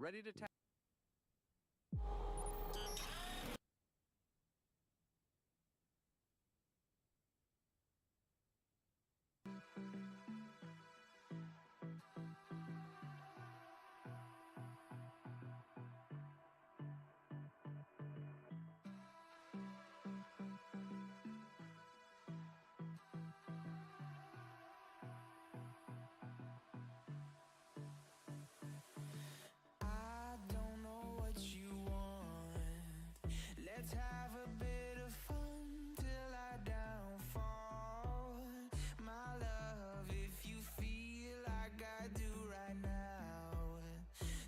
ready to tap. Let's have a bit of fun till I downfall. My love, if you feel like I do right now,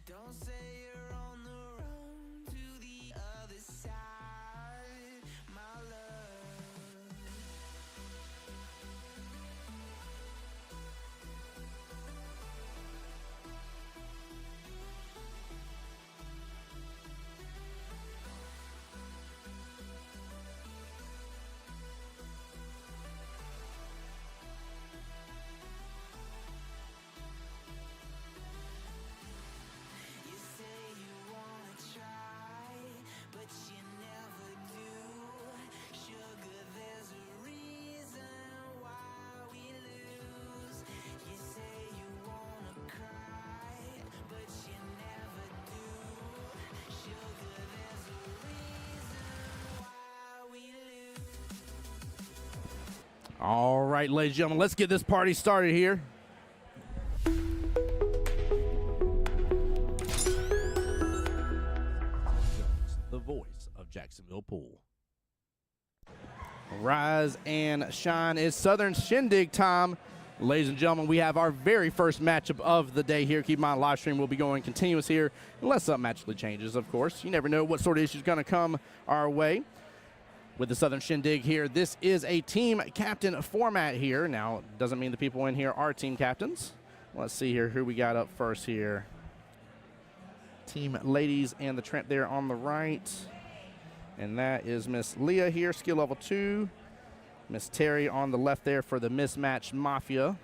don't say you're on the run to the other side, my love. You say you wanna try, but you never do. Sugar, there's a reason why we lose. You say you wanna cry, but you never do. Sugar, there's a reason why we lose. All right, ladies and gentlemen, let's get this party started here. The voice of Jacksonville Pool. Rise and shine. It's Southern Shindig time. Ladies and gentlemen, we have our very first matchup of the day here. Keep in mind, live stream will be going continuous here, unless something magically changes, of course. You never know what sort of issue is going to come our way. With the Southern Shindig here, this is a team captain format here. Now, it doesn't mean the people in here are team captains. Let's see here who we got up first here. Team Ladies and the Tramp there on the right. And that is Miss Leah here, skill level 2. Miss Terry on the left there for the Mismatched Mafia.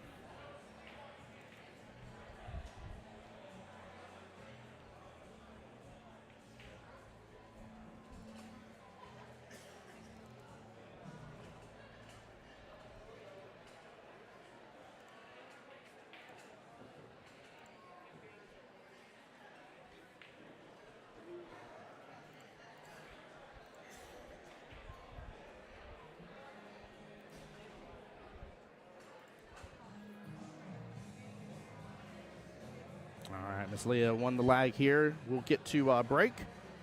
All right, Miss Leah won the lag here. We'll get to break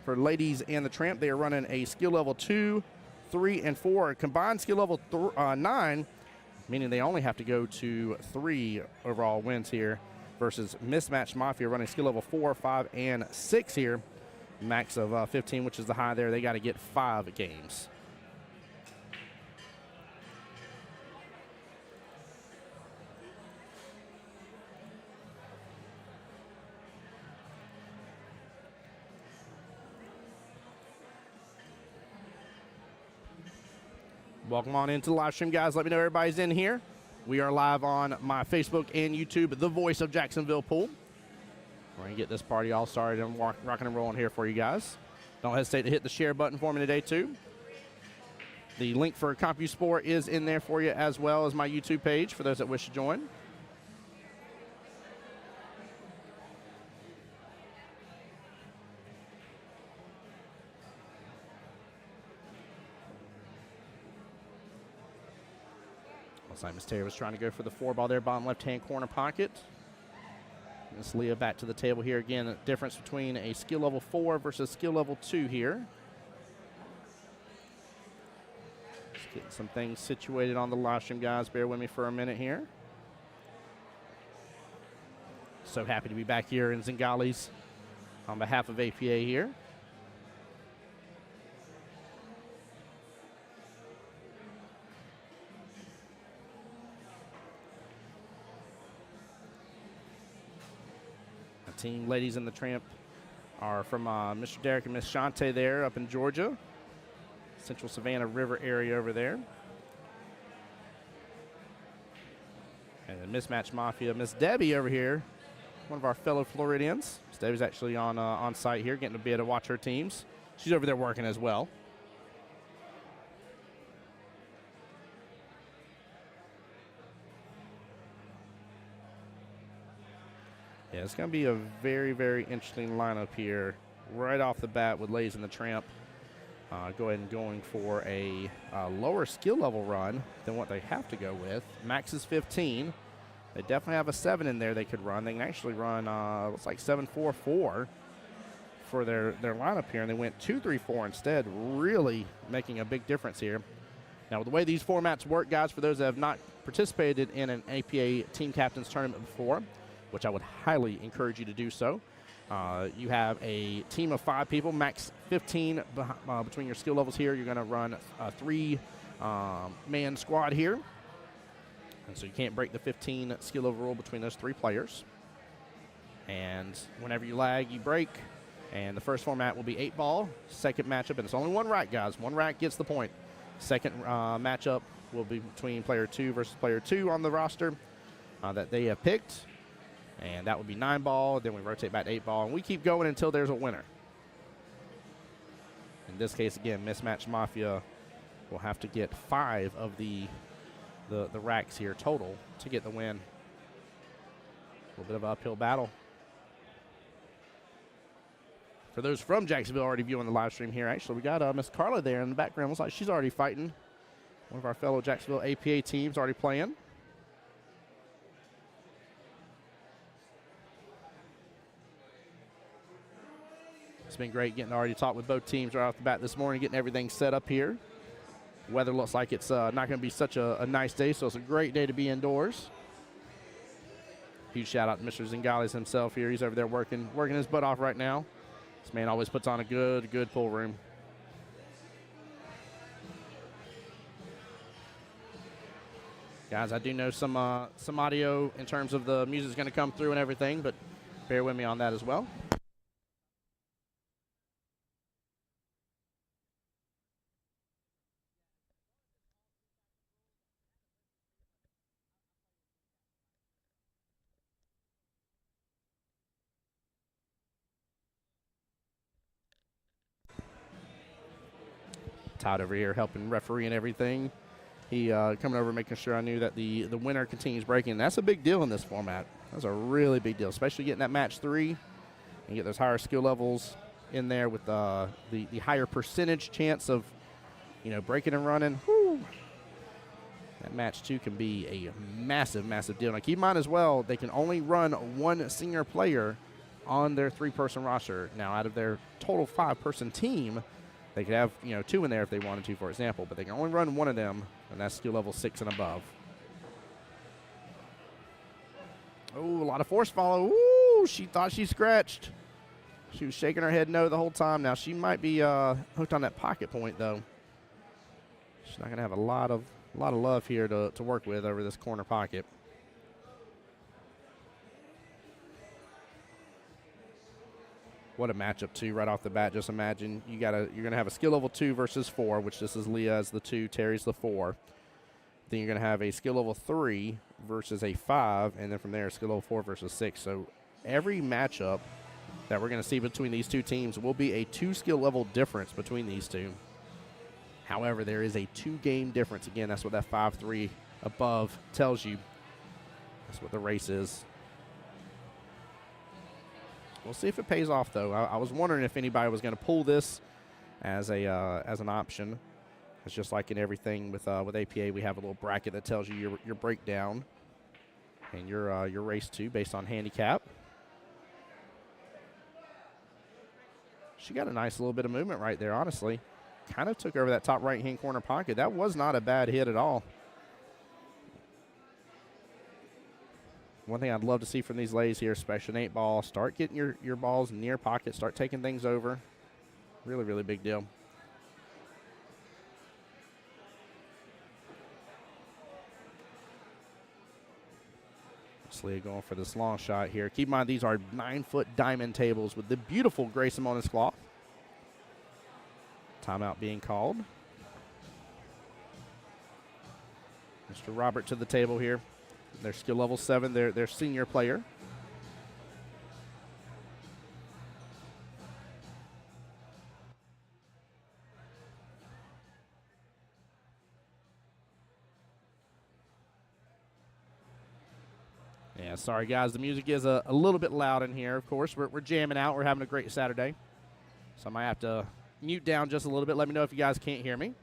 for Ladies and the Tramp. They are running a skill level 2, 3, and 4. A combined skill level 9, meaning they only have to go to 3 overall wins here, versus Mismatched Mafia running skill level 4, 5, and 6 here. Max of 15, which is the high there. They got to get 5 games. Welcome on into the live stream, guys. Let me know everybody's in here. We are live on my Facebook and YouTube, The Voice of Jacksonville Pool. We're going to get this party all started and rocking and rolling here for you guys. Don't hesitate to hit the share button for me today, too. The link for CompuSport is in there for you, as well as my YouTube page for those that wish to join. Looks like Miss Terry was trying to go for the 4-ball there, bottom left-hand corner pocket. Miss Leah back to the table here again. The difference between a skill level 4 versus skill level 2 here. Just getting some things situated on the live stream, guys. Bear with me for a minute here. So happy to be back here in Zingales on behalf of APA here. Team Ladies and the Tramp are from Mr. Derek and Miss Shante there up in Georgia. Central Savannah River area over there. And the Mismatched Mafia, Miss Debbie over here one of our fellow Floridians. Stevie's actually on site here, getting to be able to watch her teams. She's over there working as well. Yeah, it's going to be a very, very interesting lineup here right off the bat with Lays and the Tramp. Go ahead and going for a lower skill level run than what they have to go with. Max is 15. They definitely have a 7 in there they could run. They can actually run, looks like 7-4-4 for their lineup here, and they went 2-3-4 instead, really making a big difference here. Now, with the way these formats work, guys, for those that have not participated in an APA Team Captains Tournament before, which I would highly encourage you to do so, you have a team of 5 people, max 15 between your skill levels here. You're going to run a 3-man squad here. And so you can't break the 15 skill level rule between those 3 players. And whenever you lag, you break. And the first format will be 8-ball. Second matchup, and it's only 1 rack, guys. 1 rack gets the point. Second matchup will be between player 2 versus player 2 on the roster that they have picked. And that would be 9-ball. Then we rotate back to 8-ball. And we keep going until there's a winner. In this case, again, Mismatch Mafia will have to get 5 of the racks here total to get the win. A little bit of an uphill battle. For those from Jacksonville already viewing the live stream here, actually, we got Miss Carla there in the background. Looks like she's already fighting. One of our fellow Jacksonville APA teams already playing. It's been great getting to already talk with both teams right off the bat this morning, getting everything set up here. Weather looks like it's not going to be such a nice day, so it's a great day to be indoors. Huge shout out to Mr. Zingales himself here. He's over there working his butt off right now. This man always puts on a good pool room. Guys, I do know some audio in terms of the music's going to come through and everything, but bear with me on that as well. Todd over here helping referee and everything. He coming over making sure I knew that the winner continues breaking. That's a big deal in this format. That's a really big deal, especially getting that match 3 and get those higher skill levels in there with the higher percentage chance of, breaking and running. Whew. That match 2 can be a massive deal. Now keep in mind as well, they can only run 1 senior player on their 3-person roster. Now out of their total 5-person team, they could have, 2 in there if they wanted to, for example, but they can only run 1 of them, and that's skill level 6 and above. Oh, a lot of force follow. Ooh, she thought she scratched. She was shaking her head no the whole time. Now she might be hooked on that pocket point though. She's not gonna have a lot of love here to work with over this corner pocket. What a matchup too, right off the bat. Just imagine you're gonna have a skill level 2 versus 4, which this is Leah as the 2, Terry's the 4. Then you're gonna have a skill level 3 versus a 5, and then from there skill level 4 versus 6. So every matchup that we're gonna see between these 2 teams will be a 2 skill level difference between these 2. However, there is a 2-game difference. Again, that's what that 5-3 above tells you. That's what the race is. We'll see if it pays off, though. I was wondering if anybody was going to pull this as an option. It's just like in everything with APA, we have a little bracket that tells you your breakdown and your race 2 based on handicap. She got a nice little bit of movement right there, honestly. Kind of took over that top right-hand corner pocket. That was not a bad hit at all. One thing I'd love to see from these lays here, especially an 8-ball, start getting your balls near pocket, start taking things over. Really big deal. Leah going for this long shot here. Keep in mind, these are 9-foot diamond tables with the beautiful Gray Simonis cloth. Timeout being called. Mr. Robert to the table here. Their skill level 7, their senior player. Yeah, sorry, guys. The music is a little bit loud in here. Of course, we're jamming out. We're having a great Saturday. So I might have to mute down just a little bit. Let me know if you guys can't hear me.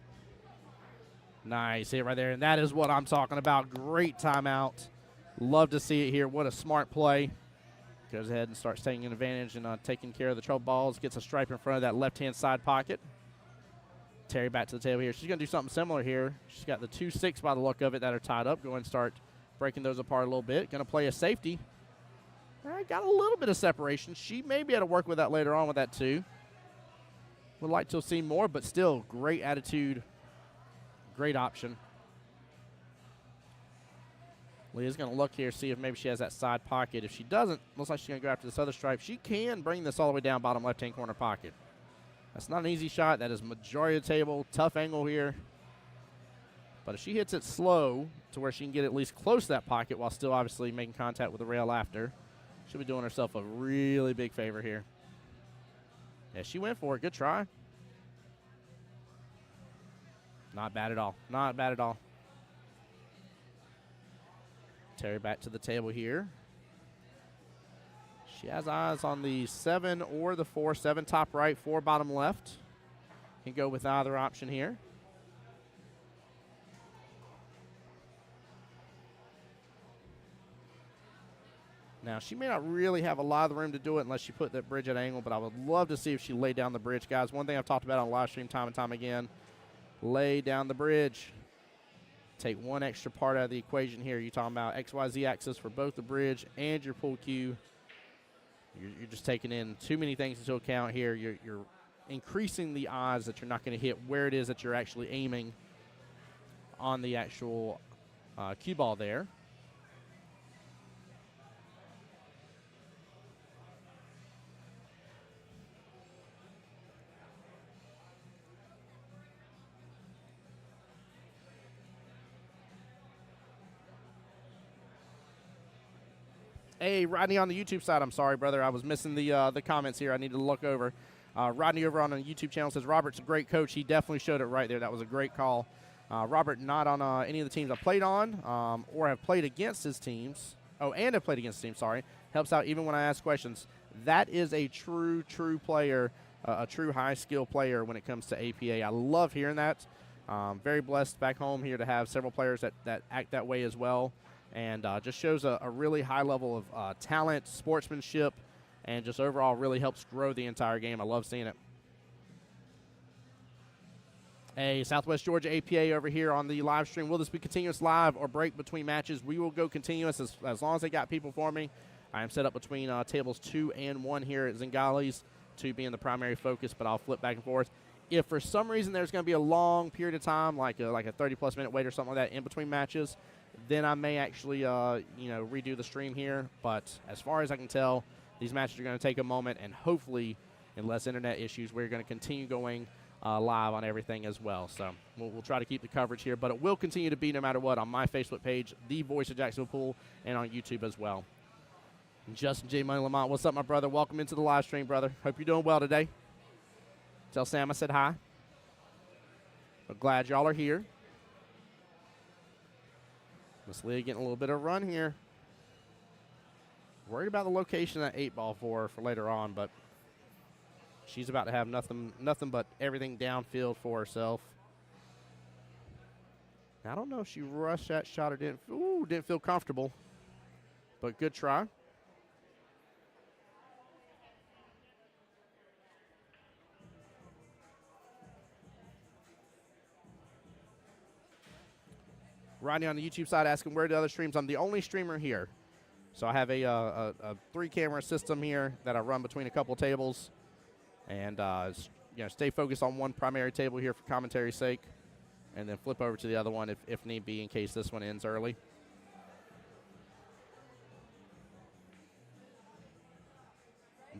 Nice hit right there, and that is what I'm talking about. Great timeout. Love to see it here. What a smart play. Goes ahead and starts taking advantage and taking care of the trouble balls. Gets a stripe in front of that left-hand side pocket. Terry back to the table here. She's going to do something similar here. She's got the 2-6 by the look of it that are tied up. Go ahead and start breaking those apart a little bit. Going to play a safety. All right, got a little bit of separation. She may be able to work with that later on with that 2. Would like to see more, but still great attitude. Great option. Leah's going to look here, see if maybe she has that side pocket. If she doesn't, looks like she's going to go after this other stripe. She can bring this all the way down bottom left-hand corner pocket. That's not an easy shot. That is majority of the table. Tough angle here. But if she hits it slow to where she can get at least close to that pocket while still obviously making contact with the rail after, she'll be doing herself a really big favor here. Yeah, she went for it. Good try. Not bad at all. Not bad at all. Terry back to the table here. She has eyes on the 7 or the 4. 7 top right, 4 bottom left. Can go with either option here. Now, she may not really have a lot of room to do it unless she put that bridge at an angle, but I would love to see if she laid down the bridge. Guys, one thing I've talked about on live stream time and time again, lay down the bridge. Take one extra part out of the equation here. You're talking about XYZ axis for both the bridge and your pull cue. You're just taking in too many things into account here. You're increasing the odds that you're not going to hit where it is that you're actually aiming on the actual cue ball there. Hey, Rodney on the YouTube side. I'm sorry, brother. I was missing the comments here. I need to look over. Rodney over on the YouTube channel says, Robert's a great coach. He definitely showed it right there. That was a great call. Robert not on any of the teams I played on or have played against his teams. Oh, and have played against his team, sorry. Helps out even when I ask questions. That is a true player, a true high-skill player when it comes to APA. I love hearing that. Very blessed back home here to have several players that act that way as well. And just shows a really high level of talent, sportsmanship, and just overall really helps grow the entire game. I love seeing it. Hey, Southwest Georgia APA over here on the live stream. Will this be continuous live or break between matches? We will go continuous as long as they got people for me. I am set up between tables 2 and 1 here at Zingales, 2 being the primary focus, but I'll flip back and forth. If for some reason there's going to be a long period of time, like a 30-plus minute wait or something like that in between matches, then I may actually, redo the stream here. But as far as I can tell, these matches are going to take a moment, and hopefully, unless internet issues, we're going to continue going live on everything as well. So we'll try to keep the coverage here, but it will continue to be no matter what on my Facebook page, The Voice of Jacksonville Pool, and on YouTube as well. Justin J. Money Lamont, what's up, my brother? Welcome into the live stream, brother. Hope you're doing well today. Tell Sam I said hi. But glad y'all are here. Miss Leah getting a little bit of a run here. Worried about the location of that 8-ball for later on, but she's about to have nothing but everything downfield for herself. Now, I don't know if she rushed that shot or didn't feel comfortable, but good try. Rodney on the YouTube side asking where are the other streams. I'm the only streamer here. So I have a 3-camera system here that I run between a couple tables. And stay focused on one primary table here for commentary's sake. And then flip over to the other one if need be in case this one ends early.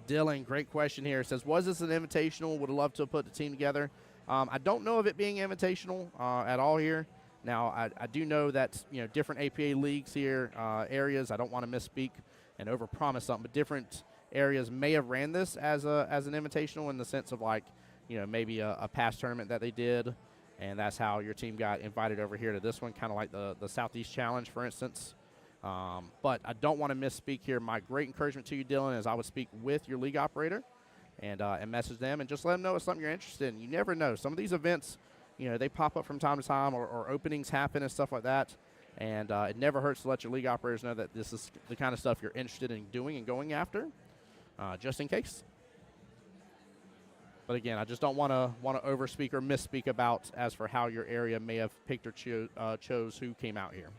Dylan, great question here. Says, was this an invitational? Would have loved to have put the team together. I don't know of it being invitational at all here. Now, I do know that, different APA leagues here, areas, I don't want to misspeak and overpromise something, but different areas may have ran this as an invitational in the sense of maybe a past tournament that they did, and that's how your team got invited over here to this one, kind of like the Southeast Challenge, for instance. But I don't want to misspeak here. My great encouragement to you, Dylan, is I would speak with your league operator and message them and just let them know it's something you're interested in. You never know. Some of these events, they pop up from time to time or openings happen and stuff like that. And it never hurts to let your league operators know that this is the kind of stuff you're interested in doing and going after, just in case. But again, I just don't want to overspeak or misspeak about as for how your area may have picked or chose who came out here.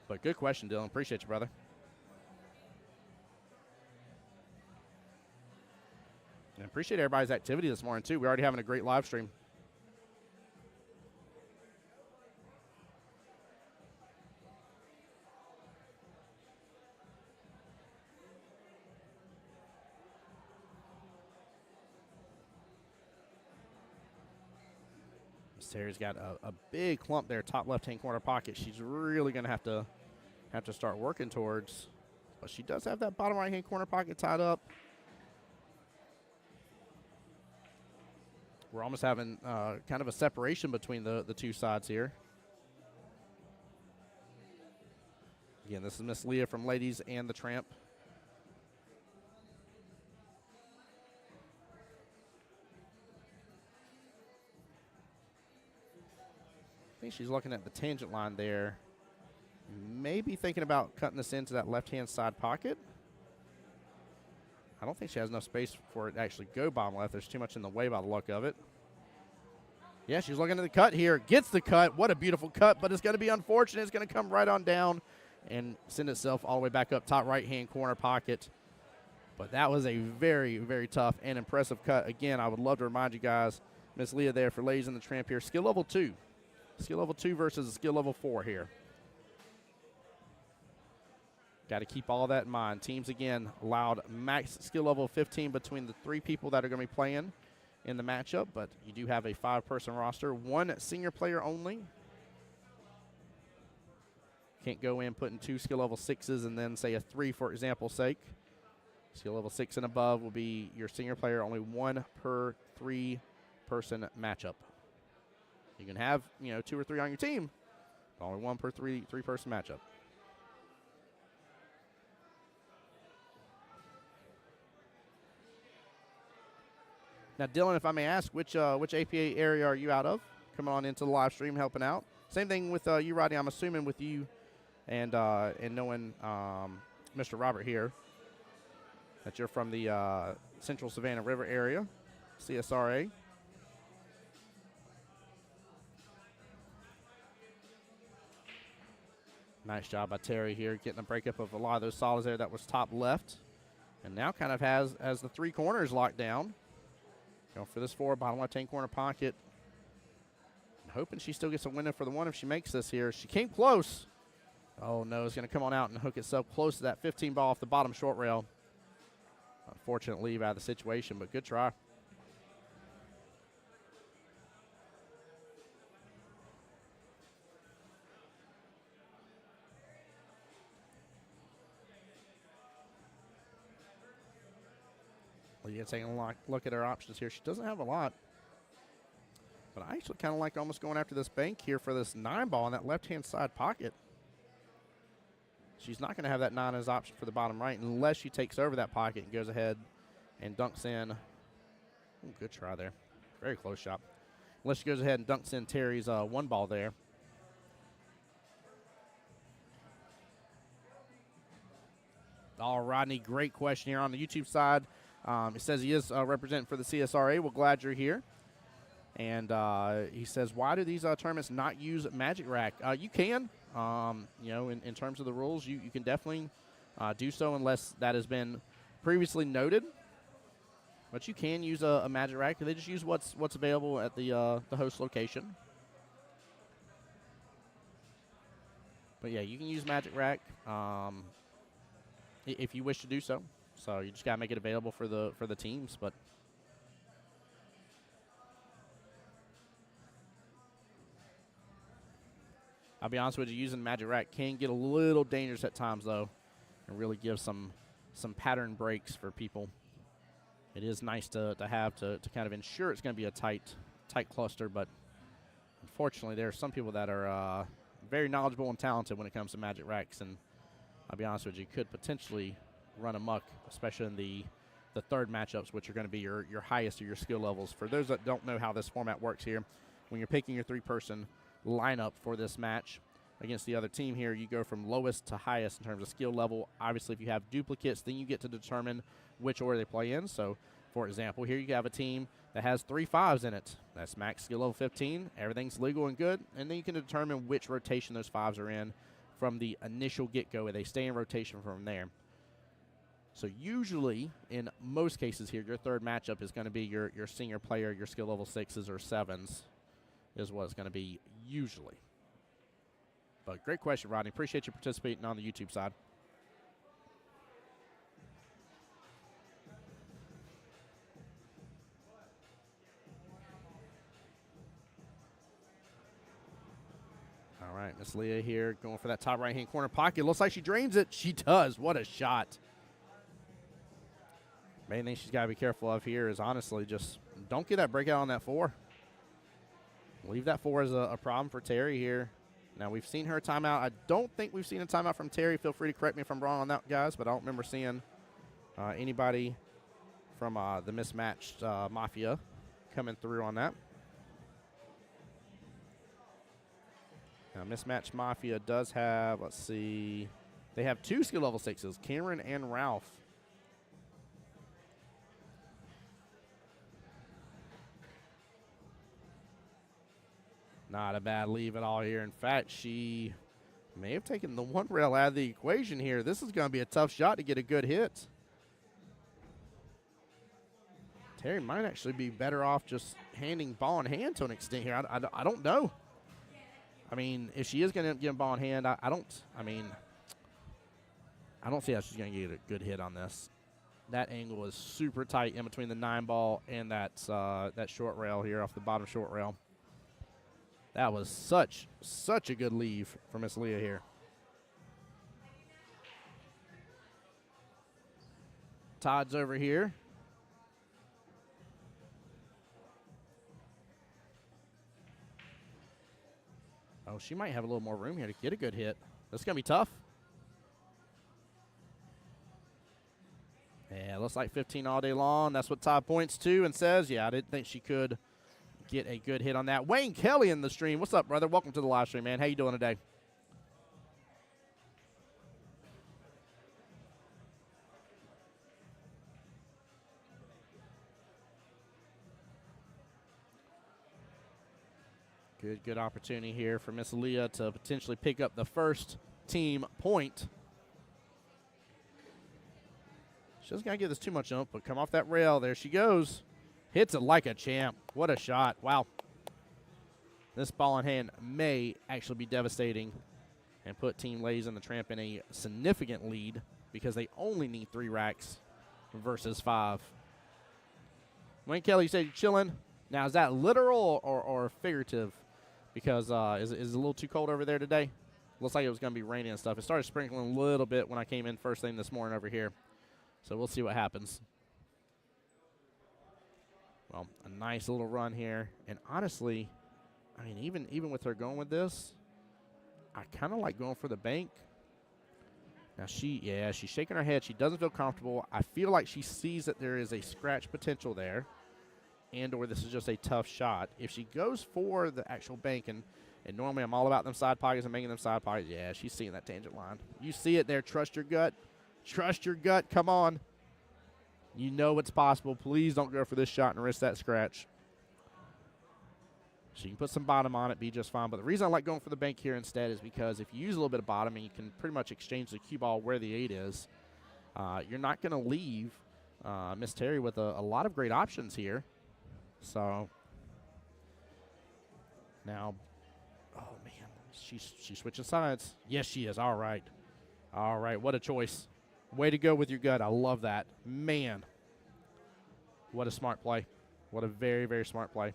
But good question, Dylan. Appreciate you, brother. And appreciate everybody's activity this morning, too. We're already having a great live stream. Terry's got a big clump there, top left-hand corner pocket. She's really going to have to start working towards. But she does have that bottom right-hand corner pocket tied up. We're almost having kind of a separation between the two sides here. Again, this is Miss Leah from Ladies and the Tramp. I think she's looking at the tangent line there. Maybe thinking about cutting this into that left-hand side pocket. I don't think she has enough space for it to actually go bottom left. There's too much in the way by the look of it. Yeah, she's looking at the cut here. Gets the cut. What a beautiful cut, but it's going to be unfortunate. It's going to come right on down and send itself all the way back up top right-hand corner pocket. But that was a very, very tough and impressive cut. Again, I would love to remind you guys, Miss Leah there for Ladies in the Tramp here. Skill level 2. Skill level 2 versus a skill level 4 here. Got to keep all that in mind. Teams, again, allowed max skill level 15 between the 3 people that are going to be playing in the matchup, but you do have a 5-person roster. 1 senior player only. Can't go in putting 2 skill level 6s and then say a 3 for example's sake. Skill level 6 and above will be your senior player, only 1 per 3-person matchup. You can have, 2 or 3 on your team, but only 1 per 3-person matchup. Now, Dylan, if I may ask, which APA area are you out of? Coming on into the live stream, helping out. Same thing with you, Rodney. I'm assuming with you and knowing Mr. Robert here that you're from the Central Savannah River area, CSRA. Nice job by Terry here, getting a breakup of a lot of those solids there. That was top left, and now kind of has the 3 corners locked down. Going for this 4, bottom left-hand corner pocket. I'm hoping she still gets a window for the 1 if she makes this here. She came close. Oh, no, it's going to come on out and hook itself close to that 15 ball off the bottom short rail. Unfortunate leave out of the situation, but good try. Leah taking a look at her options here. She doesn't have a lot. But I actually kind of like almost going after this bank here for this 9 ball in that left-hand side pocket. She's not going to have that 9 as option for the bottom right unless she takes over that pocket and goes ahead and dunks in. Ooh, good try there. Very close shot. Unless she goes ahead and dunks in Terry's 1 ball there. Oh, Rodney, great question here on the YouTube side. It says he is representing for the CSRA. Well, glad you're here. And he says, why do these tournaments not use Magic Rack? You can. In terms of the rules, you can definitely do so unless that has been previously noted. But you can use a Magic Rack. They just use what's available at the host location. But, yeah, you can use Magic Rack if you wish to do so. So you just got to make it available for the teams. But I'll be honest with you, using Magic Rack can get a little dangerous at times, though, and really give some pattern breaks for people. It is nice to have to kind of ensure it's going to be a tight cluster, but unfortunately there are some people that are very knowledgeable and talented when it comes to Magic Racks, and I'll be honest with you, could potentially run amok, especially in the third matchups, which are going to be your highest of your skill levels. For those that don't know how this format works here, when you're picking your 3-person lineup for this match against the other team here, you go from lowest to highest in terms of skill level. Obviously, if you have duplicates, then you get to determine which order they play in. So, for example, here you have a team that has 3 5s in it. That's max skill level 15. Everything's legal and good. And then you can determine which rotation those 5s are in from the initial get-go. They stay in rotation from there. So usually, in most cases here, your third matchup is going to be your senior player, your skill level 6s or 7s is what it's going to be usually. But great question, Rodney. Appreciate you participating on the YouTube side. All right, Miss Leah here going for that top right-hand corner pocket. Looks like she drains it. She does. What a shot. Main thing she's got to be careful of here is honestly just don't get that breakout on that 4. Leave that 4 as a problem for Terry here. Now, we've seen her timeout. I don't think we've seen a timeout from Terry. Feel free to correct me if I'm wrong on that, guys, but I don't remember seeing anybody from the mismatched Mafia coming through on that. Now, mismatched Mafia does have, let's see, they have 2 skill level 6s, Cameron and Ralph. Not a bad leave at all here. In fact, she may have taken the 1 rail out of the equation here. This is going to be a tough shot to get a good hit. Terry might actually be better off just handing ball in hand to an extent here. I don't know. I mean, if she is going to get a ball in hand, I don't see how she's going to get a good hit on this. That angle is super tight in between the 9 ball and that short rail here off the bottom short rail. That was such a good leave for Miss Leah here. Todd's over here. Oh, she might have a little more room here to get a good hit. That's going to be tough. Yeah, looks like 15 all day long. That's what Todd points to and says, yeah, I didn't think she could get a good hit on that. Wayne Kelly in the stream. What's up, brother? Welcome to the live stream, man. How you doing today? Good opportunity here for Miss Leah to potentially pick up the first team point. She doesn't got to give this too much up, but come off that rail. There she goes. Hits it like a champ. What a shot. Wow. This ball in hand may actually be devastating and put Team Lays and the Tramp in a significant lead because they only need 3 racks versus 5. Wayne Kelly, you said you're chilling. Now, is that literal or figurative? Because is it a little too cold over there today? Looks like it was going to be raining and stuff. It started sprinkling a little bit when I came in first thing this morning over here. So we'll see what happens. Well, a nice little run here. And honestly, I mean, even with her going with this, I kind of like going for the bank. Now, she's shaking her head. She doesn't feel comfortable. I feel like she sees that there is a scratch potential there and or this is just a tough shot. If she goes for the actual bank, and normally I'm all about them side pockets and making them side pockets, yeah, she's seeing that tangent line. You see it there. Trust your gut. Trust your gut. Come on. You know it's possible. Please don't go for this shot and risk that scratch. So you can put some bottom on it, be just fine. But the reason I like going for the bank here instead is because if you use a little bit of bottom and you can pretty much exchange the cue ball where the 8 is, you're not going to leave Miss Terry with a lot of great options here. So now, oh, man, she's switching sides. Yes, she is. All right. All right, what a choice. Way to go with your gut. I love that. Man, what a smart play. What a very, very smart play.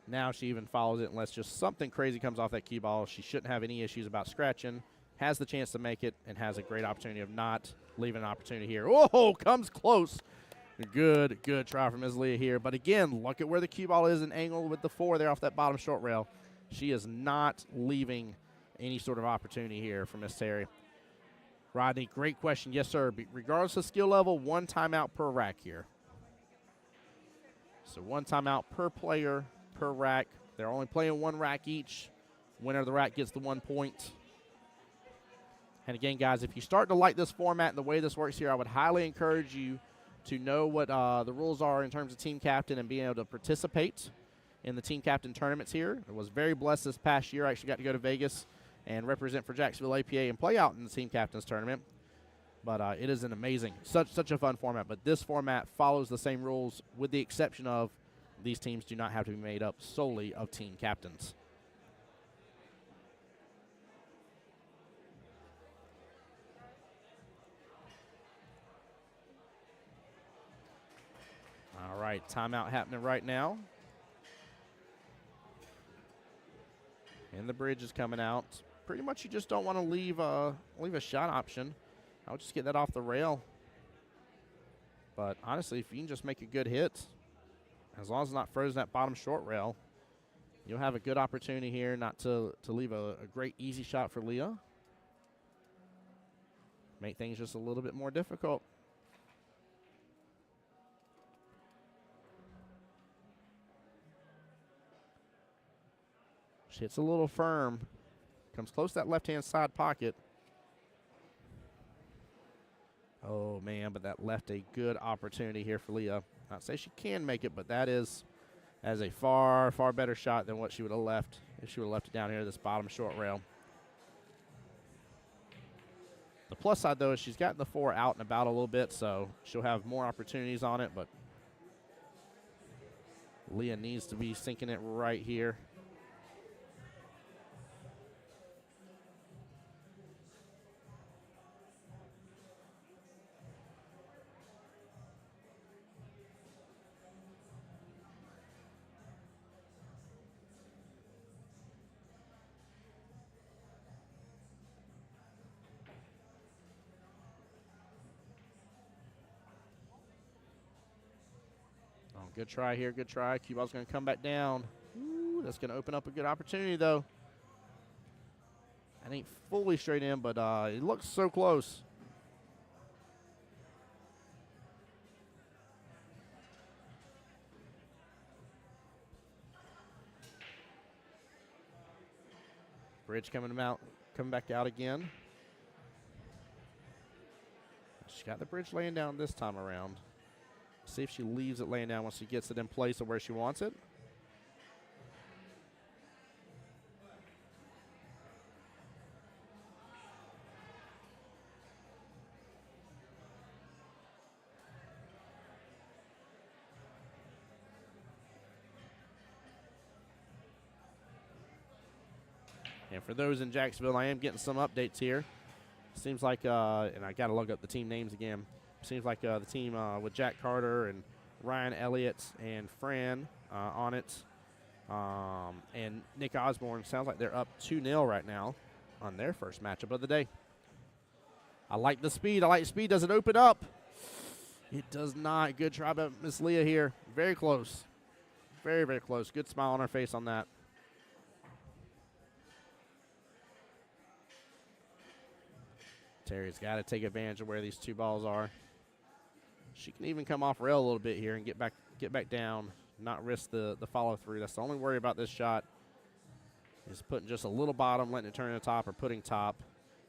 Now she even follows it unless just something crazy comes off that cue ball. She shouldn't have any issues about scratching. Has the chance to make it and has a great opportunity of not leaving an opportunity here. Oh, comes close. Good try from Ms. Leah here. But again, look at where the cue ball is and angle with the 4 there off that bottom short rail. She is not leaving any sort of opportunity here for Miss Terry. Rodney, great question. Yes, sir. Regardless of skill level, 1 timeout per rack here. So 1 timeout per player per rack. They're only playing 1 rack each. Winner of the rack gets the 1 point. And again, guys, if you start to like this format and the way this works here, I would highly encourage you to know what the rules are in terms of team captain and being able to participate in the team captain tournaments here. I was very blessed this past year. I actually got to go to Vegas and represent for Jacksonville APA and play out in the team captains tournament. But it is an amazing, such a fun format. But this format follows the same rules with the exception of these teams do not have to be made up solely of team captains. All right, timeout happening right now. And the bridge is coming out. Pretty much you just don't want to leave a shot option. I would just get that off the rail. But honestly, if you can just make a good hit, as long as it's not frozen that bottom short rail, you'll have a good opportunity here not to leave a great easy shot for Leah. Make things just a little bit more difficult. She hits a little firm. Comes close to that left-hand side pocket. Oh, man, but that left a good opportunity here for Leah. Not say she can make it, but that is a far, far better shot than what she would have left if she would have left it down here, this bottom short rail. The plus side, though, is she's gotten the 4 out and about a little bit, so she'll have more opportunities on it, but Leah needs to be sinking it right here. Good try here, good try. Cue ball's going to come back down. Ooh, that's going to open up a good opportunity, though. That ain't fully straight in, but it looks so close. Bridge coming back out again. She got the bridge laying down this time around. See if she leaves it laying down once she gets it in place of where she wants it. And for those in Jacksonville, I am getting some updates here. Seems like, and I got to look up the team names again. Seems like the team with Jack Carter and Ryan Elliott and Fran on it. And Nick Osborne, sounds like they're up 2-0 right now on their first matchup of the day. I like the speed. Does it open up? It does not. Good try by Miss Leah here. Very close. Very, very close. Good smile on her face on that. Terry's got to take advantage of where these 2 balls are. She can even come off rail a little bit here and get back down, not risk the follow through. That's the only worry about this shot, is putting just a little bottom, letting it turn to the top, or putting top.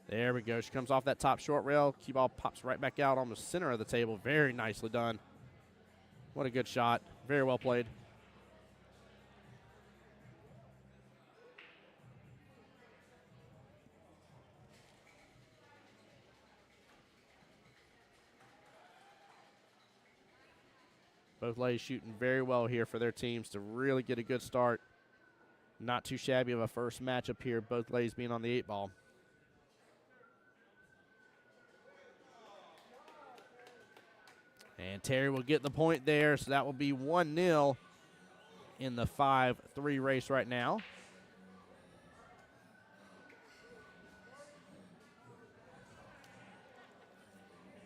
There we go. She comes off that top short rail. Cue ball pops right back out on the center of the table. Very nicely done. What a good shot. Very well played. Both ladies shooting very well here for their teams to really get a good start. Not too shabby of a first matchup here, both ladies being on the 8 ball. And Terry will get the point there, so that will be 1-0 in the 5-3 race right now.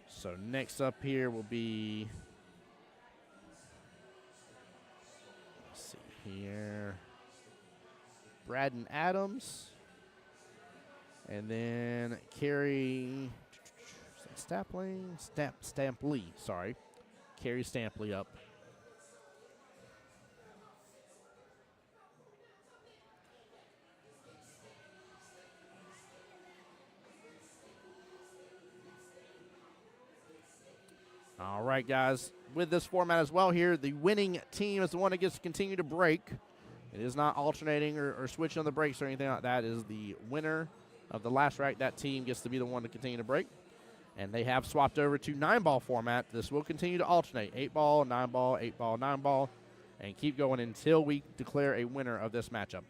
So next up here will be here. Braden Adams. And then Carrie Stampley, sorry. Carrie Stampley up. All right, guys. With this format as well here, the winning team is the one that gets to continue to break. It is not alternating or switching on the breaks or anything like that. It is the winner of the last rack. That team gets to be the one to continue to break. And they have swapped over to 9-ball format. This will continue to alternate. 8-ball, 9-ball, 8-ball, 9-ball, and keep going until we declare a winner of this matchup.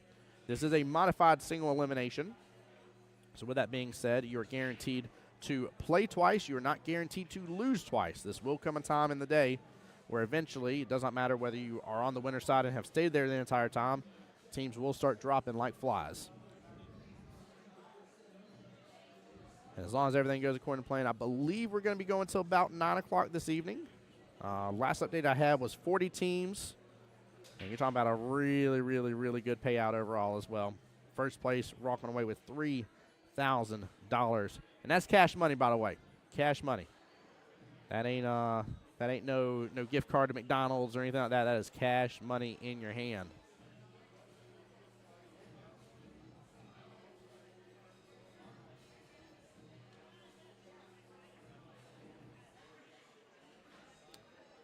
This is a modified single elimination. So with that being said, you're guaranteed to play twice. You are not guaranteed to lose twice. This will come a time in the day where eventually, it does not matter whether you are on the winner's side and have stayed there the entire time, teams will start dropping like flies. And as long as everything goes according to plan, I believe we're going to be going until about 9 o'clock this evening. Last update I had was 40 teams. And you're talking about a really, really, really good payout overall as well. First place walking away with $3,000. And that's cash money, by the way. Cash money. That ain't no gift card to McDonald's or anything like that. That is cash money in your hand.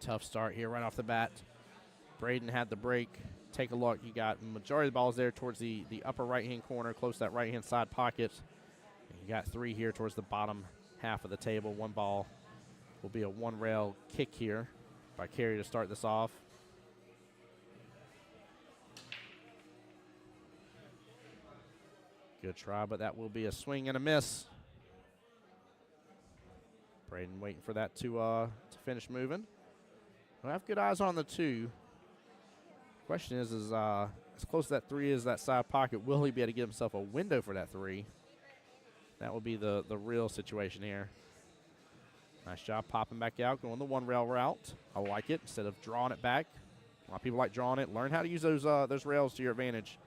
Tough start here right off the bat. Braden had the break. Take a look. You got majority of the balls there towards the upper right-hand corner, close to that right-hand side pocket. And you got 3 here towards the bottom half of the table. 1 ball will be a 1-rail kick here by Carrie to start this off. Good try, but that will be a swing and a miss. Braden waiting for that to finish moving. I have good eyes on the 2. Question is as close to that 3 as that side pocket, will he be able to get himself a window for that 3? That will be the real situation here. Nice job popping back out, going the 1-rail route. I like it instead of drawing it back. A lot of people like drawing it. Learn how to use those rails to your advantage.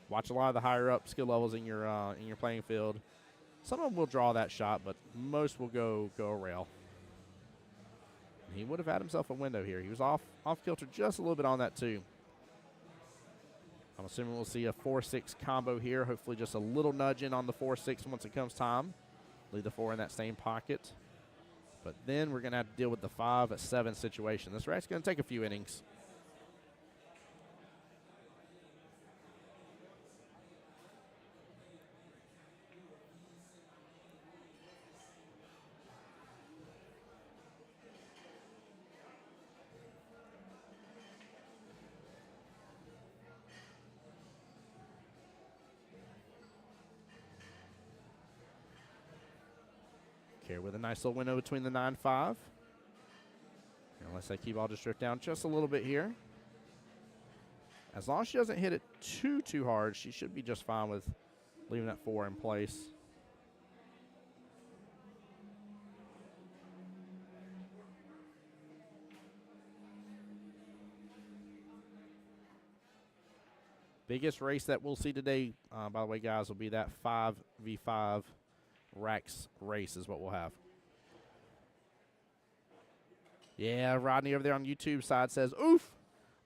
Watch a lot of the higher up skill levels in your playing field. Some of them will draw that shot, but most will go a rail. He would have had himself a window here. He was off kilter just a little bit on that too. I'm assuming we'll see a 4-6 combo here. Hopefully just a little nudge in on the 4-6 once it comes time. Leave the 4 in that same pocket. But then we're going to have to deal with the 5-7 situation. This rack's going to take a few innings. Carrie with a nice little window between the 9-5. Unless that key ball just drift down just a little bit here. As long as she doesn't hit it too hard, she should be just fine with leaving that 4 in place. Biggest race that we'll see today, by the way, guys, will be that 5v5 racks race is what we'll have. Yeah, Rodney over there on YouTube side says, oof,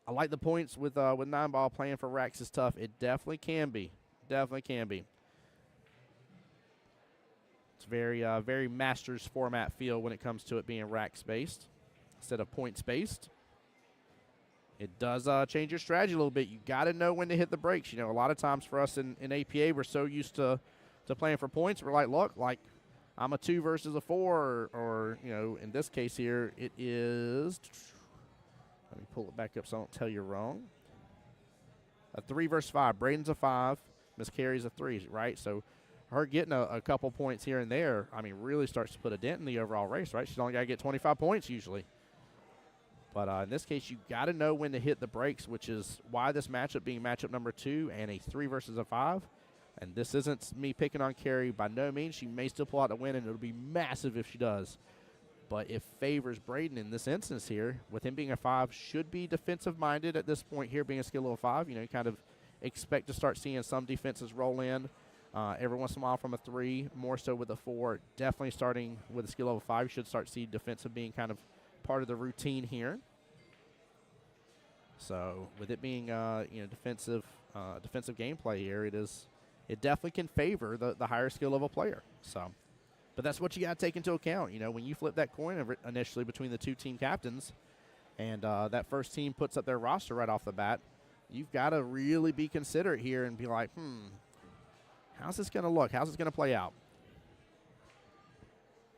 I like the points with 9-ball playing for racks is tough. It definitely can be. Definitely can be. It's very Masters format feel when it comes to it being racks-based instead of points-based. It does change your strategy a little bit. You got to know when to hit the brakes. You know, a lot of times for us in APA, we're so used to playing for points. We're like, look, like I'm a 2 versus a 4, or you know, in this case here, it is. Let me pull it back up so I don't tell you wrong. A 3 versus 5. Braden's a 5. Miss Carrie's a 3, right? So her getting a couple points here and there, I mean, really starts to put a dent in the overall race, right? She's only got to get 25 points usually. But in this case, you got to know when to hit the brakes, which is why this matchup being matchup number 2 and a 3 versus a 5. And this isn't me picking on Carrie by no means. She may still pull out the win, and it'll be massive if she does. but it favors Braden in this instance here. With him being a 5, should be defensive-minded at this point here, being a skill level 5. You know, you kind of expect to start seeing some defenses roll in every once in a while from a 3, more so with a 4. Definitely starting with a skill level 5, you should start seeing defensive being kind of part of the routine here. So with it being defensive gameplay here, it definitely can favor the higher skill level player. So, but that's what you got to take into account. You know, when you flip that coin initially between the 2 team captains, and that first team puts up their roster right off the bat, you've got to really be considerate here and be like, how's this going to look? How's this going to play out?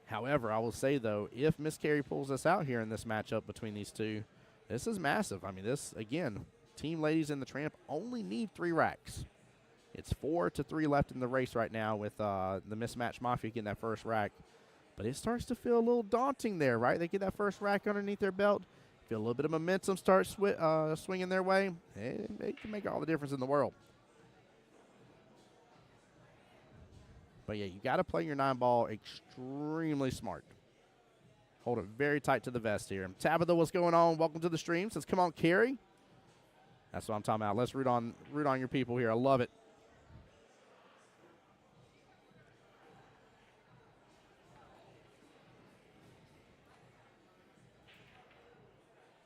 However, I will say, though, if Miss Carrie pulls us out here in this matchup between these two, this is massive. I mean, this, again, Team Ladies in the Tramp only need 3 racks. It's 4-3 left in the race right now with the Mismatch Mafia getting that first rack. But it starts to feel a little daunting there, right? They get that first rack underneath their belt, feel a little bit of momentum start swinging their way. It can make all the difference in the world. But, yeah, you got to play your 9-ball extremely smart. Hold it very tight to the vest here. Tabitha, what's going on? Welcome to the stream. Says, come on, Carrie. That's what I'm talking about. Let's root on your people here. I love it.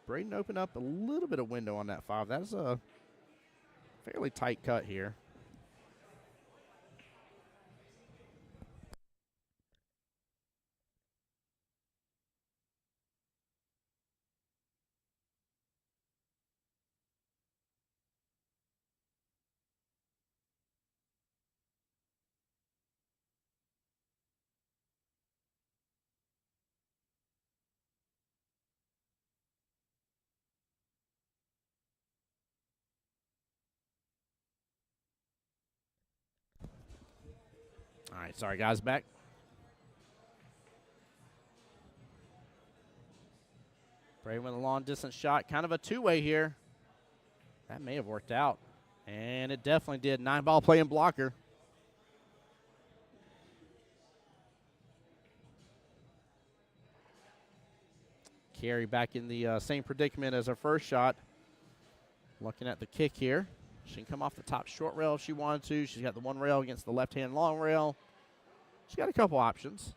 Braden opened up a little bit of window on that 5. That's a fairly tight cut here. All right, sorry, guys, back. Braden with a long-distance shot, kind of a 2-way here. That may have worked out, and it definitely did. 9-ball play and blocker. Carrie back in the same predicament as her first shot. Looking at the kick here. She can come off the top short rail if she wanted to. She's got the 1 rail against the left-hand long rail. She's got a couple options.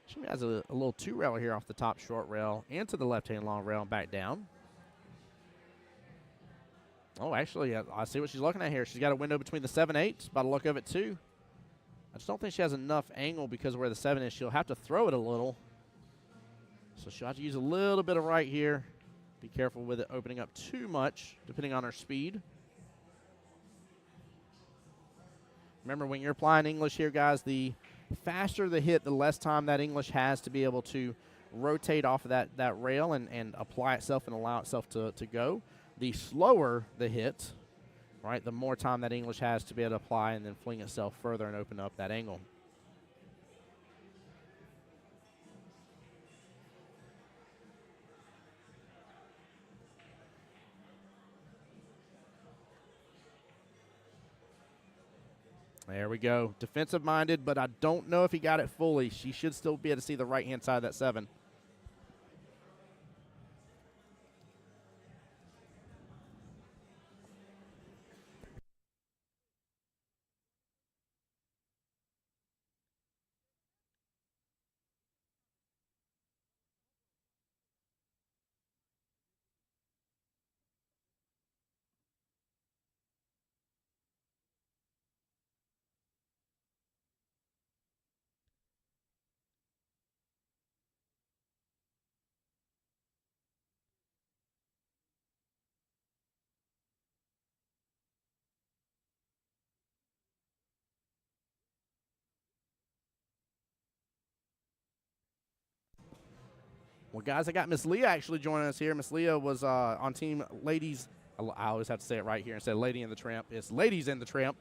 She has a little 2 rail here off the top short rail and to the left-hand long rail and back down. Oh, actually, I see what she's looking at here. She's got a window between the 7-8, by the look of it, too. I just don't think she has enough angle because of where the 7 is. She'll have to throw it a little. So she'll have to use a little bit of right here. Be careful with it opening up too much, depending on her speed. Remember, when you're applying English here, guys, the faster the hit, the less time that English has to be able to rotate off of that rail and apply itself and allow itself to go. The slower the hit, right, the more time that English has to be able to apply and then fling itself further and open up that angle. There we go. Defensive-minded, but I don't know if he got it fully. She should still be able to see the right-hand side of that 7. Well, guys, I got Miss Leah actually joining us here. Miss Leah was on Team Ladies. I always have to say it right here instead of Lady in the Tramp. It's Ladies in the Tramp.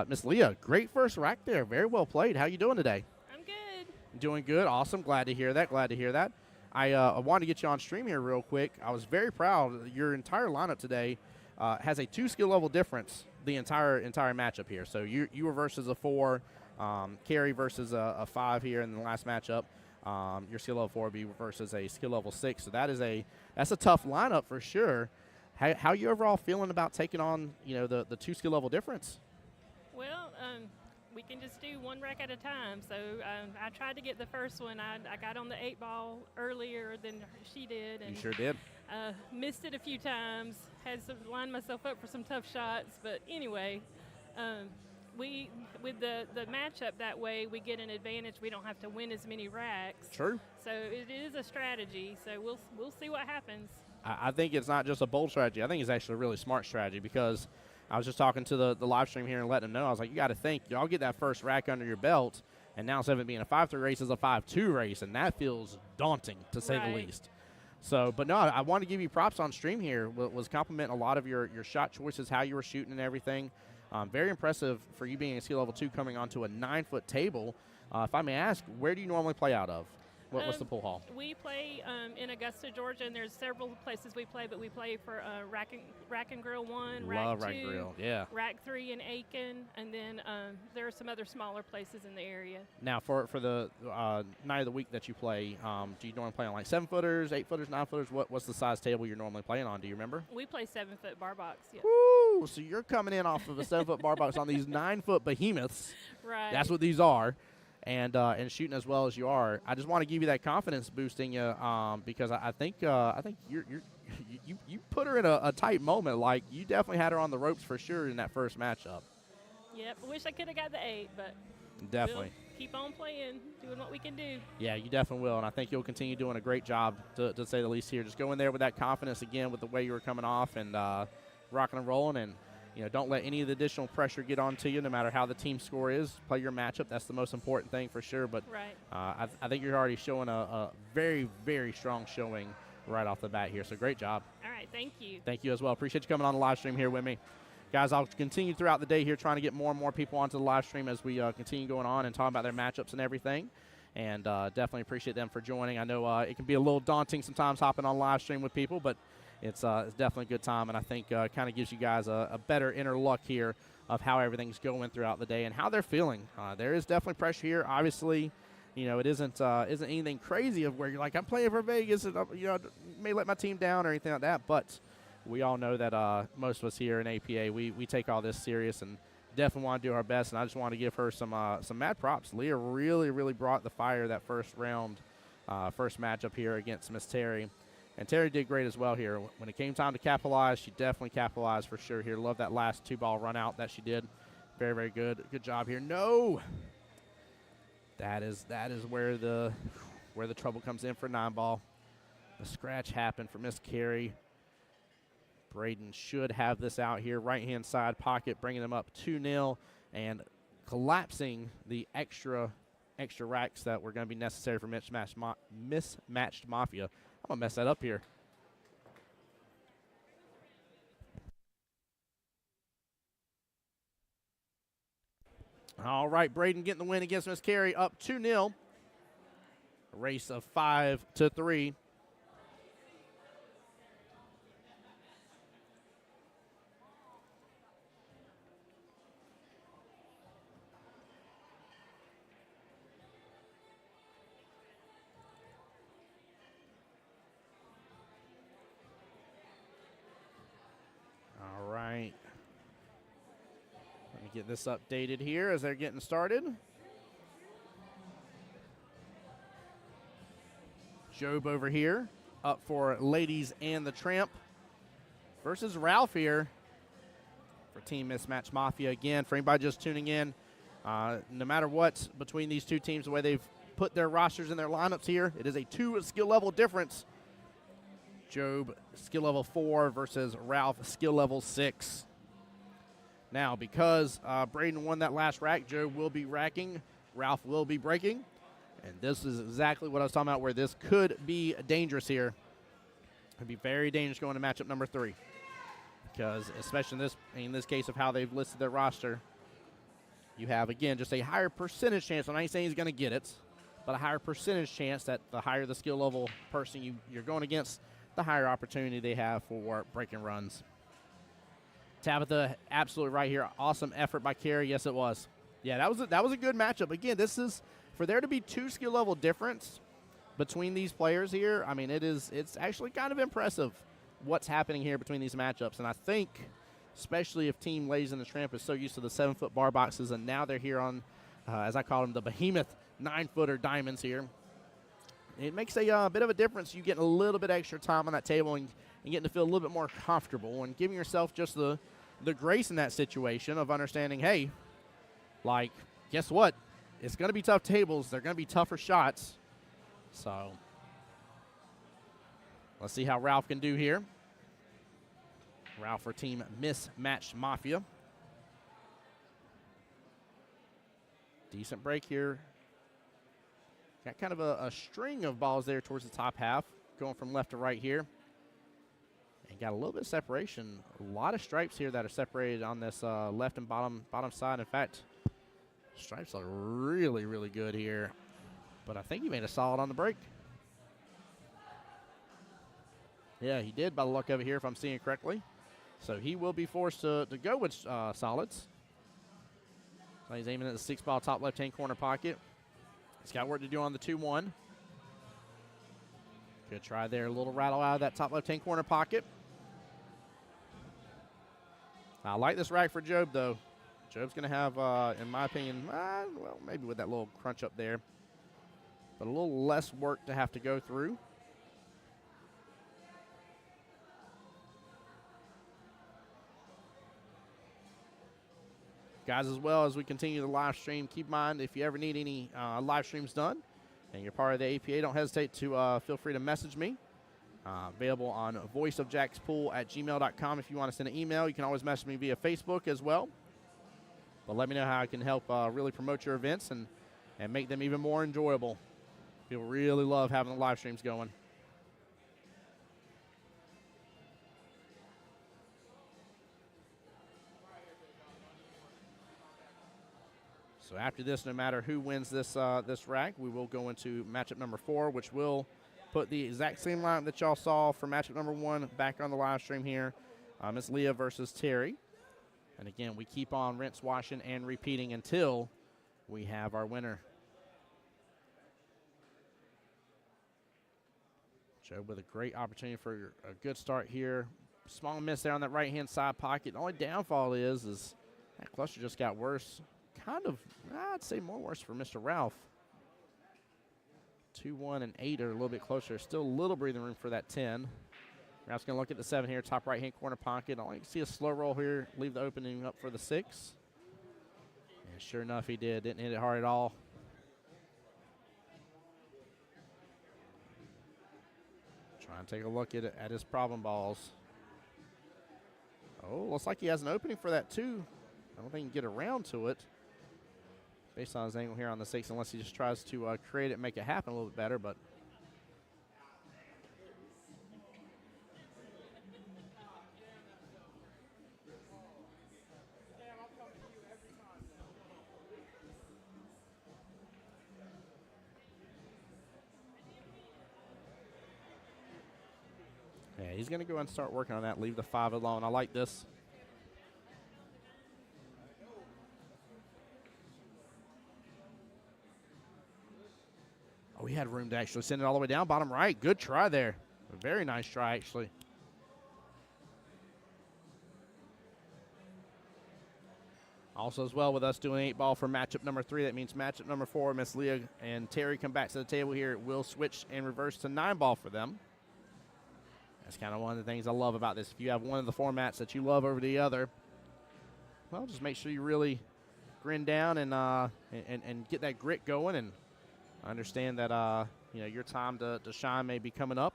Miss Leah, great first rack there. Very well played. How you doing today? I'm good. Doing good. Awesome. Glad to hear that. Glad to hear that. I wanted to get you on stream here real quick. I was very proud. Your entire lineup today has a 2 skill level difference the entire matchup here. So you were versus a 4, Carrie versus a 5 here in the last matchup. Your skill level 4 would be versus a skill level 6. So that's a tough lineup for sure. How are you overall feeling about taking on, the 2 skill level difference? Well, we can just do one rack at a time. So I tried to get the first one. I got on the 8 ball earlier than she did. And You sure did. missed it a few times. Had to line myself up for some tough shots. But anyway, with the matchup that way, we get an advantage. We don't have to win as many racks. True. So it is a strategy. So we'll see what happens. I think it's not just a bold strategy. I think it's actually a really smart strategy because I was just talking to the live stream here and letting them know. I was like, you got to think, y'all get that first rack under your belt, and now instead of it being a 5-3 race, it's a 5-2 race, and that feels daunting to say the least. So, but no, I want to give you props on stream here. Was complimenting a lot of your shot choices, how you were shooting and everything. Very impressive for you being a skill level 2 coming onto a 9-foot table. If I may ask, where do you normally play out of? What's the pool hall? We play in Augusta, Georgia, and there's several places we play, but we play for Rack and Grill 1, Love Rack 2, Grill, yeah. Rack 3 in Aiken, and then there are some other smaller places in the area. Now, for the night of the week that you play, do you normally play on like 7-footers, 8-footers, 9-footers? What's the size table you're normally playing on? Do you remember? We play 7-foot bar box, yeah. Woo! So you're coming in off of a 7-foot bar box on these 9-foot behemoths. Right. That's what these are. And shooting as well as you are, I just want to give you that confidence boosting you because I think you put her in a tight moment. Like you definitely had her on the ropes for sure in that first matchup. Yep. I wish I could have got the 8, but definitely we'll keep on playing, doing what we can do. Yeah, you definitely will, and I think you'll continue doing a great job to say the least here. Just go in there with that confidence again, with the way you were coming off and rocking and rolling and. Don't let any of the additional pressure get onto you, no matter how the team score is. Play your matchup. That's the most important thing for sure. But right. I think you're already showing a very, very strong showing right off the bat here. So great job. All right. Thank you. Thank you as well. Appreciate you coming on the live stream here with me. Guys, I'll continue throughout the day here trying to get more and more people onto the live stream as we continue going on and talking about their matchups and everything. And definitely appreciate them for joining. I know it can be a little daunting sometimes hopping on live stream with people, but it's definitely a good time, and I think kind of gives you guys a better inner look here of how everything's going throughout the day and how they're feeling. There is definitely pressure here. Obviously, it isn't anything crazy of where you're like, I'm playing for Vegas, and may let my team down or anything like that. But we all know that most of us here in APA, we take all this serious and definitely want to do our best. And I just want to give her some mad props. Leah really, really brought the fire that first round, first matchup here against Miss Terry. And Terry did great as well here. When it came time to capitalize, she definitely capitalized for sure here. Love that last 2-ball run out that she did. Very, very good. Good job here. No. That is where the trouble comes in for 9-ball. The scratch happened for Miss Carrie. Braden should have this out here. Right-hand side pocket, bringing them up 2-0 and collapsing the extra racks that were going to be necessary for mismatched Mafia. I'm going to mess that up here. All right, Braden getting the win against Miss Carrie, up 2-0. A race of 5-3. All right. Let me get this updated here as they're getting started. Job over here, up for Ladies and the Tramp versus Ralph here for Team Mismatch Mafia. Again, for anybody just tuning in, no matter what between these two teams, the way they've put their rosters and their lineups here, it is a 2 skill level difference. Job, skill level 4 versus Ralph, skill level 6. Now, because Braden won that last rack, Job will be racking, Ralph will be breaking. And this is exactly what I was talking about, where this could be dangerous here. It could be very dangerous going to matchup number 3. Because especially in this case of how they've listed their roster, you have, again, just a higher percentage chance. I'm not saying he's going to get it, but a higher percentage chance that the higher the skill level person you're going against, the higher opportunity they have for breaking runs. Tabitha, absolutely right here. Awesome effort by Carrie. Yes, it was. Yeah, that was a good matchup. Again, this is, for there to be 2 skill level difference, between these players here, I mean, it's actually kind of impressive what's happening here between these matchups. And I think, especially if Team Lays in the Tramp is so used to the 7-foot bar boxes, and now they're here on, as I call them, the behemoth 9-footer diamonds here. It makes a bit of a difference. You getting a little bit extra time on that table and getting to feel a little bit more comfortable and giving yourself just the grace in that situation of understanding, hey, like, guess what? It's going to be tough tables. They're going to be tougher shots. So let's see how Ralph can do here. Ralph for Team Mismatched Mafia. Decent break here. Got kind of a string of balls there towards the top half, going from left to right here. And got a little bit of separation. A lot of stripes here that are separated on this left and bottom side. In fact, stripes look really, really good here. But I think he made a solid on the break. Yeah, he did by the look of it here, if I'm seeing it correctly. So he will be forced to go with solids. So he's aiming at the 6-ball top left-hand corner pocket. He's got work to do on the 2-1. Good try there. A little rattle out of that top left-hand corner pocket. I like this rack for Job, though. Job's going to have, in my opinion, well, maybe with that little crunch up there, but a little less work to have to go through. Guys, as well as we continue the live stream, keep in mind if you ever need any live streams done and you're part of the APA, don't hesitate to feel free to message me. Available on voiceofjackspool@gmail.com. If you want to send an email, you can always message me via Facebook as well. But let me know how I can help really promote your events and make them even more enjoyable. People really love having the live streams going. So after this, no matter who wins this rack, we will go into matchup number 4, which will put the exact same lineup that y'all saw for matchup number 1 back on the live stream here. It's Leah versus Terry. And again, we keep on rinse, washing, and repeating until we have our winner. Joe with a great opportunity for a good start here. Small miss there on that right-hand side pocket. The only downfall is that cluster just got worse. Kind of, I'd say more worse for Mr. Ralph. 2, 1, and 8 are a little bit closer. Still a little breathing room for that 10. Ralph's going to look at the 7 here, top right-hand corner pocket. I can see a slow roll here, leave the opening up for the 6. And sure enough, he did. Didn't hit it hard at all. Try and take a look at his problem balls. Oh, looks like he has an opening for that, too. I don't think he can get around to it based on his angle here on the 6, unless he just tries to create it and make it happen a little bit better. But yeah, he's going to go and start working on that, leave the 5 alone. I like this. Oh, he had room to actually send it all the way down. Bottom right. Good try there. A very nice try, actually. Also as well with us doing 8-ball for matchup number 3. That means matchup number 4, Miss Leah and Terry come back to the table here. It will switch and reverse to 9-ball for them. That's kind of one of the things I love about this. If you have one of the formats that you love over the other, well, just make sure you really grin down and get that grit going, and understand that your time to shine may be coming up.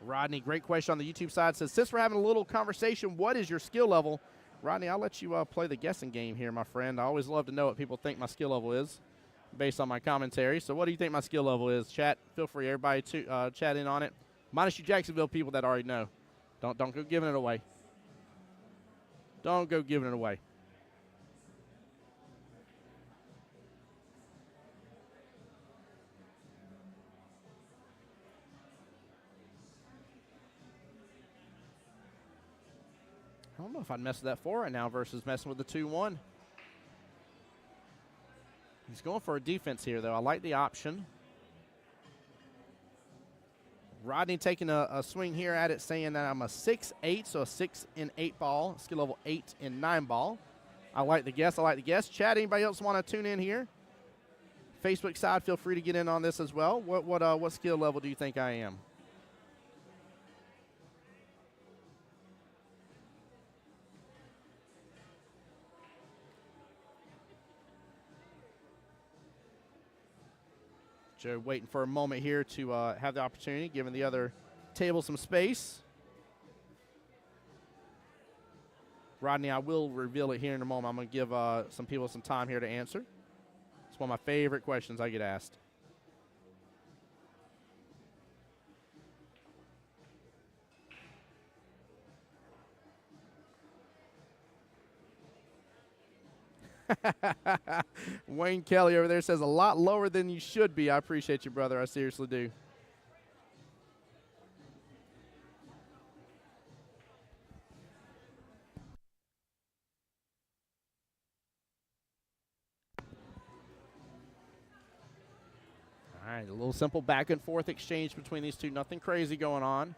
Rodney, great question on the YouTube side, says, since we're having a little conversation, what is your skill level? Rodney, I'll let you play the guessing game here, my friend. I always love to know what people think my skill level is based on my commentary. So what do you think my skill level is? Chat, feel free, everybody, to chat in on it. Minus you Jacksonville people that already know. Don't go giving it away. Don't go giving it away. I don't know if I'd mess with that 4 right now versus messing with the 2-1. He's going for a defense here, though. I like the option. Rodney taking a swing here at it, saying that I'm a 6'8", so a 6 in 8 ball, skill level 8 in 9 ball. I like the guess. I like the guess. Chat, anybody else want to tune in here? Facebook side, feel free to get in on this as well. What skill level do you think I am? Joe waiting for a moment here to have the opportunity, giving the other table some space. Rodney, I will reveal it here in a moment. I'm going to give some people some time here to answer. It's one of my favorite questions I get asked. Wayne Kelly over there says a lot lower than you should be. I appreciate you, brother. I seriously do. All right, a little simple back and forth exchange between these two. Nothing crazy going on.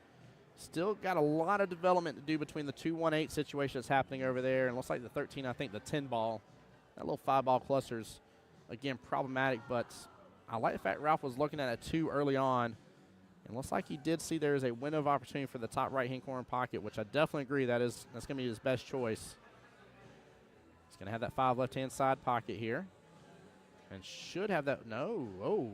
Still got a lot of development to do between the 2-1-8 situation that's happening over there. And looks like the 13, I think the 10 ball. That little 5-ball cluster's, again, problematic, but I like the fact Ralph was looking at it too early on. And looks like he did see there is a window of opportunity for the top right-hand corner pocket, which I definitely agree that's going to be his best choice. He's going to have that 5 left-hand side pocket here. And should have that. No. Oh.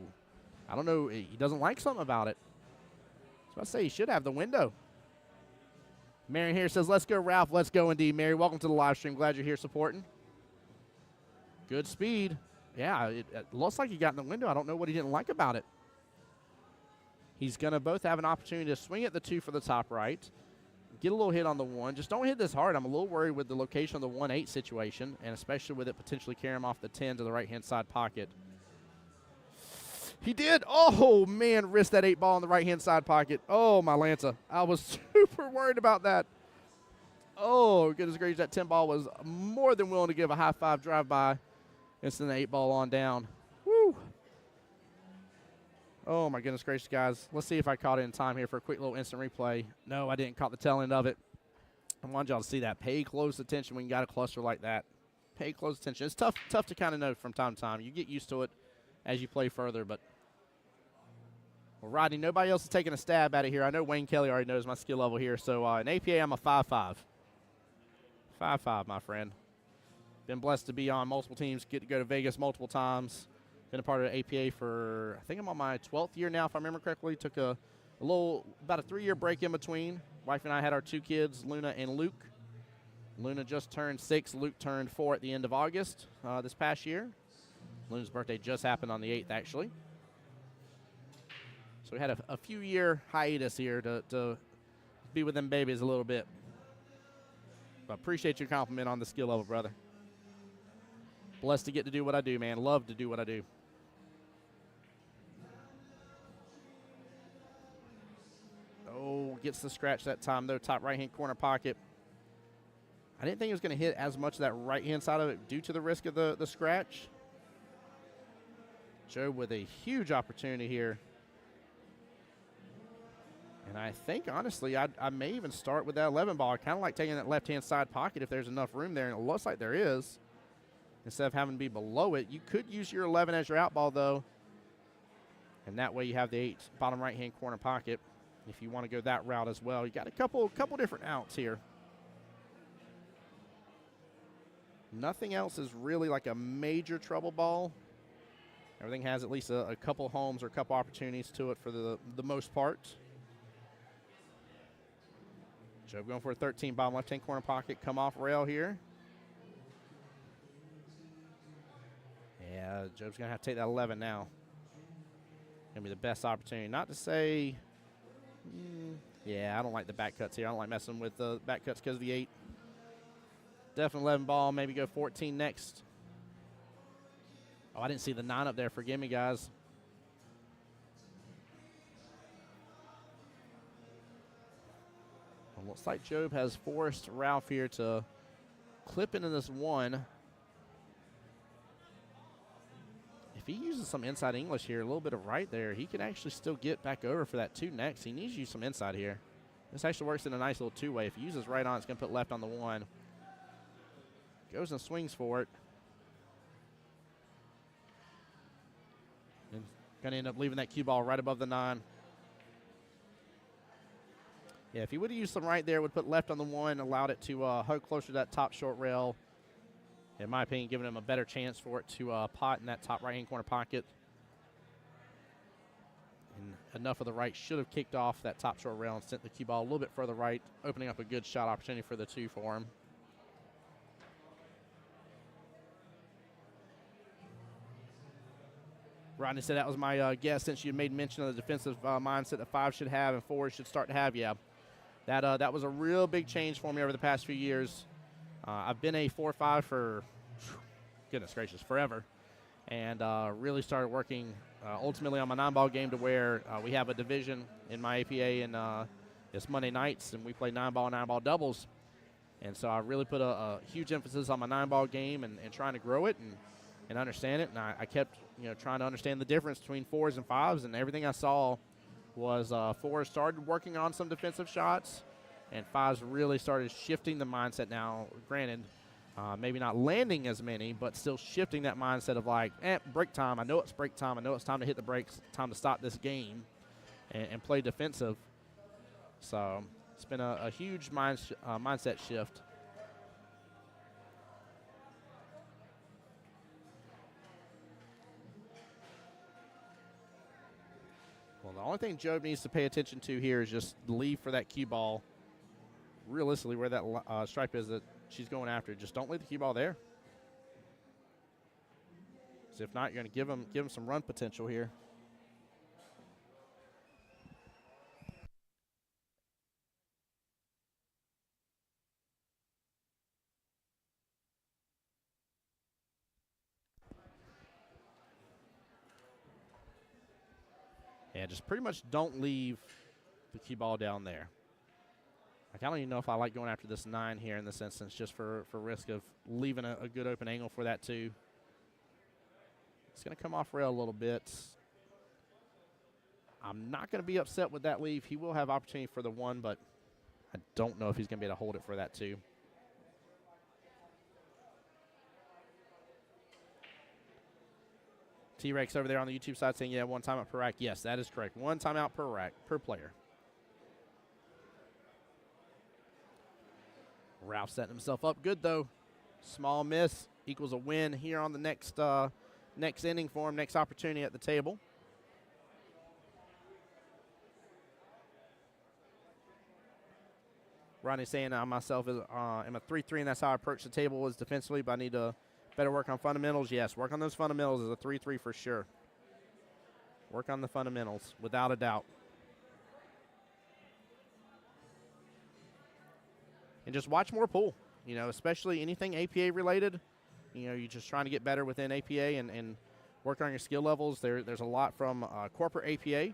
I don't know. He doesn't like something about it. I was about to say he should have the window. Marion here says, let's go, Ralph. Let's go indeed. Mary, welcome to the live stream. Glad you're here supporting. Good speed. Yeah, it looks like he got in the window. I don't know what he didn't like about it. He's going to both have an opportunity to swing at the 2 for the top right, get a little hit on the 1. Just don't hit this hard. I'm a little worried with the location of the 1-8 situation, and especially with it potentially carrying him off the 10 to the right-hand side pocket. He did. Oh, man, risked that 8 ball in the right-hand side pocket. Oh, my Lanza. I was super worried about that. Oh, goodness gracious, that 10 ball was more than willing to give a high-five drive-by. Instant 8 ball on down. Woo. Oh, my goodness gracious, guys. Let's see if I caught it in time here for a quick little instant replay. No, I didn't caught the tail end of it. I wanted y'all to see that. Pay close attention when you got a cluster like that. Pay close attention. It's tough to kind of know from time to time. You get used to it as you play further, but well, Rodney, nobody else is taking a stab at it here. I know Wayne Kelly already knows my skill level here, so in APA, I'm a 5'5". 5'5", my friend. Been blessed to be on multiple teams, get to go to Vegas multiple times. Been a part of the APA for, I think I'm on my 12th year now, if I remember correctly. Took about a 3-year break in between. Wife and I had our 2 kids, Luna and Luke. Luna just turned 6. Luke turned 4 at the end of August this past year. Luna's birthday just happened on the 8th, actually. So we had a few-year hiatus here to be with them babies a little bit. But appreciate your compliment on the skill level, brother. Blessed to get to do what I do, man. Love to do what I do. Oh, gets the scratch that time, though. Top right-hand corner pocket. I didn't think it was going to hit as much of that right-hand side of it due to the risk of the scratch. Joe with a huge opportunity here. And I think, honestly, I may even start with that 11 ball. I kind of like taking that left-hand side pocket if there's enough room there, and it looks like there is. Instead of having to be below it, you could use your 11 as your out ball, though. And that way you have the 8 bottom right-hand corner pocket if you want to go that route as well. You got a couple different outs here. Nothing else is really like a major trouble ball. Everything has at least a couple homes or a couple opportunities to it for the most part. Joe going for a 13 bottom left-hand corner pocket. Come off rail here. Yeah, Joe's going to have to take that 11 now. Going to be the best opportunity. Not to say, yeah, I don't like the back cuts here. I don't like messing with the back cuts because of the 8. Definitely 11 ball, maybe go 14 next. Oh, I didn't see the 9 up there. Forgive me, guys. Well, looks like Job has forced Ralph here to clip into this 1. he uses some inside English here, a little bit of right there, he can actually still get back over for that 2 next. He needs to use some inside here. This actually works in a nice little 2-way. If he uses right on, it's going to put left on the 1. Goes and swings for it. And going to end up leaving that cue ball right above the 9. Yeah, if he would have used some right there, would put left on the 1, allowed it to hug closer to that top short rail. In my opinion, giving him a better chance for it to pot in that top right-hand corner pocket. And enough of the right should have kicked off that top short rail and sent the cue ball a little bit further right, opening up a good shot opportunity for the 2 for him. Rodney said that was my guess, since you made mention of the defensive mindset that 5 should have and 4 should start to have. Yeah, that was a real big change for me over the past few years. I've been a 4-5 for, goodness gracious, forever. And really started working ultimately on my 9-ball game, to where we have a division in my APA, and it's Monday nights, and we play 9-ball and 9-ball doubles. And so I really put a huge emphasis on my 9-ball game and trying to grow it and understand it. And I kept trying to understand the difference between 4s and 5s, and everything I saw was 4s started working on some defensive shots, and 5s really started shifting the mindset. Now, granted, maybe not landing as many, but still shifting that mindset of like, break time. I know it's break time. I know it's time to hit the brakes, time to stop this game and play defensive. So it's been a huge mindset shift. Well, the only thing Job needs to pay attention to here is just leave for that cue ball. Realistically, where that stripe is that she's going after, just don't leave the cue ball there. So if not, you're going to give him some run potential here. Yeah, just pretty much don't leave the cue ball down there. I don't even know if I like going after this 9 here in this instance, just for risk of leaving a good open angle for that 2. It's going to come off rail a little bit. I'm not going to be upset with that leave. He will have opportunity for the 1, but I don't know if he's going to be able to hold it for that 2. T-Rex over there on the YouTube side saying, yeah, 1 timeout per rack. Yes, that is correct. 1 timeout per rack, per player. Ralph setting himself up good, though. Small miss equals a win here on the next inning for him, next opportunity at the table. Ronnie saying I myself am a 3-3, and that's how I approach the table is defensively, but I need to better work on fundamentals. Yes, work on those fundamentals is a 3-3 for sure. Work on the fundamentals, without a doubt. And just watch more pool, especially anything APA related. You're just trying to get better within APA and work on your skill levels. There's a lot from corporate APA.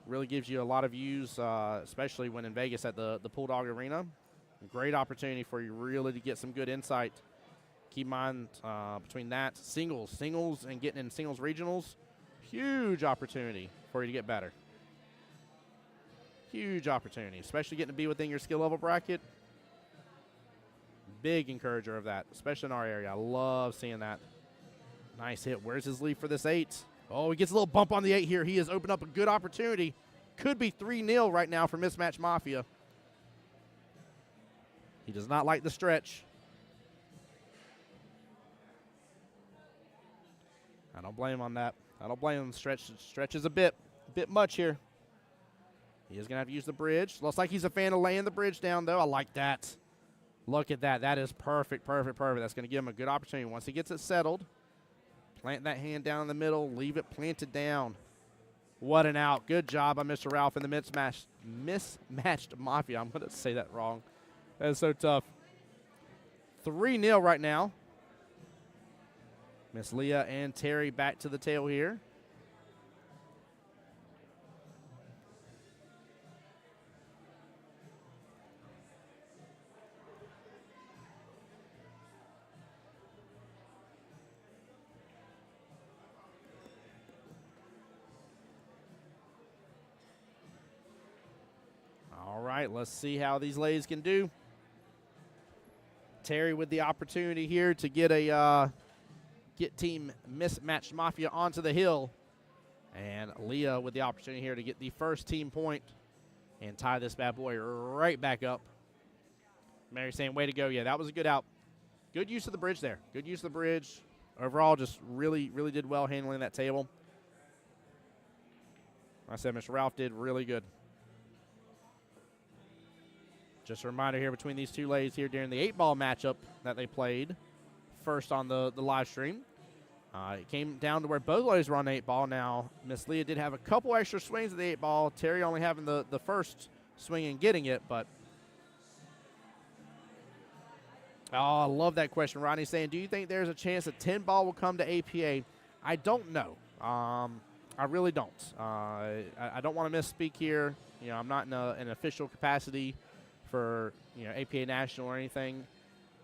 Really gives you a lot of views, especially when in Vegas at the Pool Dog Arena. Great opportunity for you really to get some good insight. Keep in mind between that, singles and getting in singles regionals, huge opportunity for you to get better. Huge opportunity, especially getting to be within your skill level bracket. Big encourager of that, especially in our area. I love seeing that. Nice hit. Where's his lead for this 8? Oh, he gets a little bump on the 8 here. He has opened up a good opportunity. Could be 3-0 right now for Mismatch Mafia. He does not like the stretch. I don't blame him on that. I don't blame him. Stretch is a bit much here. He is going to have to use the bridge. Looks like he's a fan of laying the bridge down, though. I like that. Look at that. That is perfect. That's going to give him a good opportunity. Once he gets it settled, plant that hand down in the middle, leave it planted down. What an out. Good job by Mr. Ralph in the mismatched Mafia. I'm going to say that wrong. That is so tough. 3-0 right now. Miss Leah and Terry back to the tail here. right, let's see how these ladies can do. Terry with the opportunity here to get Team Mismatched Mafia onto the hill. And Leah with the opportunity here to get the first team point and tie this bad boy right back up. Mary saying, way to go. Yeah, that was a good out. Good use of the bridge there. Good use of the bridge. Overall, just really, really did well handling that table. I said Mr. Ralph did really good. Just a reminder here between these two ladies here during the 8-ball matchup that they played first on the live stream. It came down to where both ladies were on the 8-ball. Now, Miss Leah did have a couple extra swings at the 8-ball. Terry only having the first swing and getting it, but oh, I love that question. Rodney saying, do you think there's a chance a 10-ball will come to APA? I don't know. I really don't. I don't want to misspeak here. You know, I'm not in an official capacity for, you know, APA National or anything.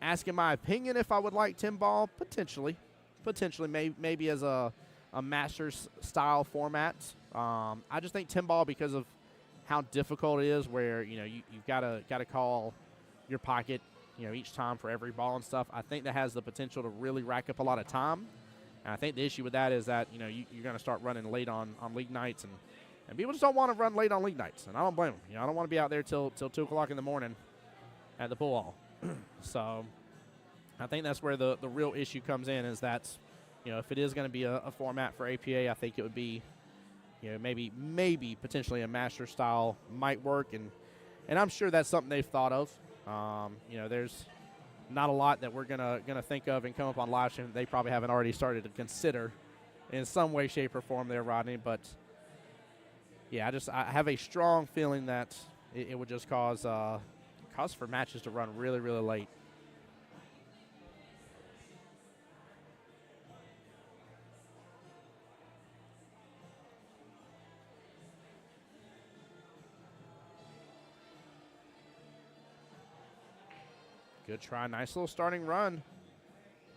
Asking my opinion if I would like 10-ball, potentially, maybe as a Masters style format. I just think 10-ball because of how difficult it is, where you know you've got to call your pocket, you know, each time for every ball and stuff. I think that has the potential to really rack up a lot of time. And I think the issue with that is that, you know, you're going to start running late on league nights, and people just don't want to run late on league nights, and I don't blame them. You know, I don't want to be out there till 2 o'clock in the morning at the pool hall. So I think that's where the real issue comes in, is that, you know, if it is going to be a format for APA, I think it would be, you know, maybe potentially a master style might work, and I'm sure that's something they've thought of. You know, there's not a lot that we're gonna think of and come up on live stream that they probably haven't already started to consider in some way, shape, or form there, Rodney. But yeah, I have a strong feeling that it would just cause for matches to run really, really late. Good try. Nice little starting run.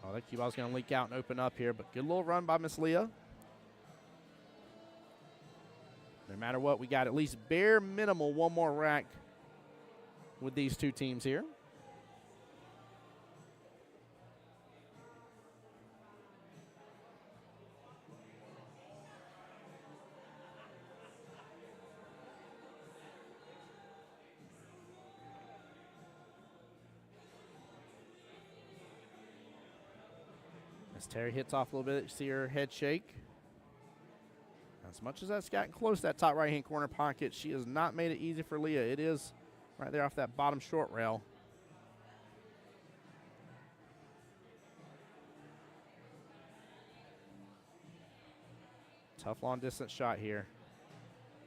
Oh, that cue ball's going to leak out and open up here, but good little run by Miss Leah. No matter what, we got at least bare minimal one more rack with these two teams here. As Terry hits off a little bit, you see her head shake. As much as that's gotten close to that top right-hand corner pocket, she has not made it easy for Leah. It is right there off that bottom short rail. Tough long distance shot here.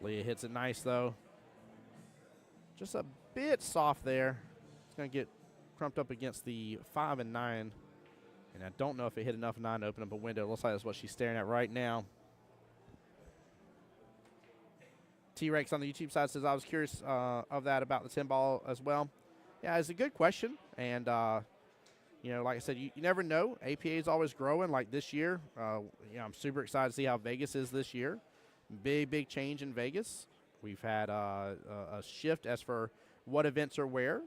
Leah hits it nice though. Just a bit soft there. It's going to get crumped up against the 5 and 9. And I don't know if it hit enough 9 to open up a window. It looks like that's what she's staring at right now. T-Rex on the YouTube side says, I was curious of that about the 10-ball as well. Yeah, it's a good question. And, you know, like I said, you never know. APA is always growing. Like this year, you know, I'm super excited to see how Vegas is this year. Big change in Vegas. We've had a shift as for what events are where.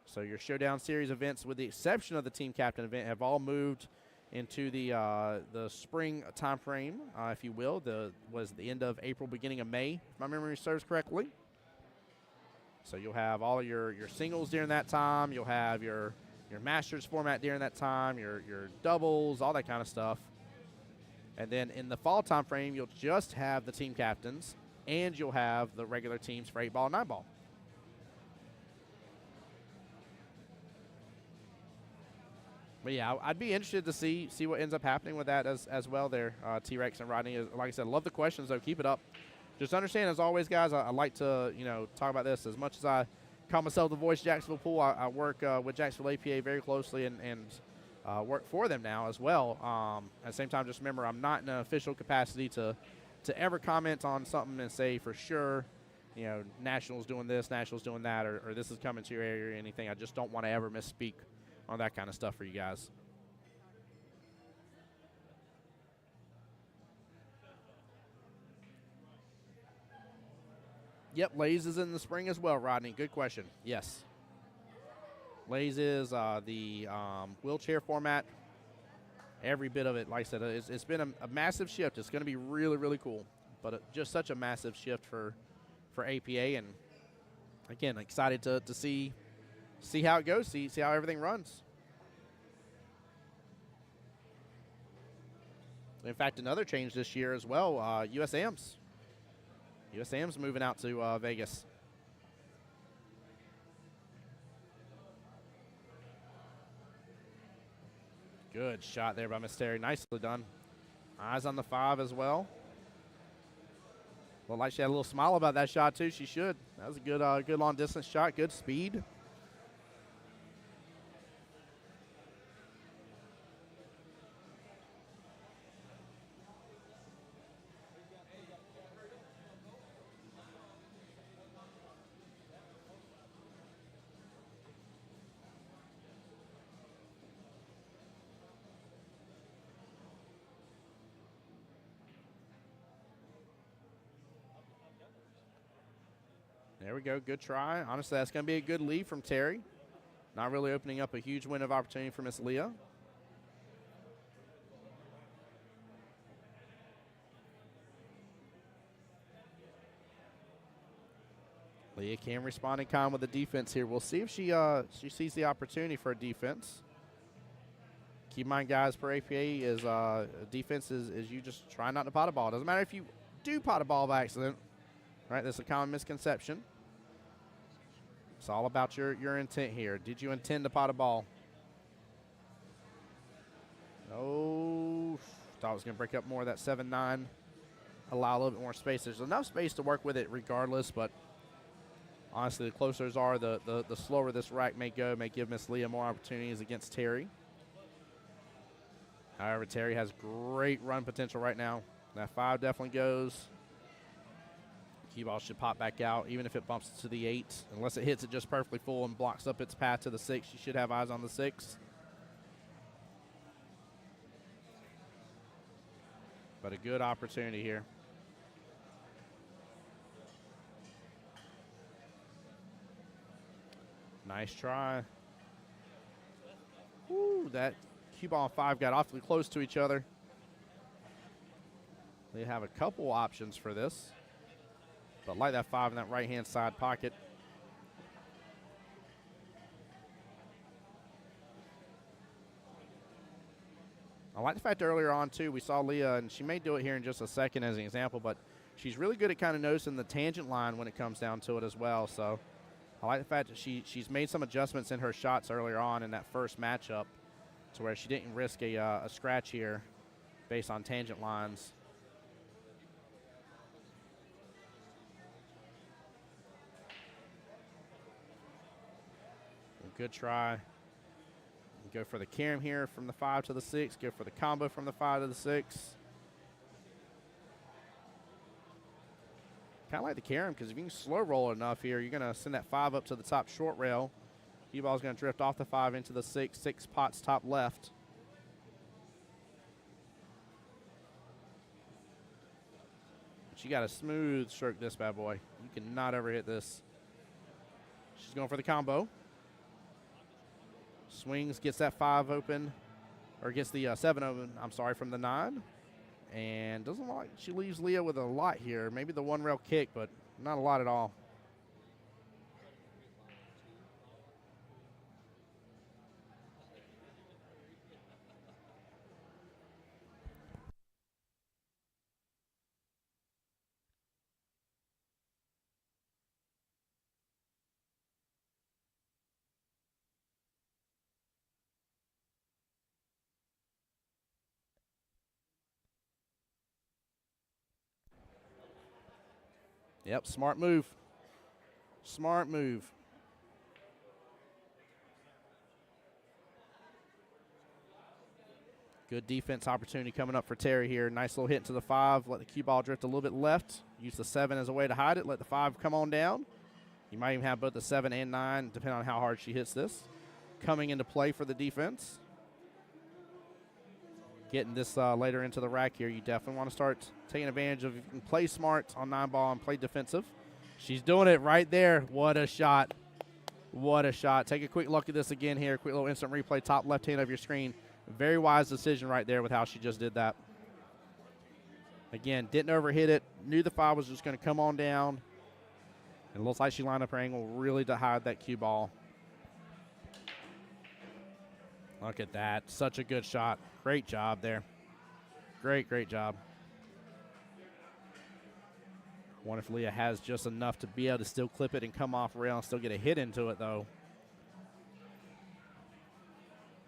So your Showdown Series events, with the exception of the Team Captain event, have all moved into the spring time frame, if you will. Was the end of April, beginning of May, if my memory serves correctly. So you'll have all of your singles during that time. You'll have your Masters format during that time, your doubles, all that kind of stuff. And then in the fall time frame, you'll just have the Team Captains, and you'll have the regular teams for 8-ball and 9-ball. But yeah, I'd be interested to see what ends up happening with that as well there, T-Rex and Rodney. Like I said, love the questions, though. Keep it up. Just understand, as always, guys, I like to, you know, talk about this. As much as I call myself the voice of Jacksonville Pool, I work with Jacksonville APA very closely and work for them now as well. At the same time, just remember, I'm not in an official capacity to ever comment on something and say for sure, you know, Nationals doing this, Nationals doing that, or this is coming to your area or anything. I just don't want to ever misspeak on that kind of stuff for you guys. Yep, Lays is in the spring as well, Rodney. Good question. Yes. Lays is the wheelchair format. Every bit of it, like I said, it's been a massive shift. It's going to be really, really cool. But just such a massive shift for APA. And, again, excited to see how it goes, see how everything runs. In fact, another change this year as well, USAMs. USAM's moving out to Vegas. Good shot there by Miss Terry. Nicely done. Eyes on the 5 as well. Looked like she had a little smile about that shot, too. She should. That was a good long-distance shot. Good speed. There we go. Good try. Honestly, that's going to be a good lead from Terry. Not really opening up a huge window of opportunity for Miss Leah. Leah can respond in kind with the defense here. We'll see if she sees the opportunity for a defense. Keep in mind, guys, for APA is defense is you just try not to pot a ball. Doesn't matter if you do pot a ball by accident. Right? That's a common misconception. It's all about your intent here. Did you intend to pot a ball? Oh, thought it was going to break up more of that 7-9. Allow a little bit more space. There's enough space to work with it regardless, but honestly, the closer those are, the slower this rack may go, may give Miss Leah more opportunities against Terry. However, Terry has great run potential right now. That 5 definitely goes. Cue ball should pop back out, even if it bumps to the 8. Unless it hits it just perfectly full and blocks up its path to the 6, you should have eyes on the 6. But a good opportunity here. Nice try. Woo, that cue ball and 5 got awfully close to each other. They have a couple options for this. But like that 5 in that right-hand side pocket. I like the fact earlier on, too, we saw Leah, and she may do it here in just a second as an example, but she's really good at kind of noticing the tangent line when it comes down to it as well. So I like the fact that she's made some adjustments in her shots earlier on in that first matchup to where she didn't risk a scratch here based on tangent lines. Good try. Go for the carom here from the 5 to the 6. Go for the combo from the 5 to the 6. Kind of like the carom because if you can slow roll it enough here, you're going to send that 5 up to the top short rail. Cue ball's going to drift off the 5 into the 6. 6 pots top left. But you got a smooth stroke this bad boy. You cannot ever hit this. She's going for the combo. Swings, gets that 5 open, or gets the 7 open, I'm sorry, from the 9. And doesn't look like she leaves Leah with a lot here. Maybe the 1 rail kick, but not a lot at all. Yep, smart move. Smart move. Good defense opportunity coming up for Terry here. Nice little hit into the 5. Let the cue ball drift a little bit left. Use the 7 as a way to hide it. Let the 5 come on down. You might even have both the 7 and 9, depending on how hard she hits this, coming into play for the defense. Getting this later into the rack here, you definitely want to start taking advantage of, if you can play smart on 9 ball and play defensive. She's doing it right there. What a shot. What a shot. Take a quick look at this again here. Quick little instant replay, top left hand of your screen. Very wise decision right there with how she just did that. Again, didn't overhit it. Knew the 5 was just going to come on down. And it looks like she lined up her angle really to hide that cue ball. Look at that. Such a good shot. Great job there. Great, great job. I wonder if Leah has just enough to be able to still clip it and come off rail and still get a hit into it, though.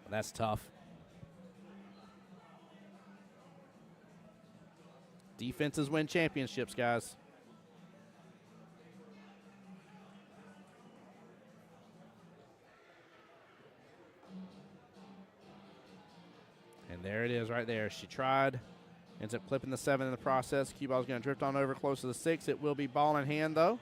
But that's tough. Defenses win championships, guys. And there it is right there. She tried. Ends up clipping the 7 in the process. Cue ball's going to drift on over close to the 6. It will be ball in hand, though.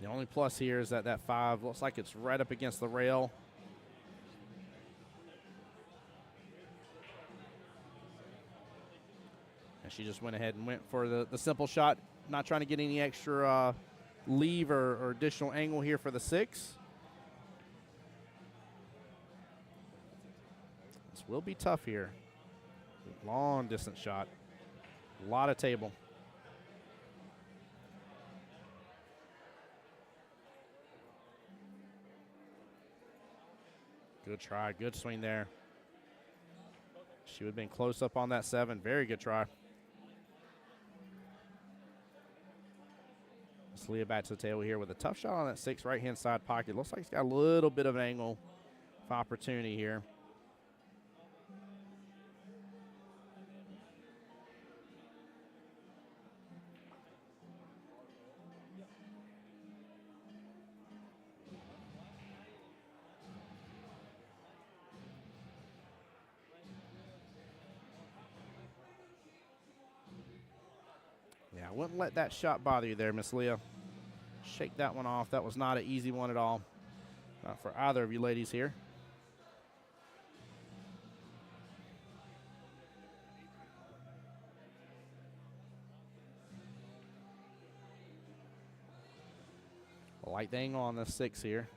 The only plus here is that 5 looks like it's right up against the rail. And she just went ahead and went for the simple shot, not trying to get any extra leave or additional angle here for the 6. This will be tough here. Long distance shot. A lot of table. Good try. Good swing there. She would have been close up on that 7. Very good try. Let's Leah back to the table here with a tough shot on that 6 right-hand side pocket. Looks like it's got a little bit of an angle of opportunity here. Yeah, I wouldn't let that shot bother you there, Miss Leah. Shake that one off. That was not an easy one at all. Not for either of you ladies here. A light angle on the 6 here.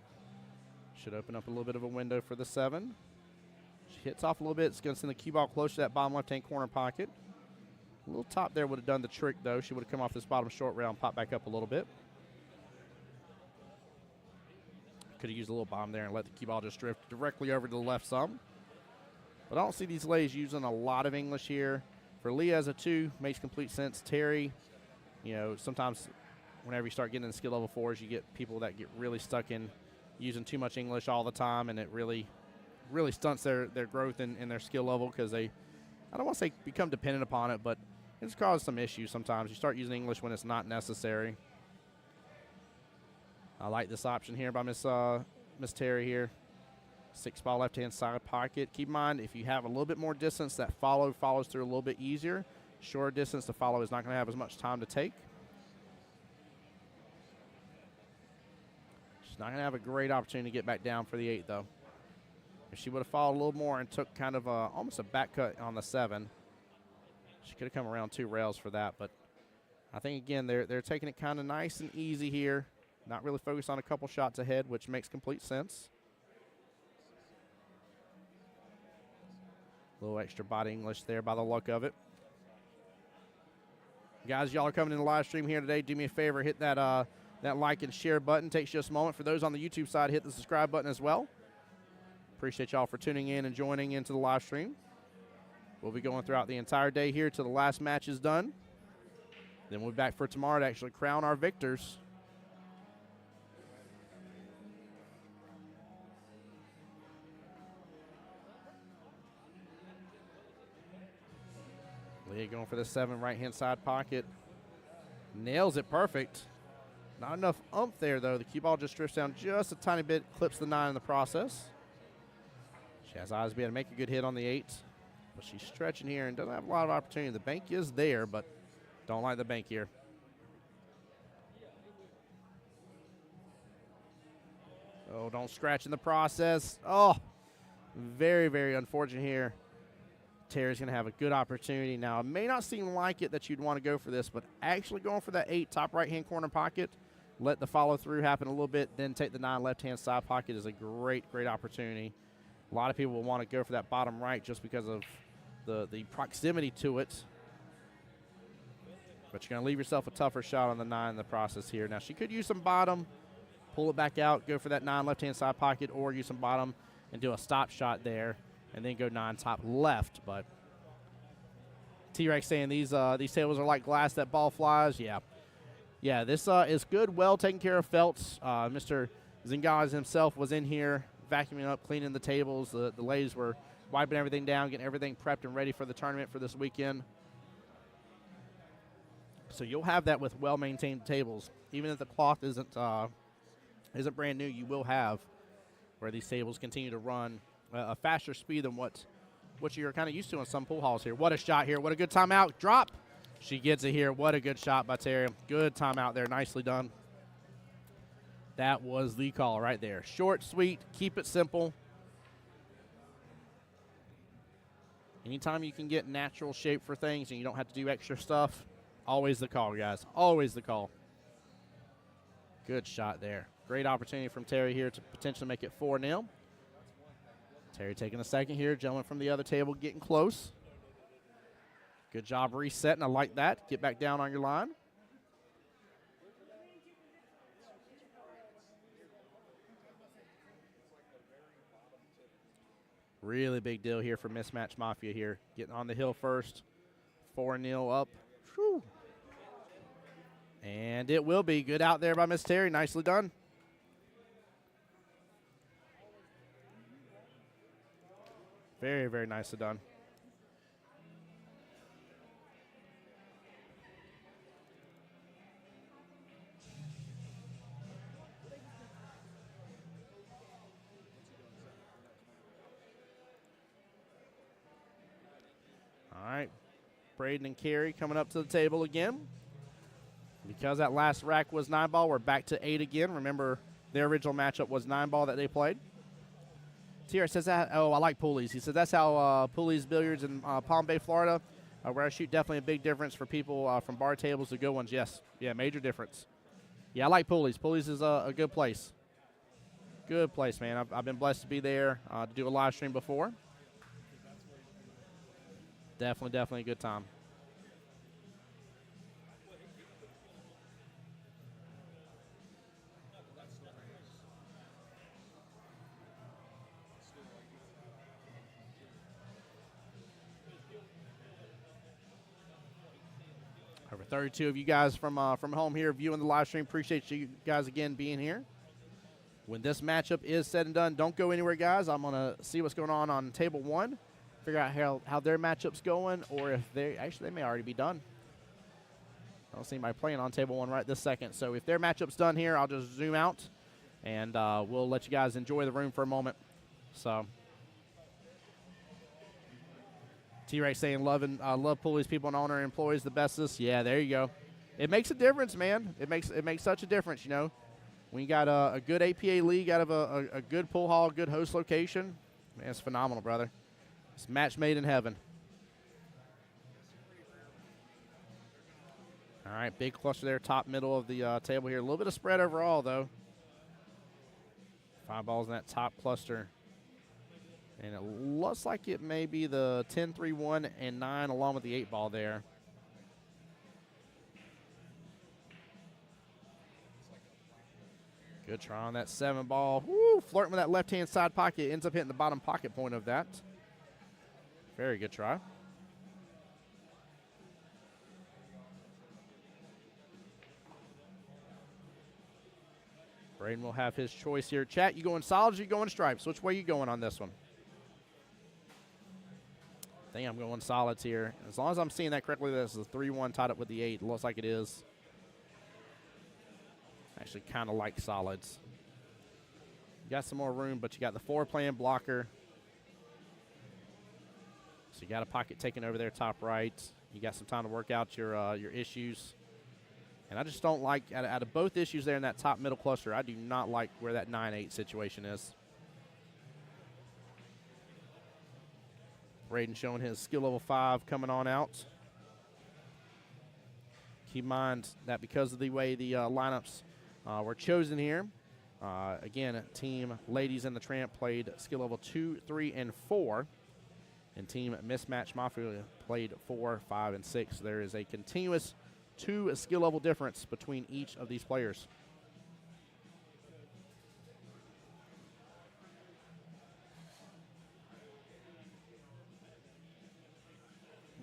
Should open up a little bit of a window for the 7. She hits off a little bit. It's going to send the cue ball close to that bottom left-hand corner pocket. A little top there would have done the trick, though. She would have come off this bottom short rail and popped back up a little bit. Could have used a little bomb there and let the cue ball just drift directly over to the left some. But I don't see these ladies using a lot of English here. For Leah as a 2, makes complete sense. Terry, you know, sometimes whenever you start getting in skill level 4s, you get people that get really stuck in using too much English all the time, and it really stunts their growth in their skill level because they, I don't want to say become dependent upon it, but it's caused some issues sometimes. You start using English when it's not necessary. I like this option here by Miss Terry here. 6 ball left-hand side pocket. Keep in mind, if you have a little bit more distance, that follows through a little bit easier. Shorter distance, the follow is not going to have as much time to take. She's not going to have a great opportunity to get back down for the 8, though. If she would have followed a little more and took kind of almost a back cut on the 7, she could have come around 2 rails for that. But I think, again, they're taking it kind of nice and easy here. Not really focused on a couple shots ahead, which makes complete sense. A little extra body English there by the look of it. Guys, y'all are coming in the live stream here today. Do me a favor, hit that like and share button. Takes just a moment. For those on the YouTube side, hit the subscribe button as well. Appreciate y'all for tuning in and joining into the live stream. We'll be going throughout the entire day here till the last match is done. Then we'll be back for tomorrow to actually crown our victors. Leah going for the 7 right-hand side pocket. Nails it perfect. Not enough oomph there, though. The cue ball just drifts down just a tiny bit, clips the 9 in the process. She has eyes to be able to make a good hit on the 8, but she's stretching here and doesn't have a lot of opportunity. The bank is there, but don't like the bank here. Oh, don't scratch in the process. Oh, very, very unfortunate here. Terry's going to have a good opportunity. Now, it may not seem like it that you'd want to go for this, but actually going for that 8 top right-hand corner pocket, let the follow-through happen a little bit, then take the 9 left-hand side pocket is a great, great opportunity. A lot of people will want to go for that bottom right just because of the proximity to it. But you're going to leave yourself a tougher shot on the 9 in the process here. Now, she could use some bottom, pull it back out, go for that 9 left-hand side pocket, or use some bottom and do a stop shot there, and then go 9 top left. But T-Rex saying these tables are like glass, that ball flies. Yeah, this is good, well taken care of Felts. Mr. Zingales himself was in here vacuuming up, cleaning the tables. The ladies were wiping everything down, getting everything prepped and ready for the tournament for this weekend. So you'll have that with well-maintained tables. Even if the cloth isn't brand new, you will have where these tables continue to run a faster speed than what you're kind of used to in some pool halls here. What a shot here. What a good timeout. Drop. She gets it here. What a good shot by Terry. Good timeout there. Nicely done. That was the call right there. Short, sweet, keep it simple. Anytime you can get natural shape for things and you don't have to do extra stuff, always the call, guys. Always the call. Good shot there. Great opportunity from Terry here to potentially make it 4-0. Terry taking a second here. Gentleman from the other table getting close. Good job resetting. I like that. Get back down on your line. Really big deal here for Mismatch Mafia here. Getting on the hill first. 4-0 up. Whew. And it will be. Good out there by Miss Terry. Nicely done. Very, very nicely done. All right, Braden and Carrie coming up to the table again. Because that last rack was 9-ball, we're back to 8 again. Remember, their original matchup was 9-ball that they played. Tierra says that, I like Poolies. He says that's how Poolies Billiards in Palm Bay, Florida, where I shoot, definitely a big difference for people from bar tables to good ones. Yes, yeah, major difference. Yeah, I like Poolies. Poolies is a good place. Good place, man. I've been blessed to be there to do a live stream before. Definitely a good time. Over 32 of you guys from home here viewing the live stream. Appreciate you guys again being here. When this matchup is said and done, don't go anywhere, guys. I'm going to see what's going on table 1. Figure out how their matchup's going, or if they may already be done. I don't see anybody playing on table 1 right this second. So if their matchup's done here, I'll just zoom out, and we'll let you guys enjoy the room for a moment. So T-Ray saying love Poolies people and owner employees the bestest. Yeah, there you go. It makes a difference, man. It makes such a difference, you know. When you got a good APA league out of a good pool hall, good host location, man, it's phenomenal, brother. It's match made in heaven. All right, big cluster there, top middle of the table here. A little bit of spread overall, though. 5 balls in that top cluster. And it looks like it may be the 10, 3, 1, and 9 along with the 8 ball there. Good try on that 7 ball. Woo, flirting with that left-hand side pocket. Ends up hitting the bottom pocket point of that. Very good try. Braden will have his choice here. Chat, you going solids or you going stripes? Which way you going on this one? I think I'm going solids here. As long as I'm seeing that correctly, this is a 3-1 tied up with the 8. It looks like it is. Actually kind of like solids. You got some more room, but you got the 4 playing blocker. So you got a pocket taken over there top right. You got some time to work out your issues. And I just don't like, out of both issues there in that top middle cluster, I do not like where that 9-8 situation is. Braden showing his skill level 5 coming on out. Keep in mind that because of the way the lineups were chosen here, again, team Ladies and the Tramp played skill level 2, 3, and 4. And team Mismatch Mafia played 4, 5, and 6. There is a continuous 2 skill level difference between each of these players.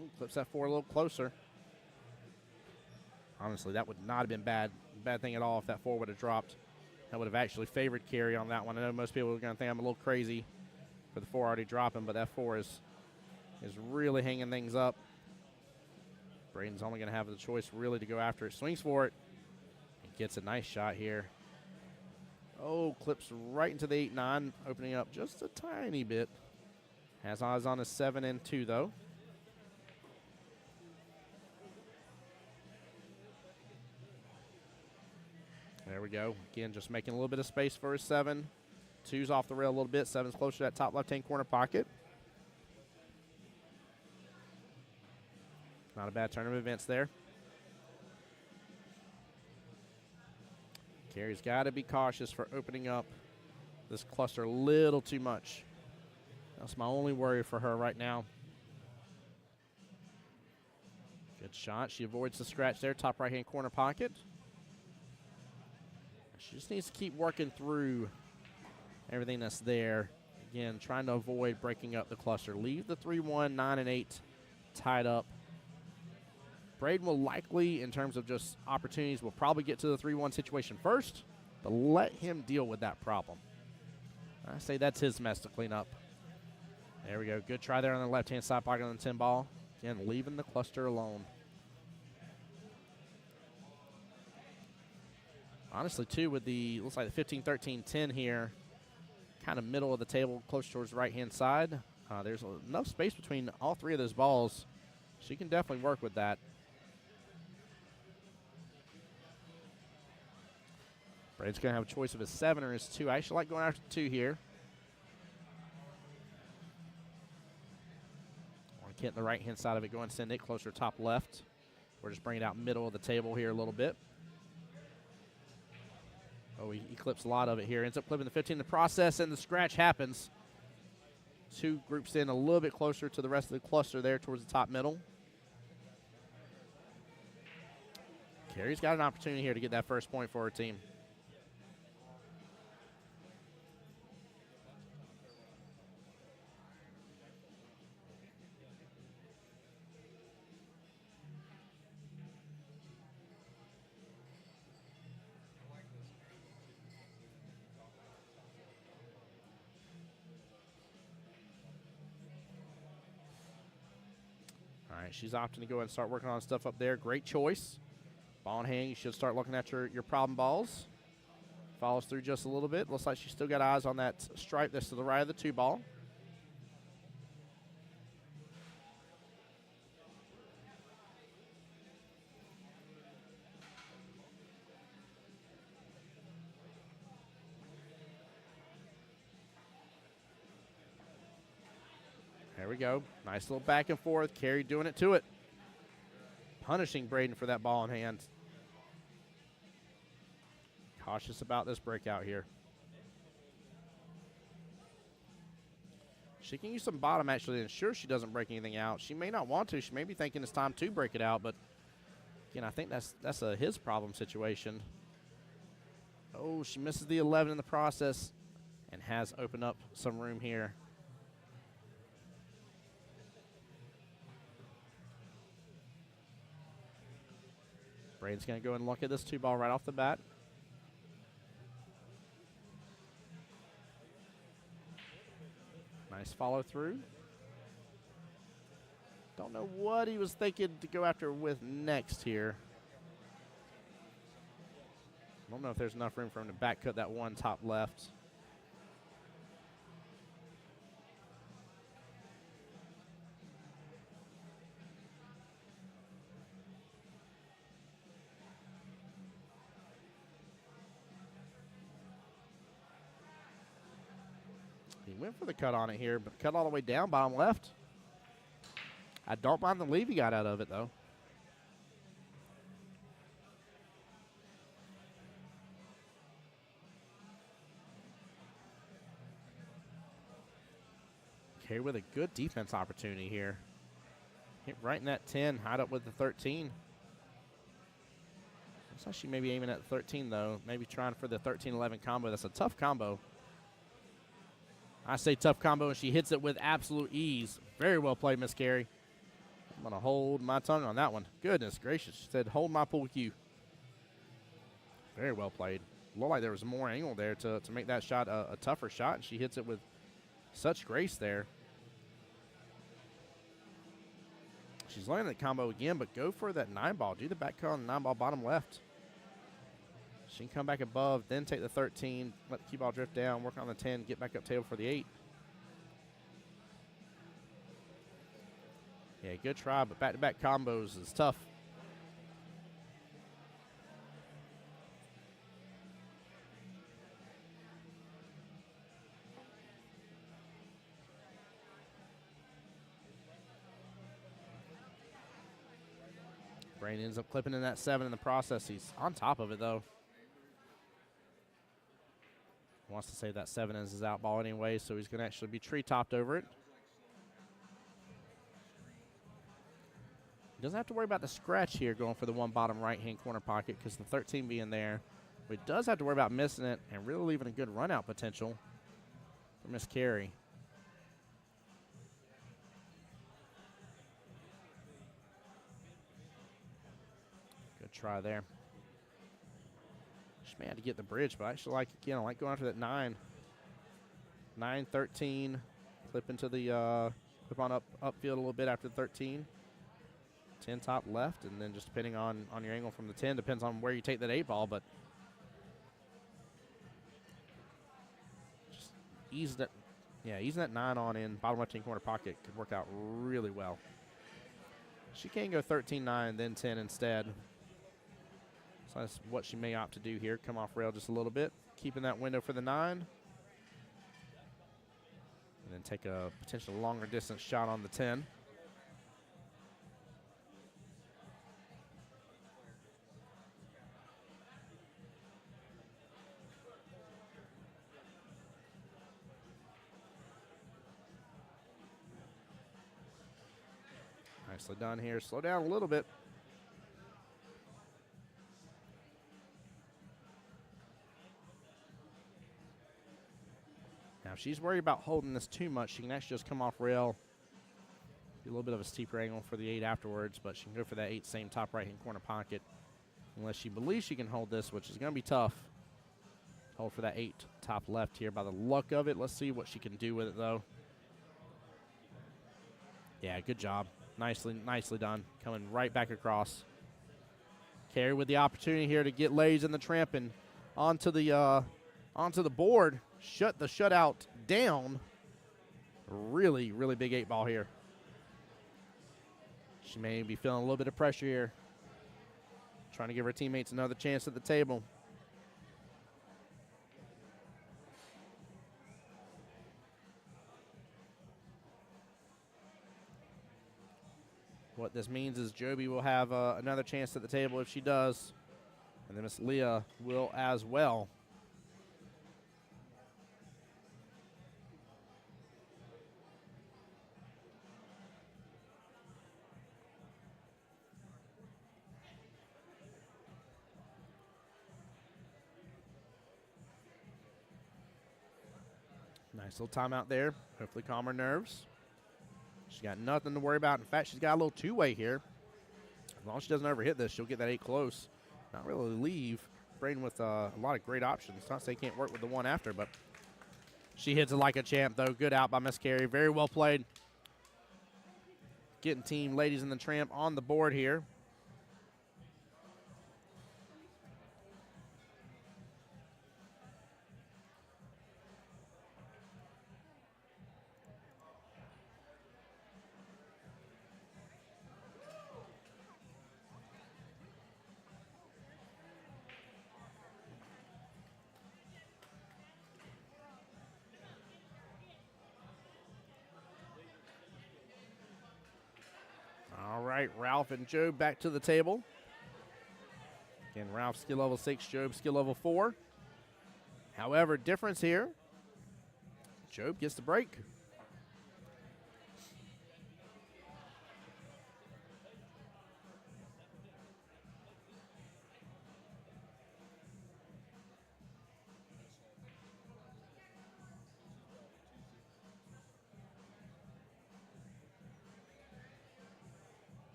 Ooh, clips that 4 a little closer. Honestly, that would not have been bad thing at all if that 4 would have dropped. That would have actually favored Carrie on that one. I know most people are going to think I'm a little crazy for the 4 already dropping, but that 4 is really hanging things up. Braden's only going to have the choice really to go after it. Swings for it. And gets a nice shot here. Oh, clips right into the 8-9, opening up just a tiny bit. Has eyes on a 7 and 2, though. There we go. Again, just making a little bit of space for his 7. 2's off the rail a little bit. 7's closer to that top left-hand corner pocket. Not a bad turn of events there. Carrie's got to be cautious for opening up this cluster a little too much. That's my only worry for her right now. Good shot. She avoids the scratch there, top right-hand corner pocket. She just needs to keep working through everything that's there. Again, trying to avoid breaking up the cluster. Leave the 3-1, 9, and 8 tied up. Braden will likely, in terms of just opportunities, will probably get to the 3-1 situation first, but let him deal with that problem. I say that's his mess to clean up. There we go. Good try there on the left-hand side pocket on the 10 ball. Again, leaving the cluster alone. Honestly, too, with the, looks like the 15, 13, 10 here, kind of middle of the table, close towards the right-hand side. There's enough space between all 3 of those balls. She can definitely work with that. Braden's going to have a choice of his 7 or his 2. I actually like going after 2 here. Want to get the right-hand side of it, go and send it closer to top left. We're just bringing it out middle of the table here a little bit. Oh, he clips a lot of it here. Ends up clipping the 15 in the process, and the scratch happens. 2 groups in a little bit closer to the rest of the cluster there towards the top middle. Carrie's got an opportunity here to get that first point for her team. All right, she's opting to go ahead and start working on stuff up there. Great choice. Ball in hand, you should start looking at your problem balls. Follows through just a little bit. Looks like she's still got eyes on that stripe that's to the right of the 2 ball. There we go. Nice little back and forth. Carrie doing it to it. Punishing Braden for that ball in hand. Cautious about this breakout here. She can use some bottom actually to ensure she doesn't break anything out. She may not want to. She may be thinking it's time to break it out, but again, I think that's a his problem situation. Oh, she misses the 11 in the process and has opened up some room here. Braden's going to go and look at this 2 ball right off the bat. Nice follow through. Don't know what he was thinking to go after with next here. I don't know if there's enough room for him to back cut that 1 top left. He went for the cut on it here, but cut all the way down, bottom left. I don't mind the leave he got out of it, though. Carrie with a good defense opportunity here. Hit right in that 10, hide up with the 13. Looks like she may be aiming at 13, though. Maybe trying for the 13-11 combo. That's a tough combo. I say tough combo, and she hits it with absolute ease. Very well played, Miss Carrie. I'm going to hold my tongue on that one. Goodness gracious. She said, hold my pool cue. Very well played. Looked like there was more angle there to make that shot a tougher shot, and she hits it with such grace there. She's learning that combo again, but go for that 9-ball. Do the back cut on the 9-ball bottom left. She can come back above, then take the 13, let the cue ball drift down, work on the 10, get back up table for the 8. Yeah, good try, but back-to-back combos is tough. Braden ends up clipping in that 7 in the process. He's on top of it, though. Wants to save that 7 as his out ball anyway, so he's going to actually be tree-topped over it. He doesn't have to worry about the scratch here going for the one bottom right-hand corner pocket because the 13 being there. But he does have to worry about missing it and really leaving a good run-out potential for Miss Carrie. Good try there. She may have to get the bridge, but I actually like, again, I like going after that 9. 9, 13, clip into the, clip on upfield a little bit after 13. 10 top left, and then just depending on your angle from the 10, depends on where you take that 8-ball, but just easing that 9 on in, bottom left-hand corner pocket could work out really well. She can go 13-9, then 10 instead. So that's what she may opt to do here. Come off rail just a little bit, keeping that window for the 9. And then take a potential longer distance shot on the 10. Nicely done here. Slow down a little bit. Now, if she's worried about holding this too much, she can actually just come off rail. Do a little bit of a steeper angle for the 8 afterwards, but she can go for that 8 same top right-hand corner pocket. Unless she believes she can hold this, which is going to be tough. Hold for that 8 top left here by the luck of it. Let's see what she can do with it, though. Yeah, good job. Nicely done. Coming right back across. Carrie with the opportunity here to get Lays in the tramp and onto the board. Shut the shutout down. Really big 8-ball here. She may be feeling a little bit of pressure here. Trying to give her teammates another chance at the table. What this means is Joby will have another chance at the table if she does. And then Miss Leah will as well. Nice little timeout there. Hopefully calm her nerves. She's got nothing to worry about. In fact, she's got a little two-way here. As long as she doesn't overhit this, she'll get that 8 close. Not really leave Braden with a lot of great options. Not to say can't work with the one after, but she hits it like a champ, though. Good out by Miss Carrie. Very well played. Getting team Ladies in the Tramp on the board here. right, Ralph and Job back to the table. Again, Ralph skill level 6, Job skill level 4. However, difference here, Job gets the break.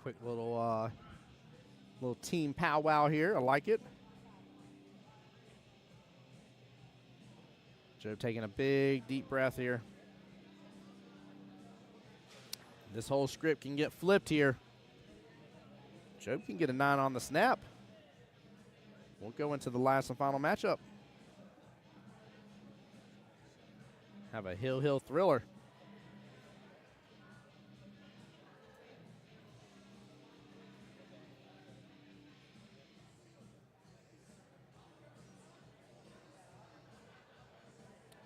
Quick little team powwow here. I like it. Joe taking a big, deep breath here. This whole script can get flipped here. Joe can get a 9 on the snap. We'll go into the last and final matchup. Have a hill thriller.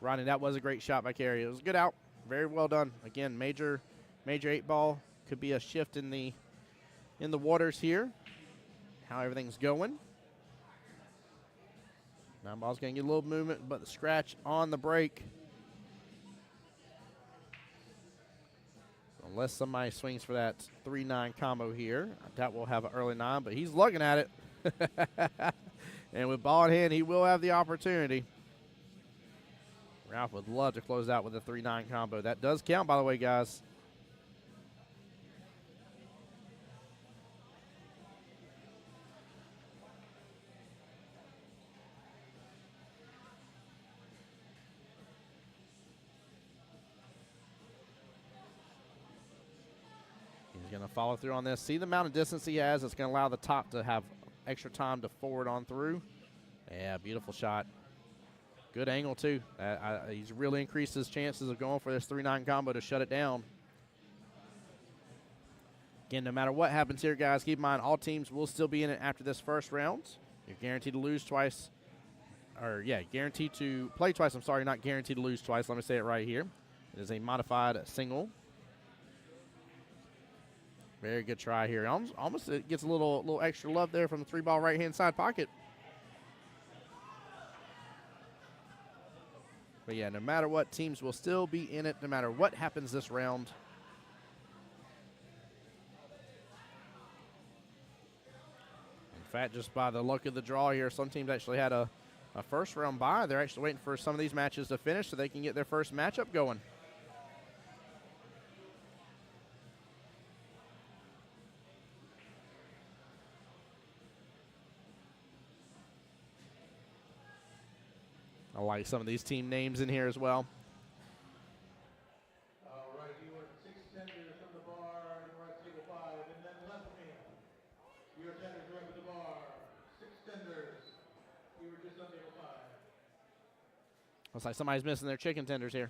Ronnie, that was a great shot by Carrie. It was a good out. Very well done. Again, major 8 ball. Could be a shift in the waters here. How everything's going. 9 ball's going to get a little movement, but the scratch on the break. Unless somebody swings for that 3-9 combo here. I doubt we'll have an early 9, but he's looking at it. And with ball in hand, he will have the opportunity. Ralph would love to close out with a 3-9 combo. That does count, by the way, guys. He's going to follow through on this. See the amount of distance he has. It's going to allow the top to have extra time to forward on through. Yeah, beautiful shot. Good angle, too. He's really increased his chances of going for this 3-9 combo to shut it down. Again, no matter what happens here, guys, keep in mind all teams will still be in it after this first round. You're guaranteed to lose twice. Or, yeah, guaranteed to play twice. I'm sorry, not guaranteed to lose twice. Let me say it right here. It is a modified single. Very good try here. Almost it gets a little extra love there from the 3-ball right-hand side pocket. But, yeah, no matter what, teams will still be in it no matter what happens this round. In fact, just by the luck of the draw here, some teams actually had a first-round bye. They're actually waiting for some of these matches to finish so they can get their first matchup going. I like some of these team names in here as well. All right, you are 6 tenders from the bar, you are at table 5, and then left hand. Your tenders are up at the bar. 6 tenders. You were just on table 5. Looks like somebody's missing their chicken tenders here.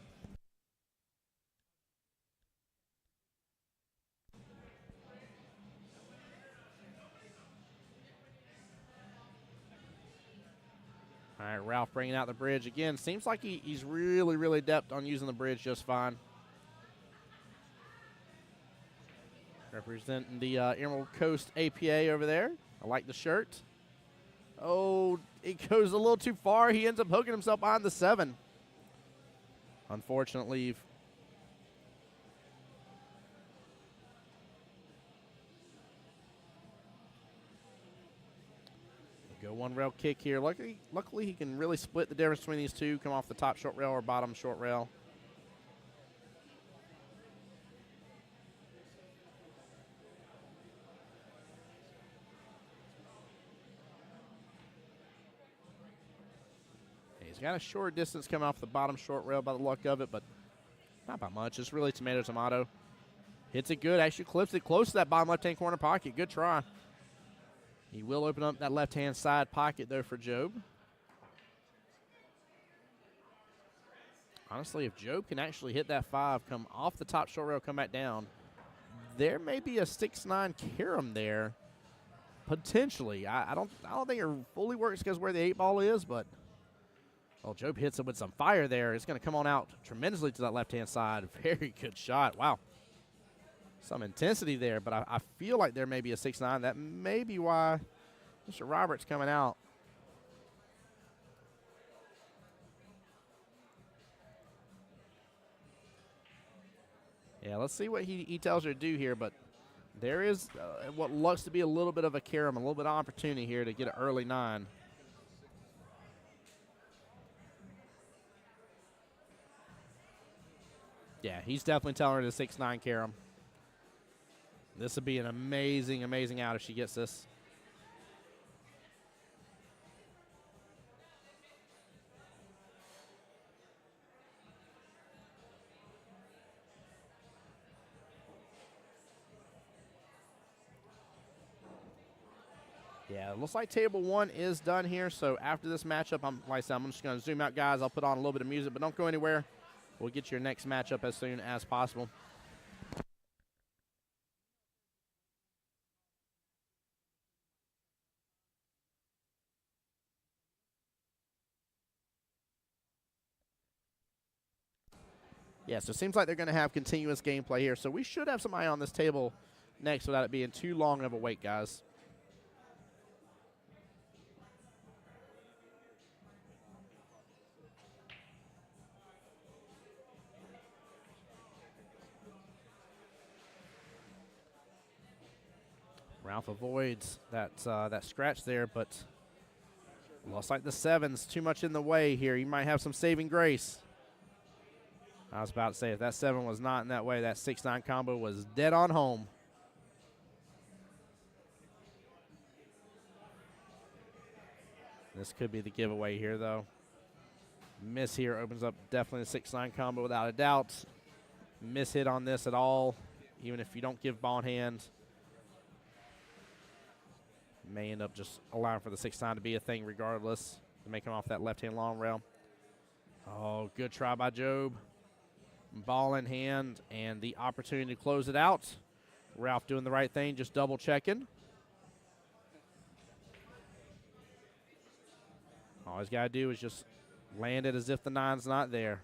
All right, Ralph bringing out the bridge again. Seems like he's really adept on using the bridge just fine. Representing the Emerald Coast APA over there. I like the shirt. Oh, it goes a little too far. He ends up hooking himself behind the 7. Unfortunate leave. Go one rail kick here. Luckily, he can really split the difference between these two. Come off the top short rail or bottom short rail. He's got a short distance coming off the bottom short rail by the luck of it, but not by much. It's really tomato. Hits it good. Actually clips it close to that bottom left-hand corner pocket. Good try. He will open up that left-hand side pocket, though, for Job. Honestly, if Job can actually hit that 5, come off the top short rail, come back down, there may be a 6'9" carom there, potentially. I don't think it fully works because where the 8 ball is, but Job hits it with some fire there. It's going to come on out tremendously to that left-hand side. Very good shot. Wow. Some intensity there, but I feel like there may be a 6'9". That may be why Mr. Roberts coming out. Yeah, let's see what he tells her to do here, but there is what looks to be a little bit of a carom, a little bit of opportunity here to get an early 9. Yeah, he's definitely telling her the 6'9" carom. This would be an amazing, amazing out if she gets this. Yeah, it looks like table 1 is done here. So after this matchup, like I said, I'm just going to zoom out, guys. I'll put on a little bit of music, but don't go anywhere. We'll get your next matchup as soon as possible. Yeah, so it seems like they're going to have continuous gameplay here. So we should have somebody on this table next without it being too long of a wait, guys. Ralph avoids that scratch there, but looks like the 7's too much in the way here. He might have some saving grace. I was about to say, if that 7 was not in that way, that 6'9" combo was dead on home. This could be the giveaway here, though. Miss here opens up definitely the 6'9" combo without a doubt. Miss hit on this at all, even if you don't give ball in hand. May end up just allowing for the 6'9" to be a thing regardless. To make him off that left-hand long rail. Oh, good try by Job. Ball in hand and the opportunity to close it out. Ralph doing the right thing, just double checking. All he's got to do is just land it as if the 9's not there.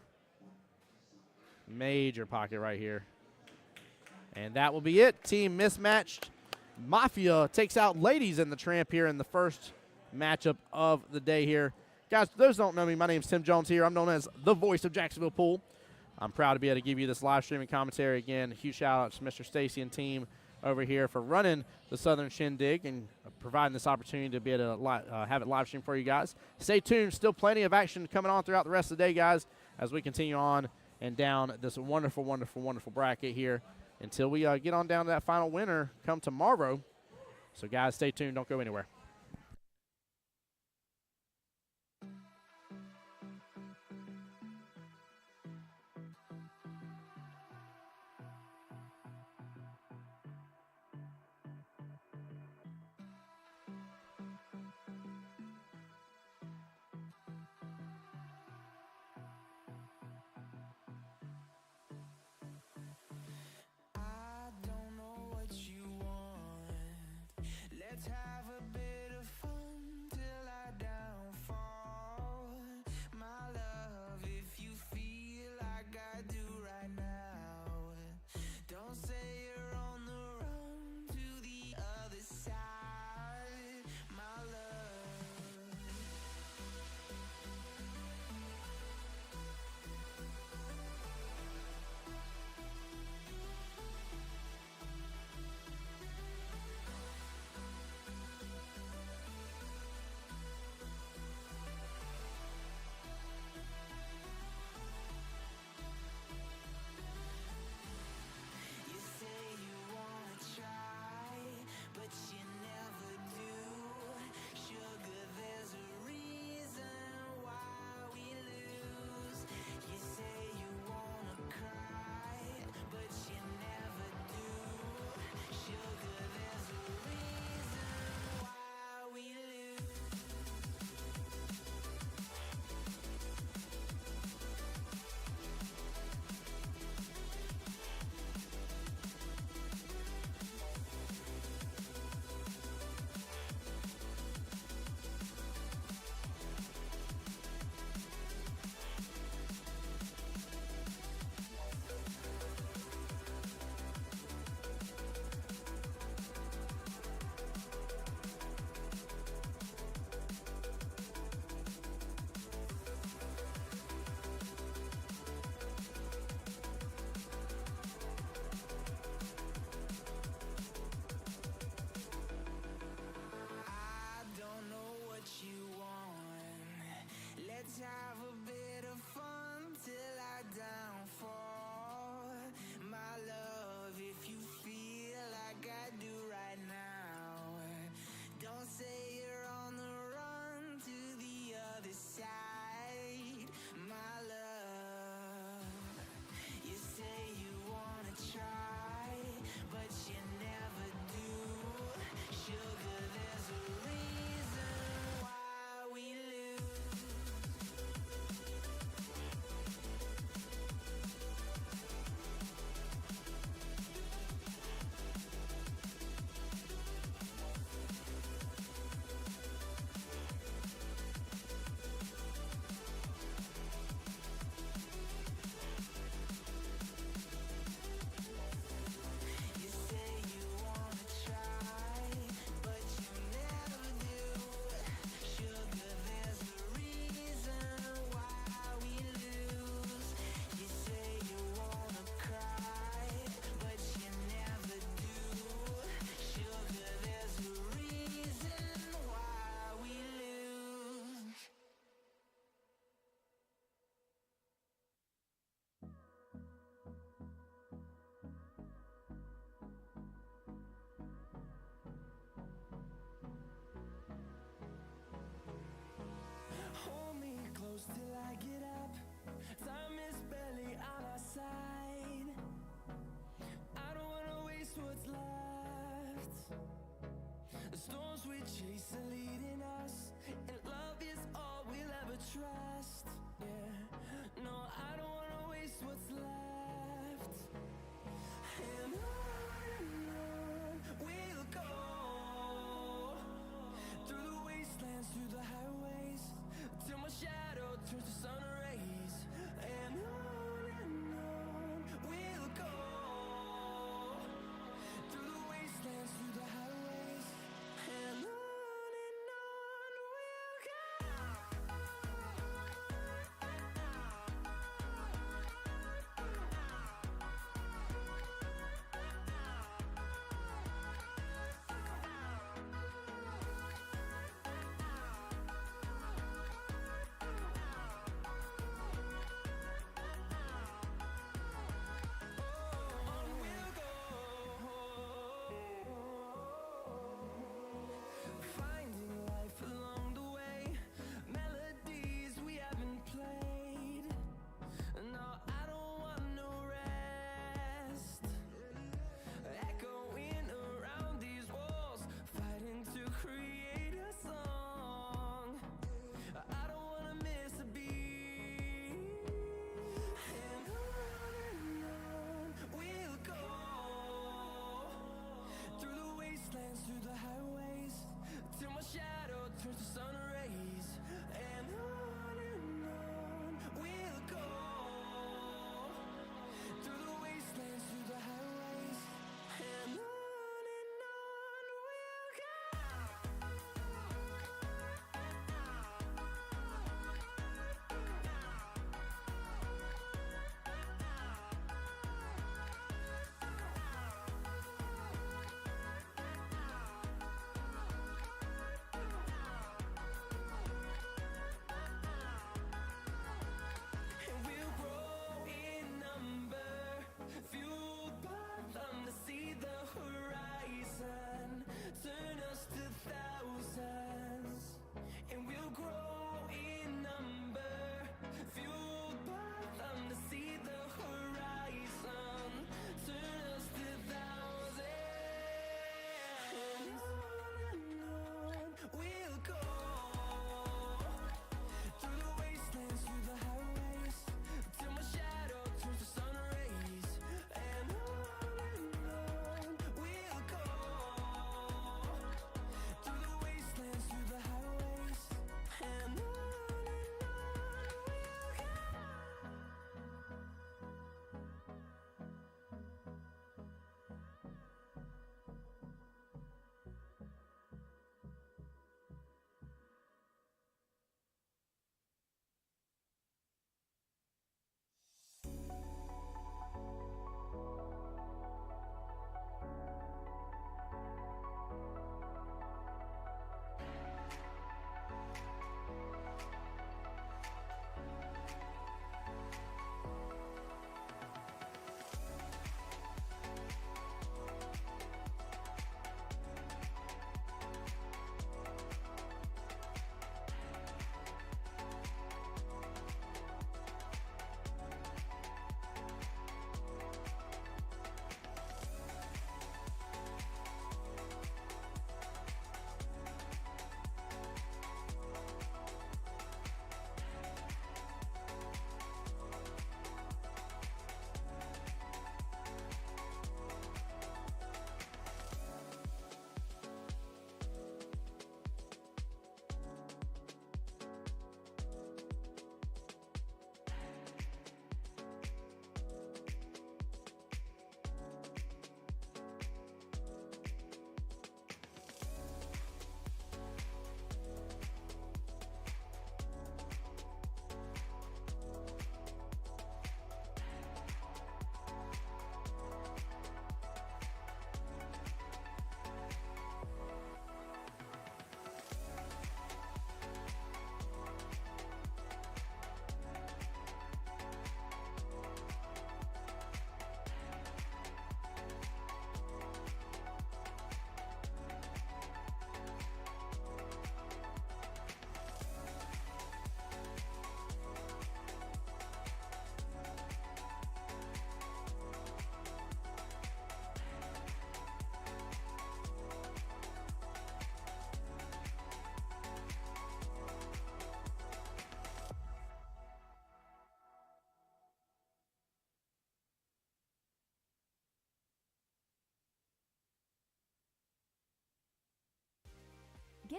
Major pocket right here. And that will be it. Team mismatched. Mafia takes out Ladies in the Tramp here in the first matchup of the day here. Guys, for those who don't know me, my name is Tim Jones here. I'm known as the voice of Jacksonville Pool. I'm proud to be able to give you this live streaming commentary again. Huge shout out to Mr. Stacy and team over here for running the Southern Shindig and providing this opportunity to be able to have it live stream for you guys. Stay tuned. Still plenty of action coming on throughout the rest of the day, guys, as we continue on and down this wonderful, wonderful, wonderful bracket here until we get on down to that final winner come tomorrow. So, guys, stay tuned. Don't go anywhere. Let's have a bit of fun till I downfall. My love, if you feel like I do right now, don't say you're on the run to the other side, my love. we chase are leading us, and love is all we'll ever trust. Yeah, no, I don't wanna waste what's left. And on we'll go, through the wastelands, through the highways, till my shadow turns to sun rays. And on we'll go, through the wastelands, through the highways, and on we'll go.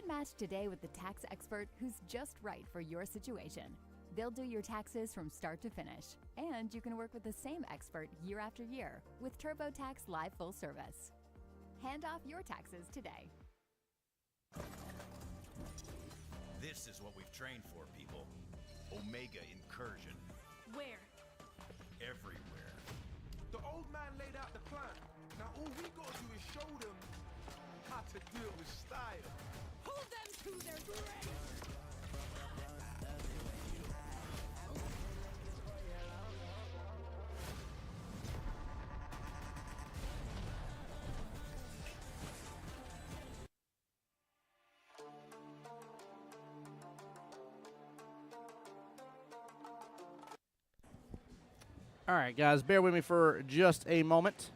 Get matched today with the tax expert who's just right for your situation. They'll do your taxes from start to finish, and you can work with the same expert year after year with TurboTax Live Full Service. Hand off your taxes today. This is what we've trained for, people. Omega Incursion. Where? Everywhere. The old man laid out the plan. Now all we gotta do is show them how to do it with style. Hold them to their grave! All right, guys, bear with me for just a moment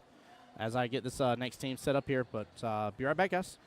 as I get this next team set up here, but be right back, guys.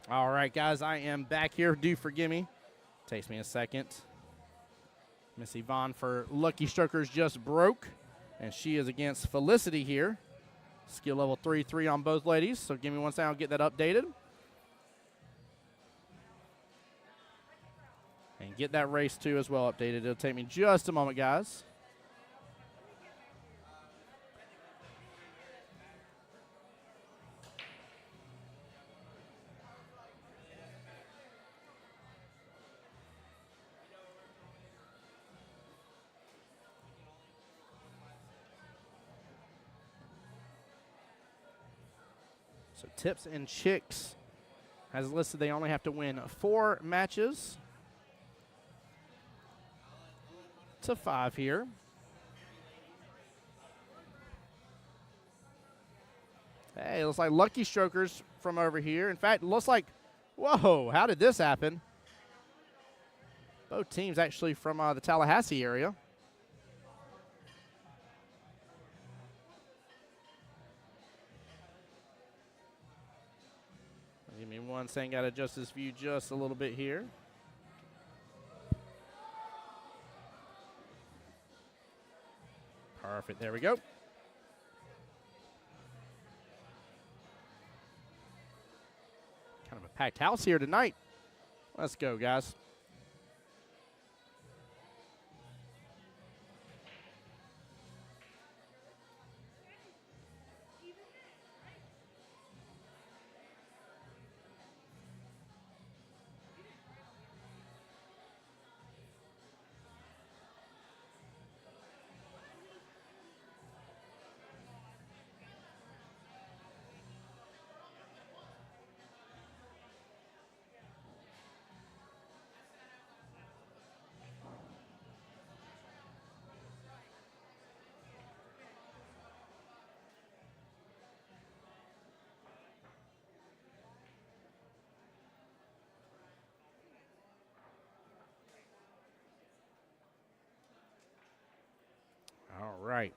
All right, guys, I am back here. Do forgive me. Takes me a second. Miss Yvon for Lucky Strokers just broke, and she is against Felicity here. Skill level 3-3 on both ladies, so give me one second. I'll get that updated. And get that race, too, as well updated. It'll take me just a moment, guys. So Tips and Chicks has listed they only have to win 4 matches. 8-5 here. Hey, it looks like Lucky Strokers from over here. In fact, it looks like, whoa, how did this happen? Both teams actually from the Tallahassee area. Give me one second, got to adjust this view just a little bit here. Perfect, there we go. Kind of a packed house here tonight. Let's go, guys. All right.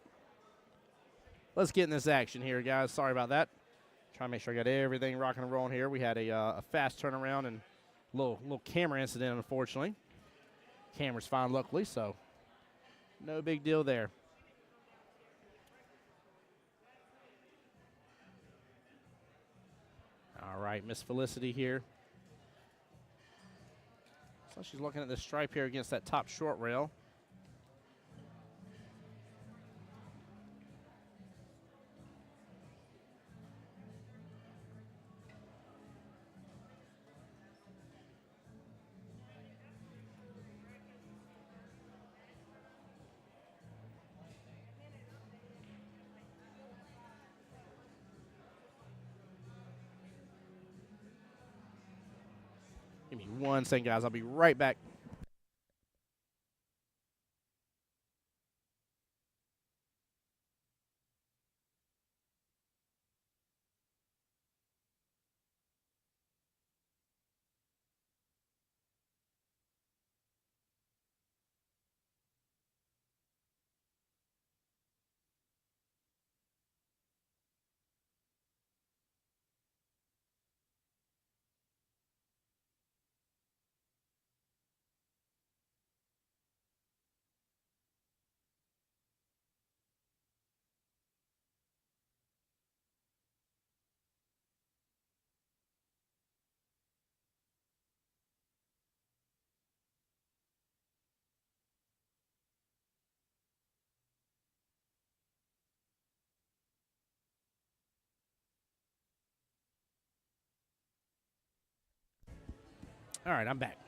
Let's get in this action here, guys. Sorry about that. Trying to make sure I got everything rocking and rolling here. We had a fast turnaround and a little camera incident, unfortunately. Camera's fine, luckily, so no big deal there. All right, Miss Felicity here. So she's looking at the stripe here against that top short rail. Give me one second, guys. I'll be right back. All right, I'm back.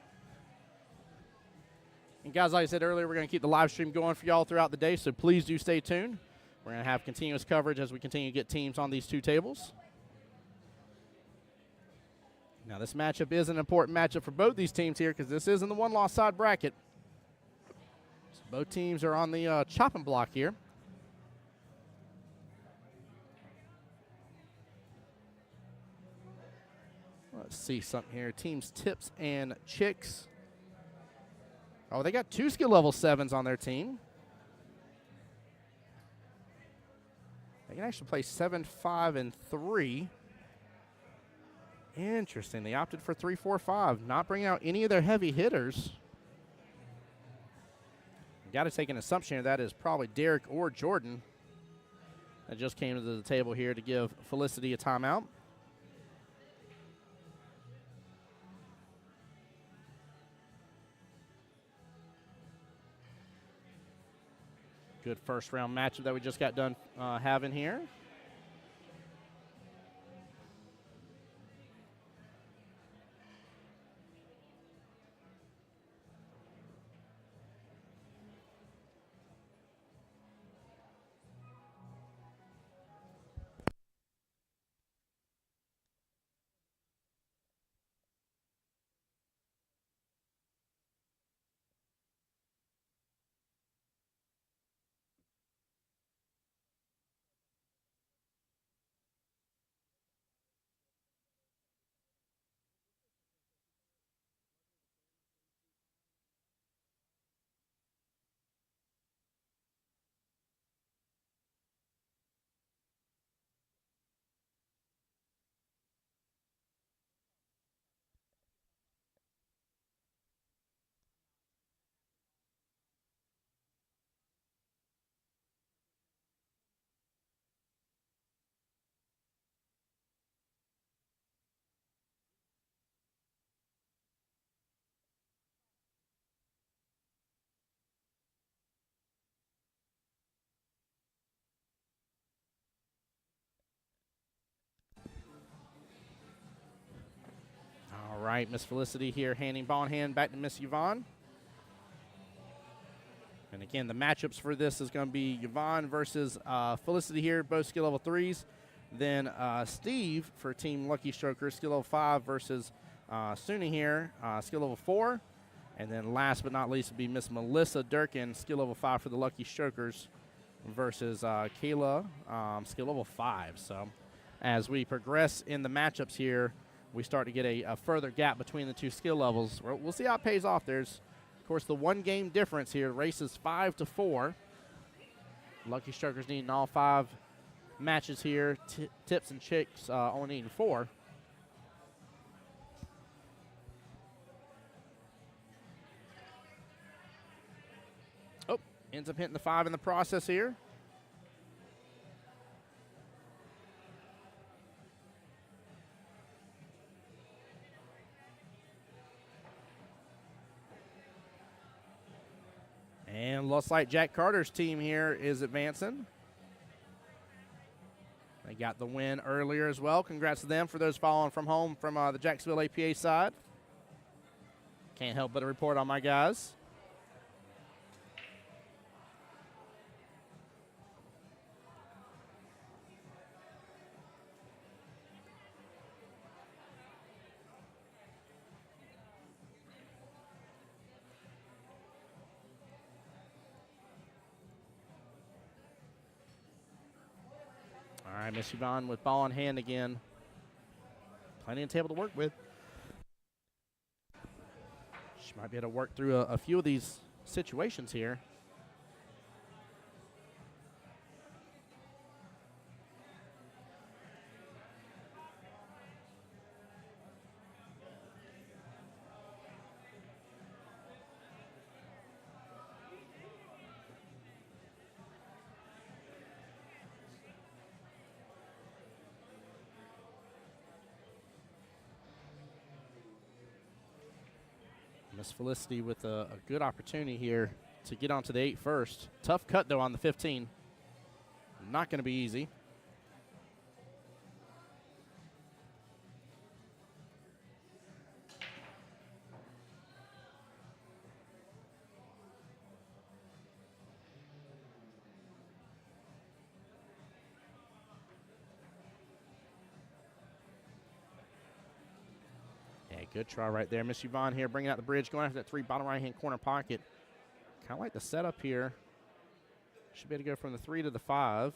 And guys, like I said earlier, we're going to keep the live stream going for y'all throughout the day, so please do stay tuned. We're going to have continuous coverage as we continue to get teams on these two tables. Now, this matchup is an important matchup for both these teams here because this is in the one-loss side bracket. So both teams are on the chopping block here. Let's see something here. Teams Tips and Chicks. Oh, they got 2 skill level 7s on their team. They can actually play 7, 5, and 3. Interesting. They opted for 3, 4, 5. Not bringing out any of their heavy hitters. Got to take an assumption that is probably Derek or Jordan that just came to the table here to give Felicity a timeout. Good first round matchup that we just got done having here. right, Miss Felicity here handing ball in hand back to Miss Yvon. And again, the matchups for this is going to be Yvon versus Felicity here, both skill level 3s. Then Steve for Team Lucky Strokers, skill level 5 versus Suni here, skill level 4. And then last but not least would be Miss Melissa Durkin, skill level 5 for the Lucky Strokers versus Kayla, skill level 5. So as we progress in the matchups here, we start to get a further gap between the two skill levels. We'll see how it pays off. There's, of course, the one game difference here. The race is 5-4. Lucky Strokers needing all 5 matches here. Tips and Chicks only needing 4. Oh, ends up hitting the 5 in the process here. And looks like Jack Carter's team here is advancing. They got the win earlier as well. Congrats to them for those following from home from the Jacksonville APA side. Can't help but to report on my guys. All right, Miss Yvon with ball in hand again. Plenty of table to work with. She might be able to work through a few of these situations here. Miss Felicity with a good opportunity here to get onto the 8 first. Tough cut, though, on the 15. Not going to be easy. Good try right there. Miss Yvon here bringing out the bridge, going after that 3 bottom right-hand corner pocket. Kind of like the setup here. Should be able to go from the 3 to the 5.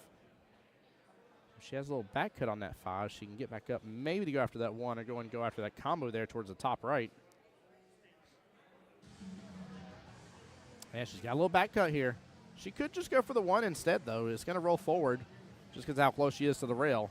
If she has a little back cut on that 5, she can get back up, maybe to go after that 1 or go after that combo there towards the top right. Yeah, she's got a little back cut here. She could just go for the 1 instead, though. It's going to roll forward just because how close she is to the rail.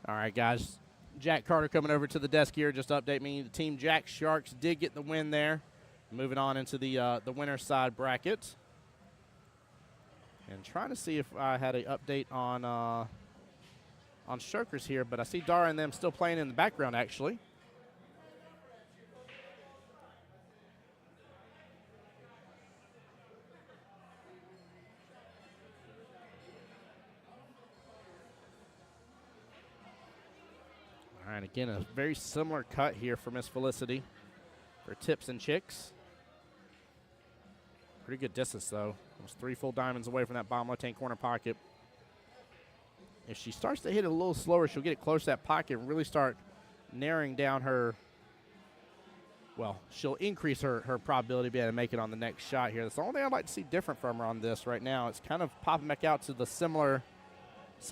All right, guys. Jack Carter coming over to the desk here just to update me. The Team Jack Sharks did get the win there. Moving on into the winner's side bracket. And trying to see if I had an update on Strokers here, but I see Dara and them still playing in the background, actually. right, again, a very similar cut here for Miss Felicity for tips and chicks. Pretty good distance, though. Almost 3 full diamonds away from that bottom left-hand corner pocket. If she starts to hit it a little slower, she'll get it close to that pocket and really start narrowing down her, well, she'll increase her probability to be able to make it on the next shot here. That's the only thing I'd like to see different from her on this right now. It's kind of popping back out to the similar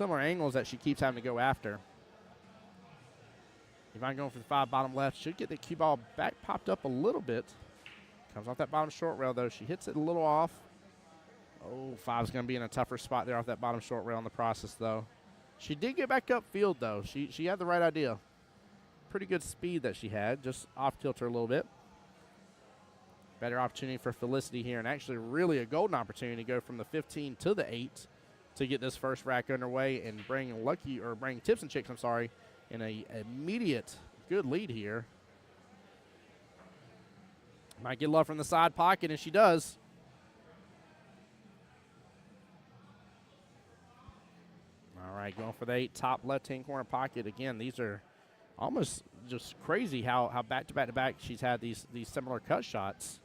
angles that she keeps having to go after. Yvon going for the 5 bottom left. Should get the cue ball back popped up a little bit. Comes off that bottom short rail, though. She hits it a little off. Oh, 5's going to be in a tougher spot there off that bottom short rail in the process, though. She did get back upfield, though. She had the right idea. Pretty good speed that she had. Just off-kilter a little bit. Better opportunity for Felicity here, and actually really a golden opportunity to go from the 15 to the 8 to get this first rack underway and bring tips and chicks, in a immediate good lead here. Might get love from the side pocket, and she does. All right, going for the 8 top left-hand corner pocket. Again, these are almost just crazy how back-to-back-to-back she's had these similar cut shots.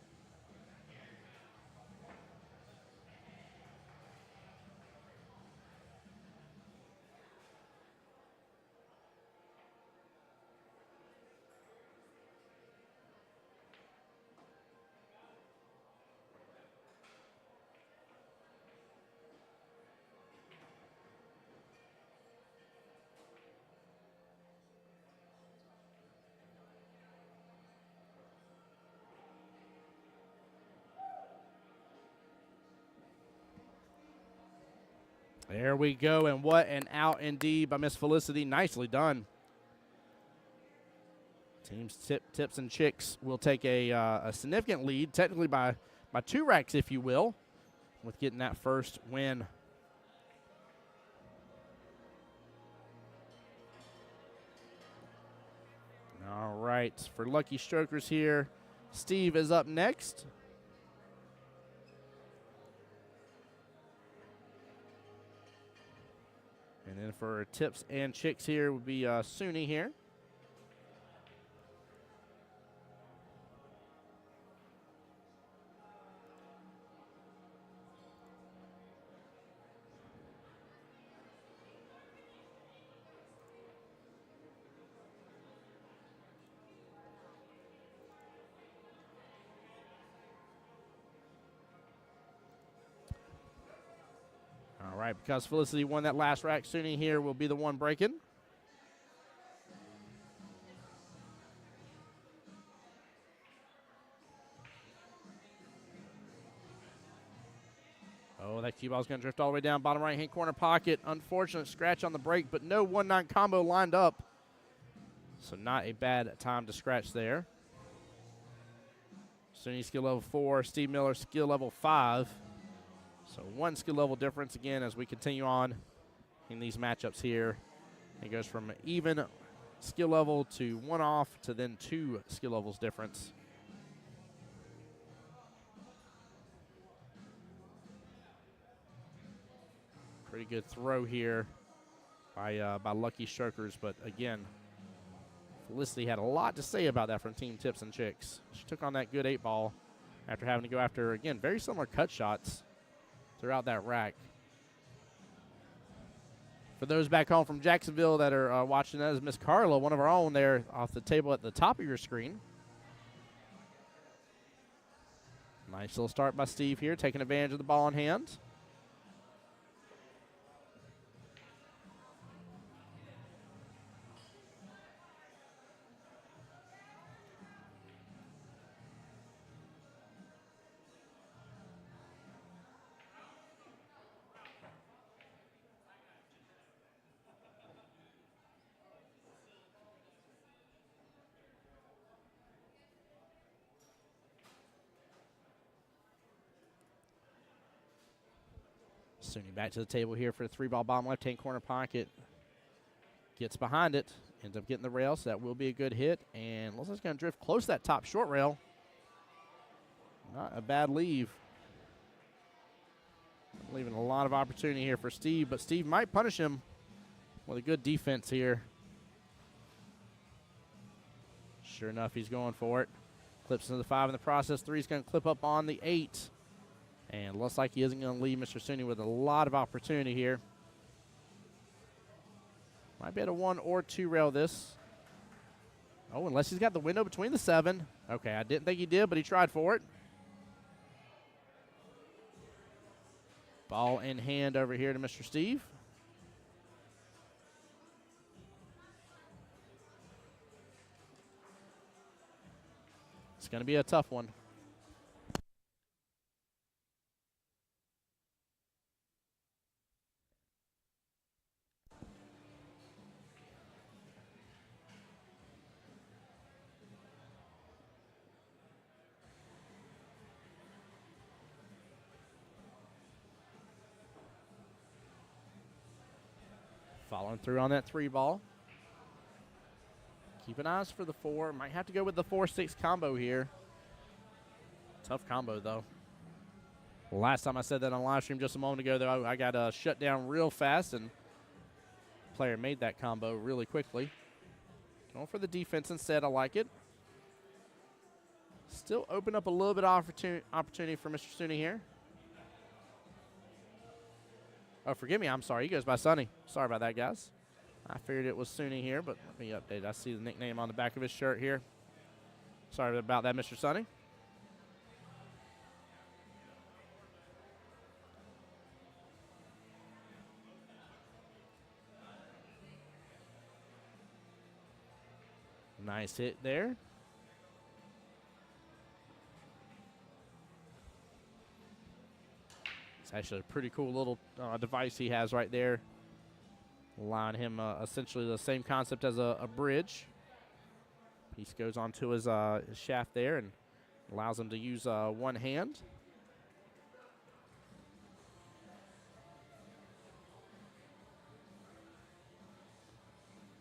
There we go, and what an out indeed by Miss Felicity. Nicely done. Teams tips and chicks will take a significant lead, technically by 2 racks, if you will, with getting that first win. All right, for Lucky Strokers here, Steve is up next. And then for tips and chicks here would be Suni here. All right, because Felicity won that last rack, Suni here will be the one breaking. Oh, that cue ball's going to drift all the way down bottom right-hand corner pocket. Unfortunate scratch on the break, but no 1-9 combo lined up. So not a bad time to scratch there. Suni skill level 4, Steve Miller skill level 5. So 1 skill level difference again as we continue on in these matchups here. It goes from even skill level to 1 off to then 2 skill levels difference. Pretty good throw here by Lucky Strokers, but again, Felicity had a lot to say about that from Team Tips and Chicks. She took on that good 8 ball after having to go after, again, very similar cut shots throughout that rack. For those back home from Jacksonville that are watching, that is Miss Carla, one of our own there off the table at the top of your screen. Nice little start by Steve here, taking advantage of the ball in hand. Suni back to the table here for the 3-ball bottom left-hand corner pocket. Gets behind it, ends up getting the rail, so that will be a good hit. And looks like it's going to drift close to that top short rail. Not a bad leave. Leaving a lot of opportunity here for Steve, but Steve might punish him with a good defense here. Sure enough, he's going for it. Clips into the 5 in the process. 3's going to clip up on the 8. And looks like he isn't going to leave Mr. Sunni with a lot of opportunity here. Might be able to 1 or 2 rail this. Oh, unless he's got the window between the 7. Okay, I didn't think he did, but he tried for it. Ball in hand over here to Mr. Steve. It's going to be a tough one. Following through on that 3 ball. Keep an eye for the 4. Might have to go with the 4-6 combo here. Tough combo, though. Last time I said that on live stream just a moment ago, though, I got shut down real fast, and the player made that combo really quickly. Going for the defense instead. I like it. Still open up a little bit of opportunity for Mr. Sunni here. Oh, forgive me. I'm sorry. He goes by Sunny. Sorry about that, guys. I figured it was Sunni here, but let me update. I see the nickname on the back of his shirt here. Sorry about that, Mr. Sunny. Nice hit there. It's actually a pretty cool little device he has right there, allowing him essentially the same concept as a bridge. Piece goes onto his shaft there and allows him to use one hand.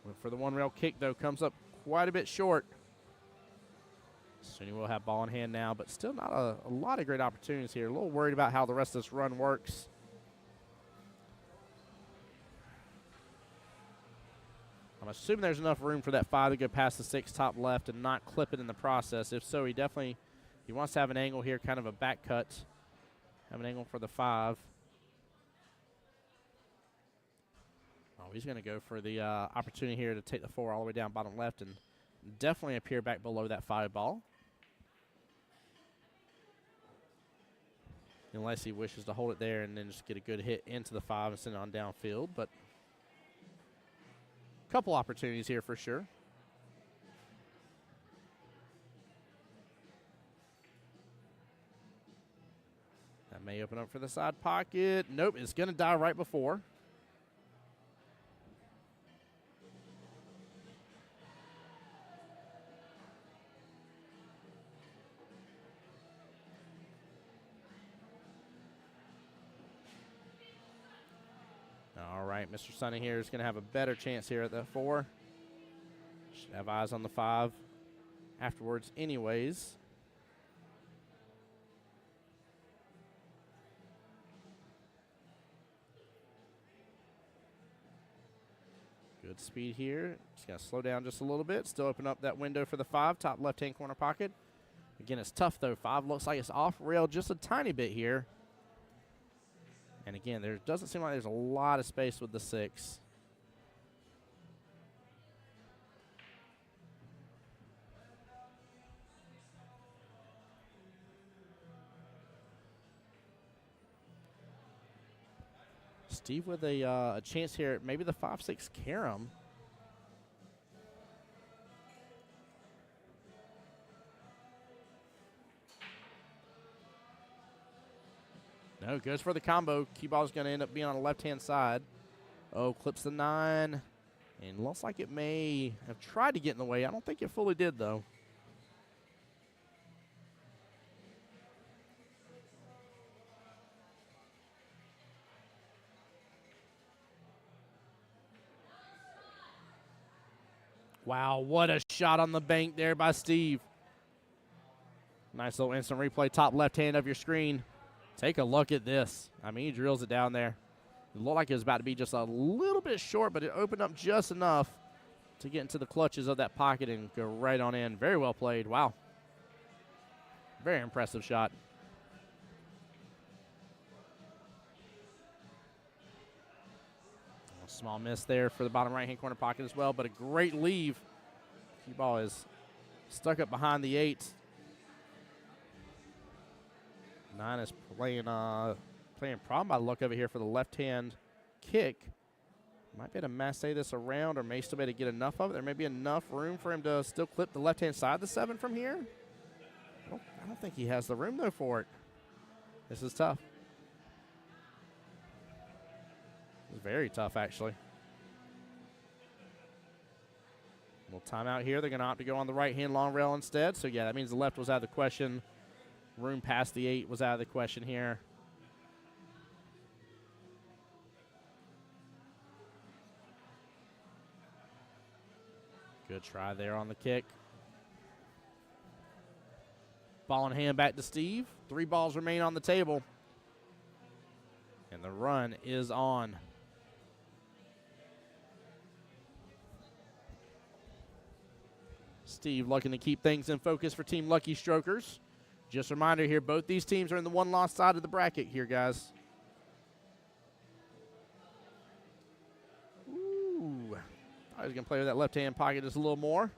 Went for the 1 rail kick, though, comes up quite a bit short. Sunni will have ball in hand now, but still not a lot of great opportunities here. A little worried about how the rest of this run works. I'm assuming there's enough room for that 5 to go past the 6 top left and not clip it in the process. If so, he wants to have an angle here, kind of a back cut. Have an angle for the 5. Oh, he's going to go for the opportunity here to take the 4 all the way down bottom left and definitely appear back below that 5 ball. Unless he wishes to hold it there and then just get a good hit into the 5 and send it on downfield. But a couple opportunities here for sure. That may open up for the side pocket. Nope, it's going to die right before. All right, Mr. Sunny here is going to have a better chance here at that 4. Should have eyes on the 5 afterwards anyways. Good speed here. Just got to slow down just a little bit. Still open up that window for the 5, top left-hand corner pocket. Again, it's tough, though. 5 looks like it's off rail just a tiny bit here. And again, there doesn't seem like there's a lot of space with the 6. Steve with a chance here, maybe the 5-6 carom. No, goes for the combo. Cue ball's going to end up being on the left-hand side. Oh, clips the 9. And looks like it may have tried to get in the way. I don't think it fully did, though. Wow, what a shot on the bank there by Steve. Nice little instant replay, top left hand of your screen. Take a look at this. I mean, he drills it down there. It looked like it was about to be just a little bit short, but it opened up just enough. to get into the clutches of that pocket and go right on in. Very well played. Wow. Very impressive shot. A small miss there for the bottom right-hand corner pocket as well, but a great leave. Cue ball is stuck up behind the 8. 9 is playing problem by the look of it here for the left-hand kick. Might be able to masse this around or may still be able to get enough of it. There may be enough room for him to still clip the left-hand side of the 7 from here. I don't think he has the room, though, for it. This is tough. It's very tough, actually. Little timeout here. They're going to opt to go on the right-hand long rail instead. So, yeah, that means the left was out of the question. Room past the 8 was out of the question here. Good try there on the kick. Ball in hand back to Steve. 3 balls remain on the table. And the run is on. Steve looking to keep things in focus for Team Lucky Strokers. Just a reminder here, both these teams are in the one-loss side of the bracket here, guys. Ooh. I was going to play with that left-hand pocket just a little more.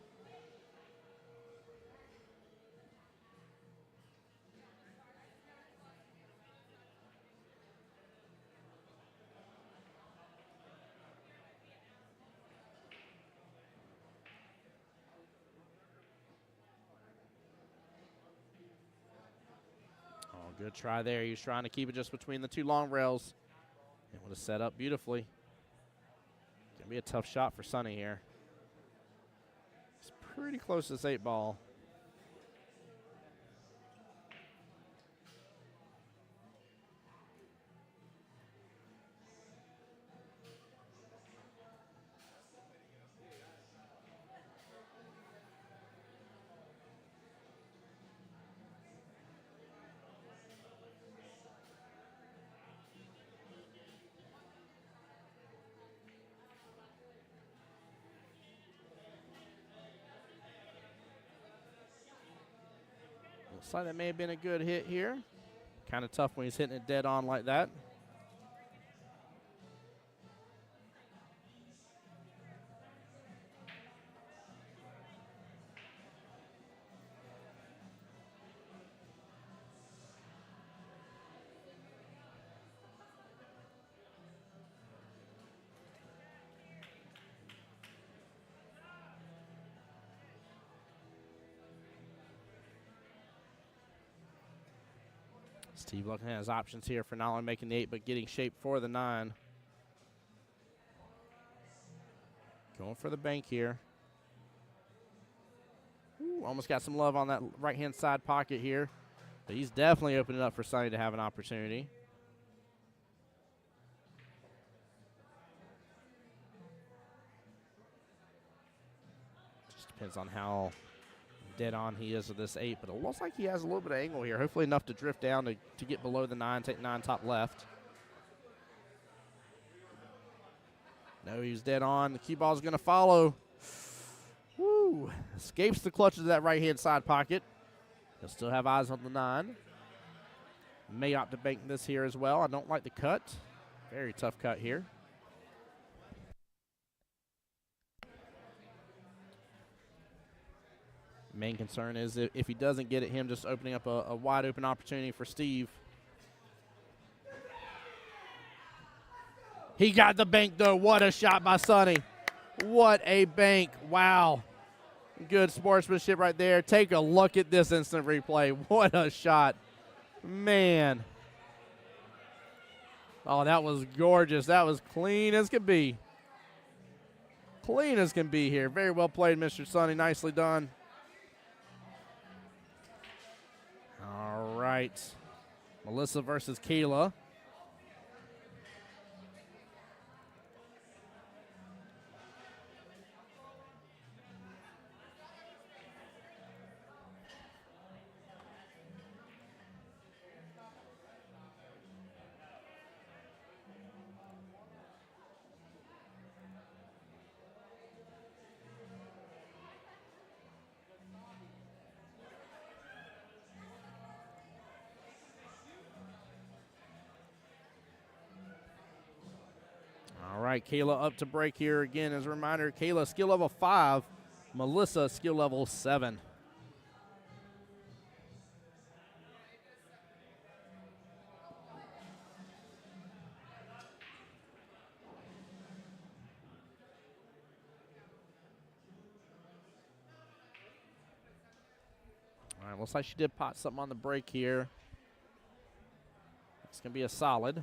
Good try there. He was trying to keep it just between the 2 long rails. It would have set up beautifully. Going to be a tough shot for Sonny here. It's pretty close to this 8 ball. Looks like that may have been a good hit here. Kind of tough when he's hitting it dead on like that. Steve looking at his options here for not only making the 8, but getting shape for the 9. Going for the bank here. Ooh, almost got some love on that right-hand side pocket here. But he's definitely opening up for Sonny to have an opportunity. Just depends on how dead on he is with this 8, but it looks like he has a little bit of angle here. Hopefully enough to drift down to get below the 9, take 9 top left. No, he's dead on. The cue ball is going to follow. Woo! Escapes the clutches of that right-hand side pocket. He'll still have eyes on the 9. May opt to bank this here as well. I don't like the cut. Very tough cut here. Main concern is if he doesn't get it, him just opening up a wide open opportunity for Steve. He got the bank, though. What a shot by Sonny. What a bank. Wow. Good sportsmanship right there. Take a look at this instant replay. What a shot. Man. Oh, that was gorgeous. That was clean as can be. Clean as can be here. Very well played, Mr. Sonny. Nicely done. All right. Melissa versus Kayla. right, Kayla up to break here again. As a reminder, Kayla skill level 5, Melissa skill level 7. All right, looks like she did pot something on the break here. It's going to be a solid,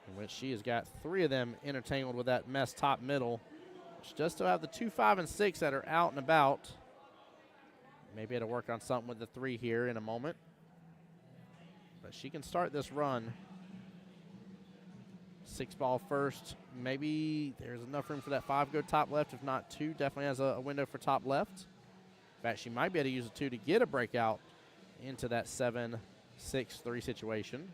in which she has got 3 of them intertangled with that mess top middle. She does still have the 2, 5, and 6 that are out and about. Maybe had to work on something with the 3 here in a moment. But she can start this run. 6 ball first. Maybe there's enough room for that 5 go top left. If not 2, definitely has a window for top left. In fact, she might be able to use a 2 to get a breakout into that 7, 6, 3 situation.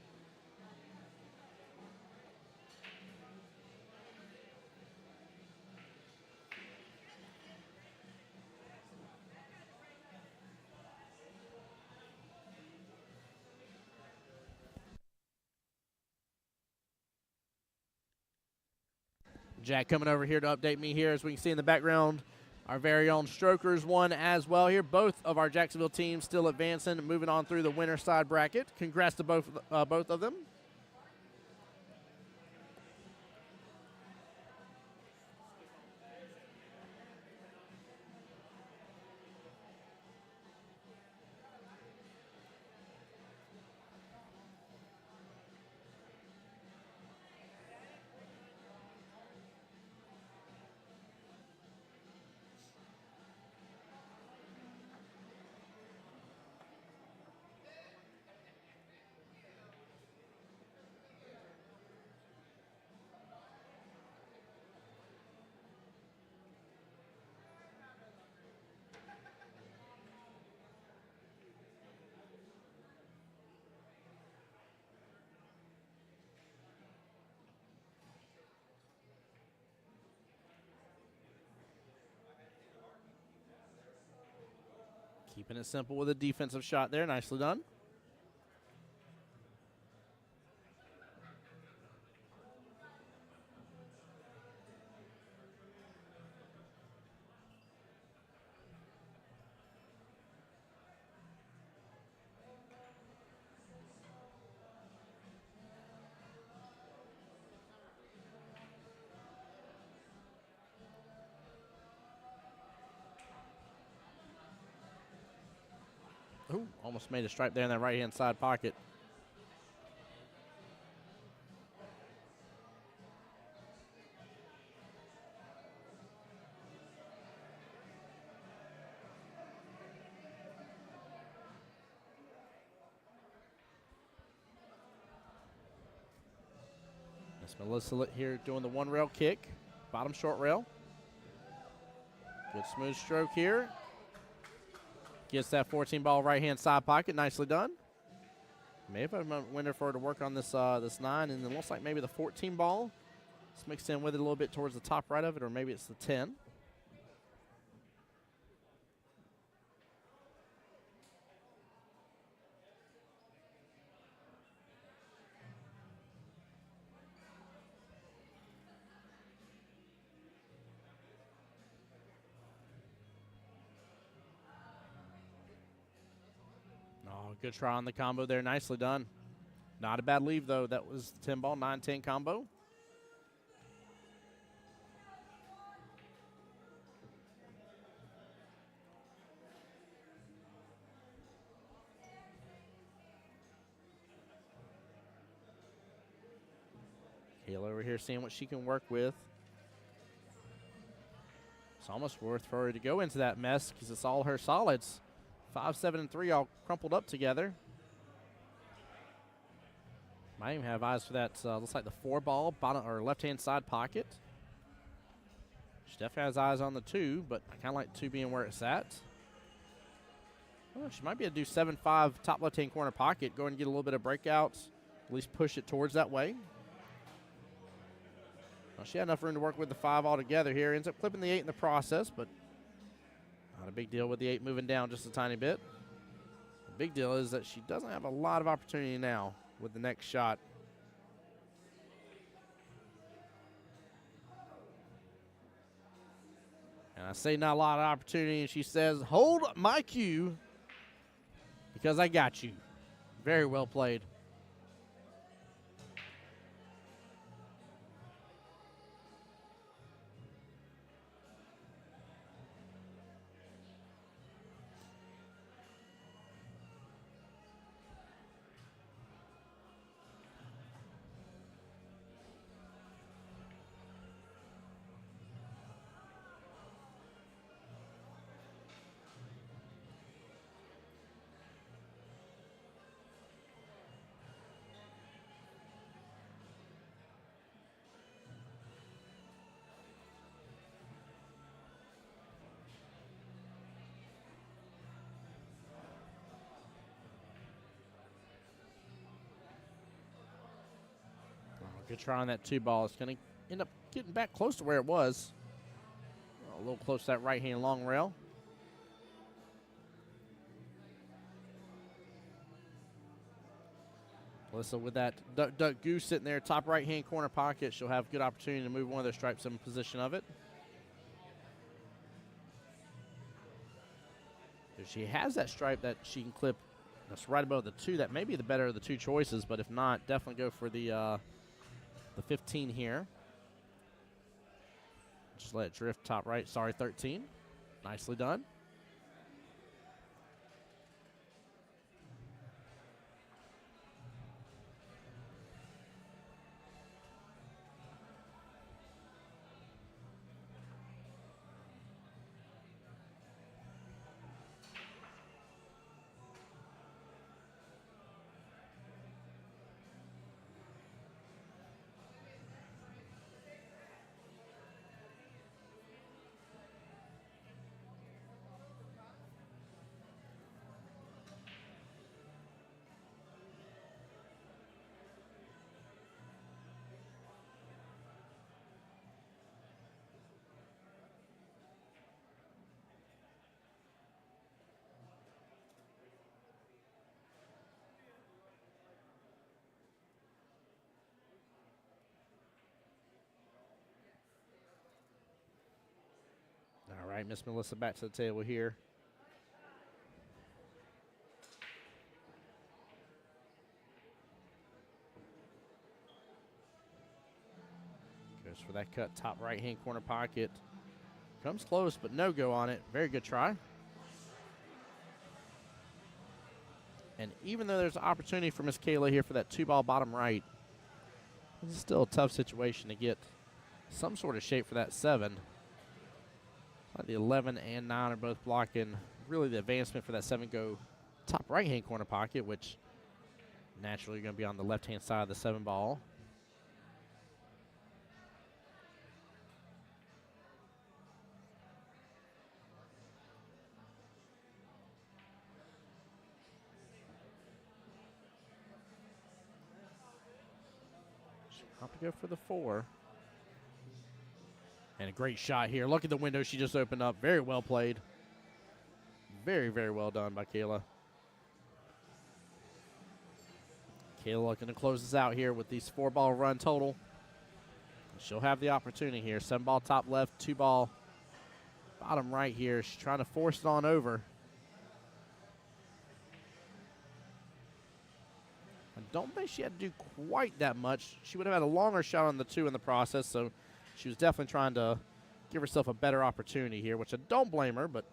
Jack coming over here to update me here. As we can see in the background, our very own Strokers won as well here. Both of our Jacksonville teams still advancing and moving on through the winner side bracket. Congrats to both of them. Keeping it simple with a defensive shot there. Nicely done. Ooh, almost made a stripe there in that right-hand side pocket. That's Melissa here doing the 1 rail kick. Bottom short rail. Good smooth stroke here. Gets that 14 ball right-hand side pocket. Nicely done. May have a window for her to work on this this 9, and it looks like maybe the 14 ball. Let's mix in with it a little bit towards the top right of it, or maybe it's the 10. Oh, good try on the combo there. Nicely done. Not a bad leave, though. That was the 10 ball, 9-10 combo. Kayla over here seeing what she can work with. It's almost worth for her to go into that mess because it's all her solids. 5, 7, and 3 all crumpled up together. Might even have eyes for that, looks like the 4 ball, bottom or left-hand side pocket. She definitely has eyes on the 2, but I kind of like 2 being where it's at. Oh, she might be able to do 7-5 top left-hand corner pocket, go and get a little bit of breakouts, at least push it towards that way. Well, she had enough room to work with the 5 altogether here. Ends up clipping the 8 in the process, but not a big deal with the 8 moving down just a tiny bit. The big deal is that she doesn't have a lot of opportunity now with the next shot. And I say not a lot of opportunity, and she says, hold my cue because I got you. Very well played. Good try on that 2 ball. It's going to end up getting back close to where it was. A little close to that right-hand long rail. Melissa with that duck goose sitting there, top right-hand corner pocket. She'll have good opportunity to move one of those stripes in position of it. If she has that stripe that she can clip that's right above the 2, that may be the better of the 2 choices, but if not, definitely go for the 15 here. Just let it drift top right. Sorry, 13. Nicely done. All right, Miss Melissa back to the table here. Goes for that cut, top right-hand corner pocket. Comes close, but no go on it. Very good try. And even though there's an opportunity for Miss Kayla here for that 2-ball bottom right, this is still a tough situation to get some sort of shape for that 7. Like the 11 and 9 are both blocking. Really the advancement for that 7 go top right-hand corner pocket, which naturally going to be on the left-hand side of the 7 ball. Have to go for the 4. And a great shot here. Look at the window she just opened up. Very well played. Very, very well done by Kayla. Kayla looking to close this out here with these 4-ball run total. She'll have the opportunity here. 7-ball top left, 2-ball bottom right here. She's trying to force it on over. I don't think she had to do quite that much. She would have had a longer shot on the 2 in the process, so she was definitely trying to give herself a better opportunity here, which I don't blame her, but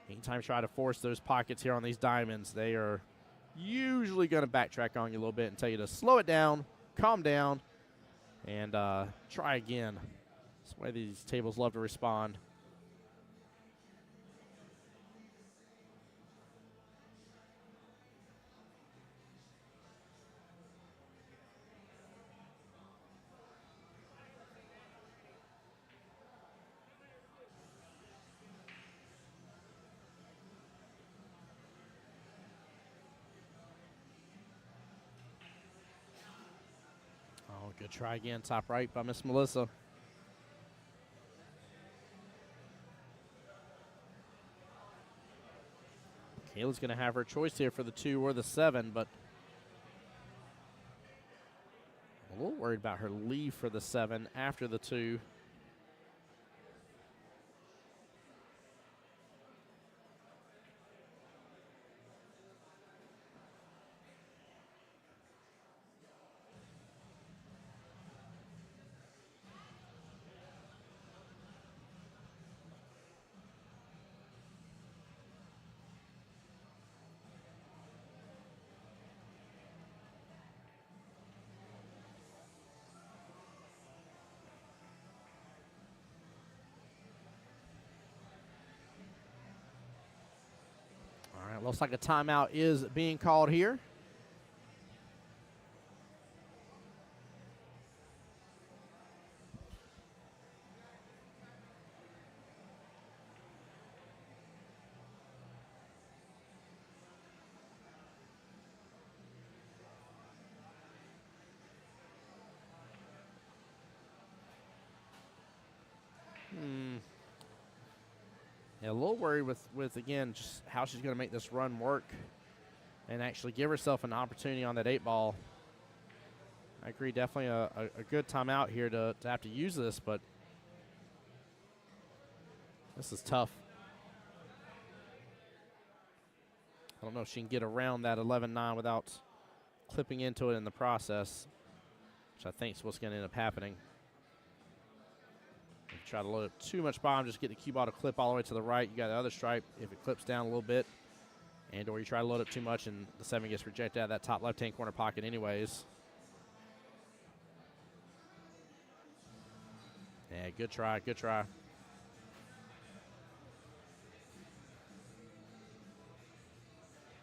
anytime you try to force those pockets here on these diamonds, they are usually going to backtrack on you a little bit and tell you to slow it down, calm down, and try again. That's the way these tables love to respond. Good try again, top right by Miss Melissa. Kayla's going to have her choice here for the 2 or the 7, but a little worried about her leave for the 7 after the 2. Looks like a timeout is being called here. Yeah, a little worried with again, just how she's going to make this run work and actually give herself an opportunity on that 8 ball. I agree, definitely a good timeout here to have to use this, but this is tough. I don't know if she can get around that 11-9 without clipping into it in the process, which I think is what's going to end up happening. If you try to load up too much bottom, just get the cue ball to clip all the way to the right. You got the other stripe. If it clips down a little bit, and or you try to load up too much and the 7 gets rejected out of that top left-hand corner pocket anyways. Yeah, good try, good try.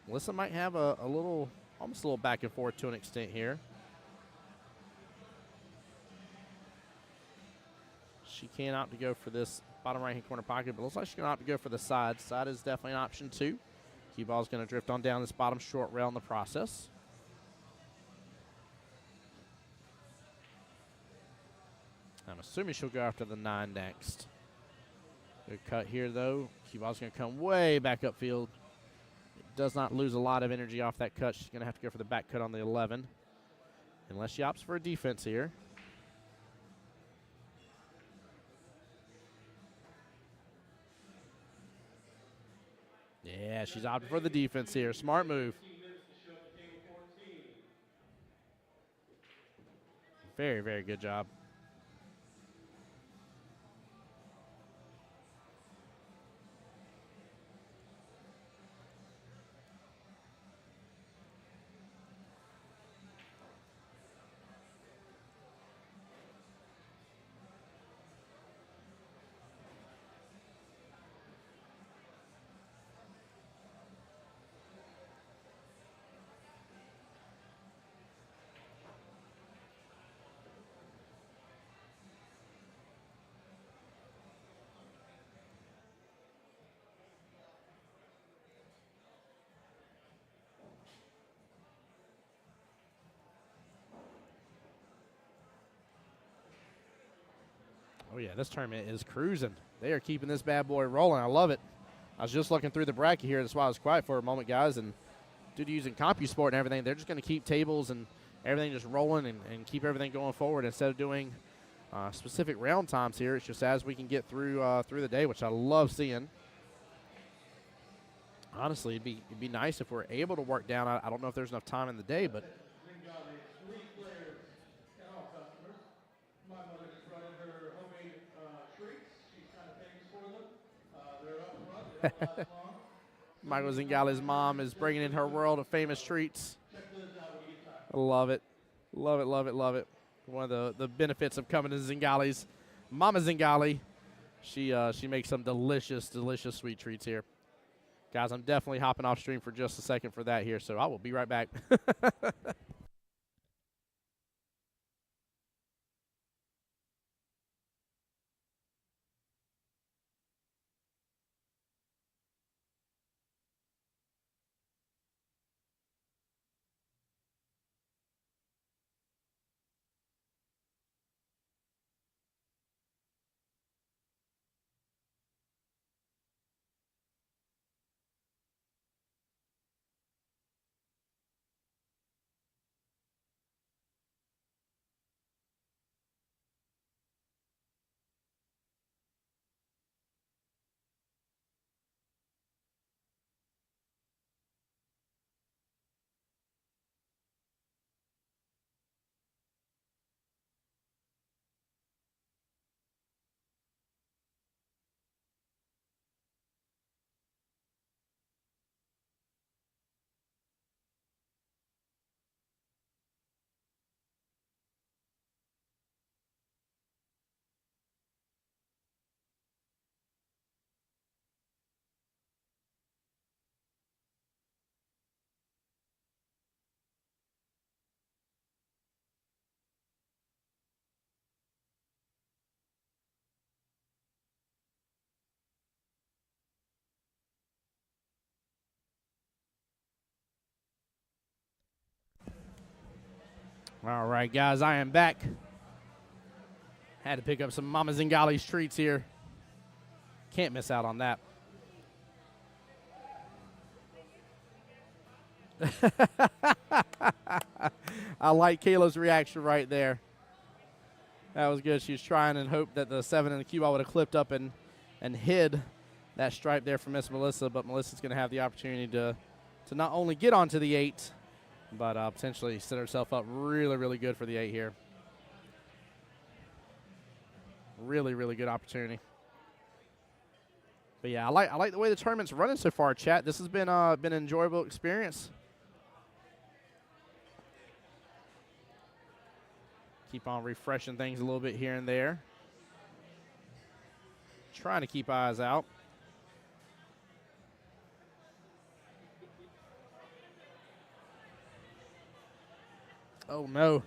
Melissa might have a little, almost a little back and forth to an extent here. She can opt to go for this bottom right-hand corner pocket, but looks like she's going to opt to go for the side. Side is definitely an option too. Cue ball is going to drift on down this bottom short rail in the process. I'm assuming she'll go after the 9 next. Good cut here, though. Cue ball's going to come way back upfield. It does not lose a lot of energy off that cut. She's going to have to go for the back cut on the 11, unless she opts for a defense here. Yeah, she's opting for the defense here. Smart move. Very, very good job. Oh, yeah, this tournament is cruising. They are keeping this bad boy rolling. I love it. I was just looking through the bracket here. That's why I was quiet for a moment, guys. And due to using CompuSport and everything, they're just going to keep tables and everything just rolling and keep everything going forward instead of doing specific round times here. It's just as we can get through through the day, which I love seeing. Honestly, it'd be nice if we're able to work down. I don't know if there's enough time in the day, but Zingales, 3 players and all customers. My mother just brought in her homemade treats. She's kind of famous for them. They're up front. They don't last long. Michael Zingales' mom is bringing in her world of famous treats. Check those out when you get time. I love it. Love it, love it, love it. One of the benefits of coming to Zingales. Mama Zingale, she makes some delicious, delicious sweet treats here. Guys, I'm definitely hopping off stream for just a second for that here, so I will be right back. All right, guys, I am back. Had to pick up some Mama Zingales treats here. Can't miss out on that. I like Kayla's reaction right there. That was good. She was trying and hoped that the 7 and the cue ball would have clipped up and hid that stripe there for Miss Melissa, but Melissa's going to have the opportunity to not only get onto the 8, but potentially set herself up really, really good for the 8 here. Really, really good opportunity. But yeah, I like the way the tournament's running so far, chat. This has been an enjoyable experience. Keep on refreshing things a little bit here and there. Trying to keep eyes out. Oh, no.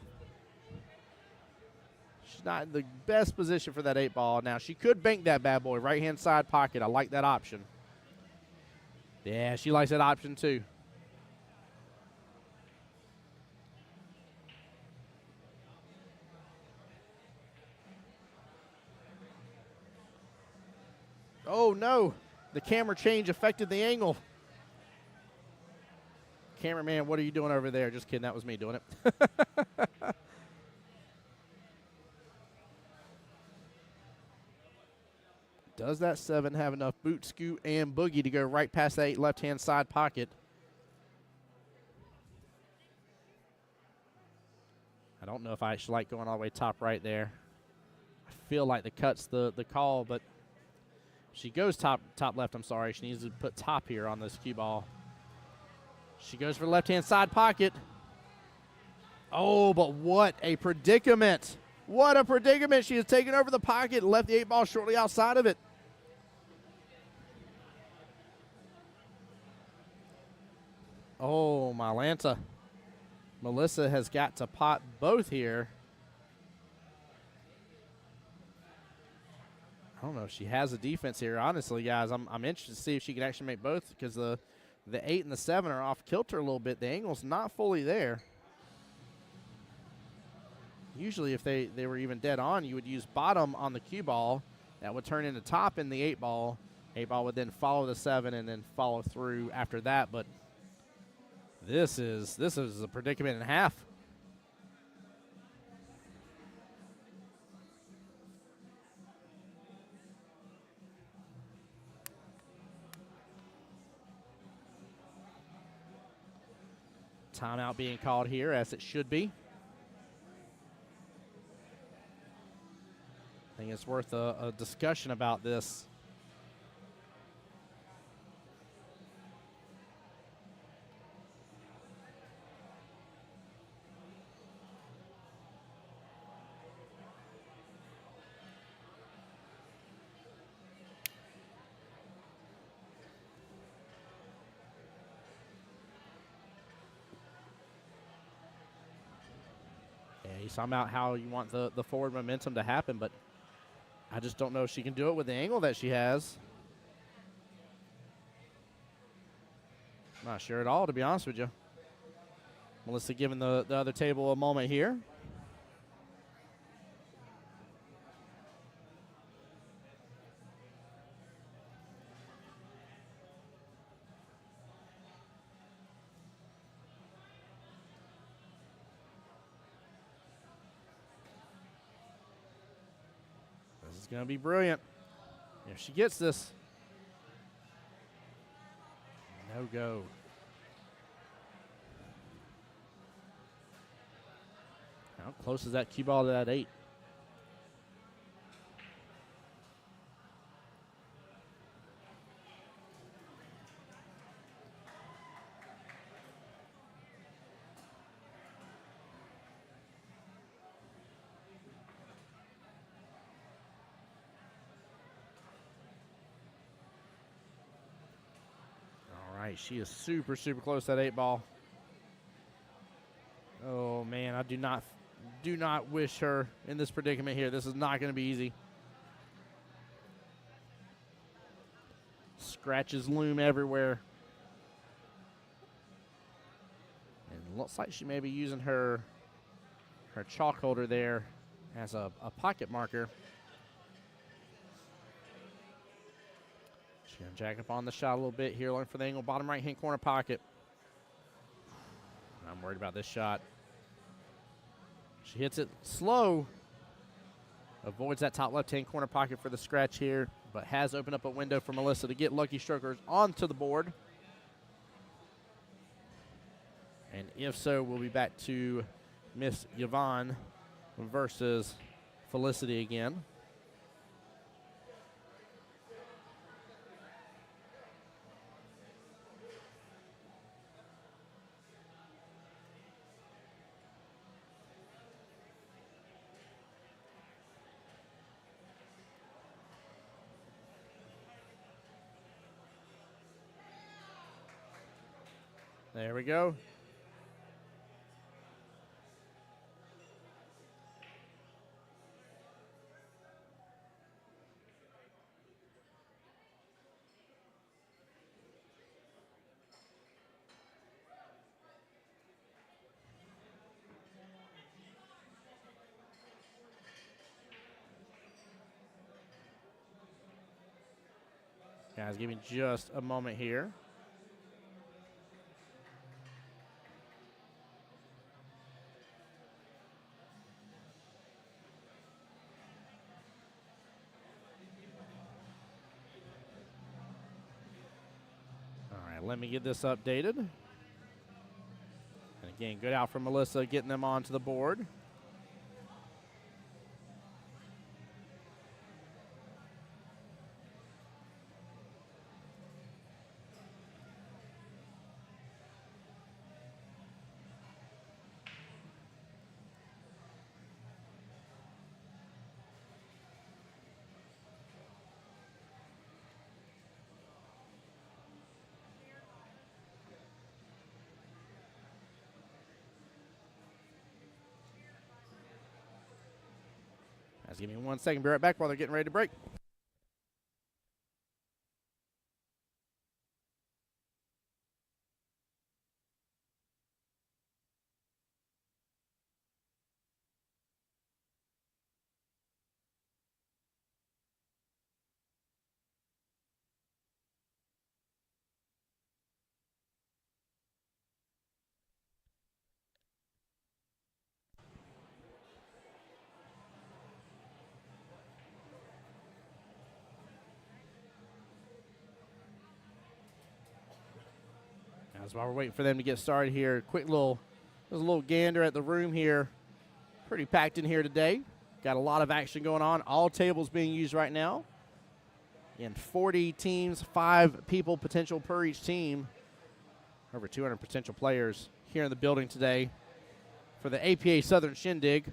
She's not in the best position for that 8 ball. Now, she could bank that bad boy. Right-hand side pocket. I like that option. Yeah, she likes that option, too. Oh, no. The camera change affected the angle. Cameraman, what are you doing over there? Just kidding. That was me doing it. Does that 7 have enough boot, scoot, and boogie to go right past that 8 left-hand side pocket? I don't know if I actually like going all the way top right there. I feel like the cut's the call, but she goes top left, I'm sorry. She needs to put top here on this cue ball. She goes for the left-hand side pocket. Oh, but what a predicament. What a predicament. She has taken over the pocket and left the 8 ball shortly outside of it. Oh, my Lanta. Melissa has got to pot both here. I don't know if she has a defense here. Honestly, guys, I'm interested to see if she can actually make both because the 8 and the 7 are off kilter a little bit. The angle's not fully there. Usually if they were even dead on, you would use bottom on the cue ball. That would turn into top in the 8 ball. 8 ball would then follow the 7 and then follow through after that. But this is a predicament and a half. Timeout being called here, as it should be. I think it's worth a discussion about this. He's talking about how you want the forward momentum to happen, but I just don't know if she can do it with the angle that she has. Not sure at all, to be honest with you. Melissa giving the other table a moment here. Going to be brilliant. If she gets this. No go. How close is that cue ball to that 8? She is super, super close to that 8 ball. Oh, man, I do not wish her in this predicament here. This is not going to be easy. Scratches loom everywhere. And it looks like she may be using her her chalk holder there as a pocket marker. She's going to jack up on the shot a little bit here, looking for the angle, bottom right-hand corner pocket. I'm worried about this shot. She hits it slow. Avoids that top left-hand corner pocket for the scratch here, but has opened up a window for Melissa to get Lucky Strokers onto the board. And if so, we'll be back to Miss Yvon versus Felicity again. There we go. Guys, give me just a moment here. All right, let me get this updated. And again, good out from Melissa getting them onto the board. Guys, give me 1 second. Be right back while they're getting ready to break. That's why we're waiting for them to get started here. There's a little gander at the room here. Pretty packed in here today. Got a lot of action going on. All tables being used right now. And 40 teams, 5 people potential per each team. Over 200 potential players here in the building today for the APA Southern Shindig.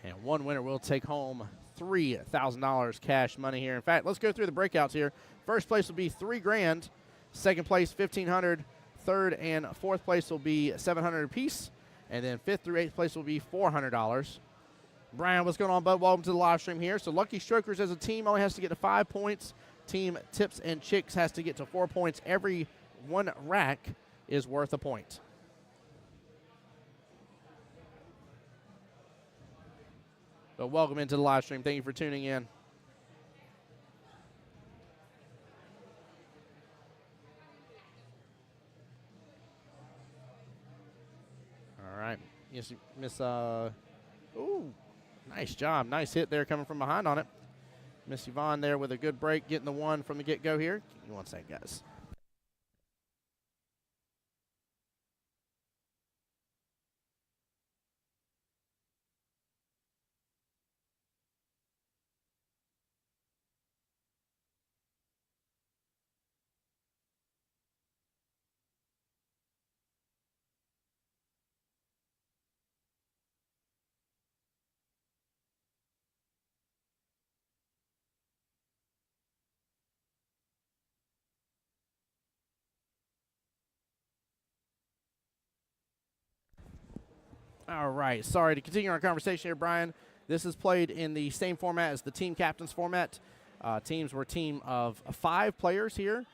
And one winner will take home $3,000 cash money here. In fact, let's go through the breakouts here. First place will be $3,000. Second place, $1,500. Third and fourth place will be $700 apiece. And then fifth through eighth place will be $400. Brian, what's going on, bud? Welcome to the live stream here. So Lucky Strokers as a team only has to get to 5 points. Team Tips and Chicks has to get to 4 points. Every one rack is worth a point. But welcome into the live stream. Thank you for tuning in. All right. Yes, Miss, ooh, nice job. Nice hit there coming from behind on it. Miss Yvon there with a good break, getting the one from the get-go here. Give me 1 second, guys. All right. Sorry to continue our conversation here, Brian. This is played in the same format as the team captains format. Teams were a team of 5 players here.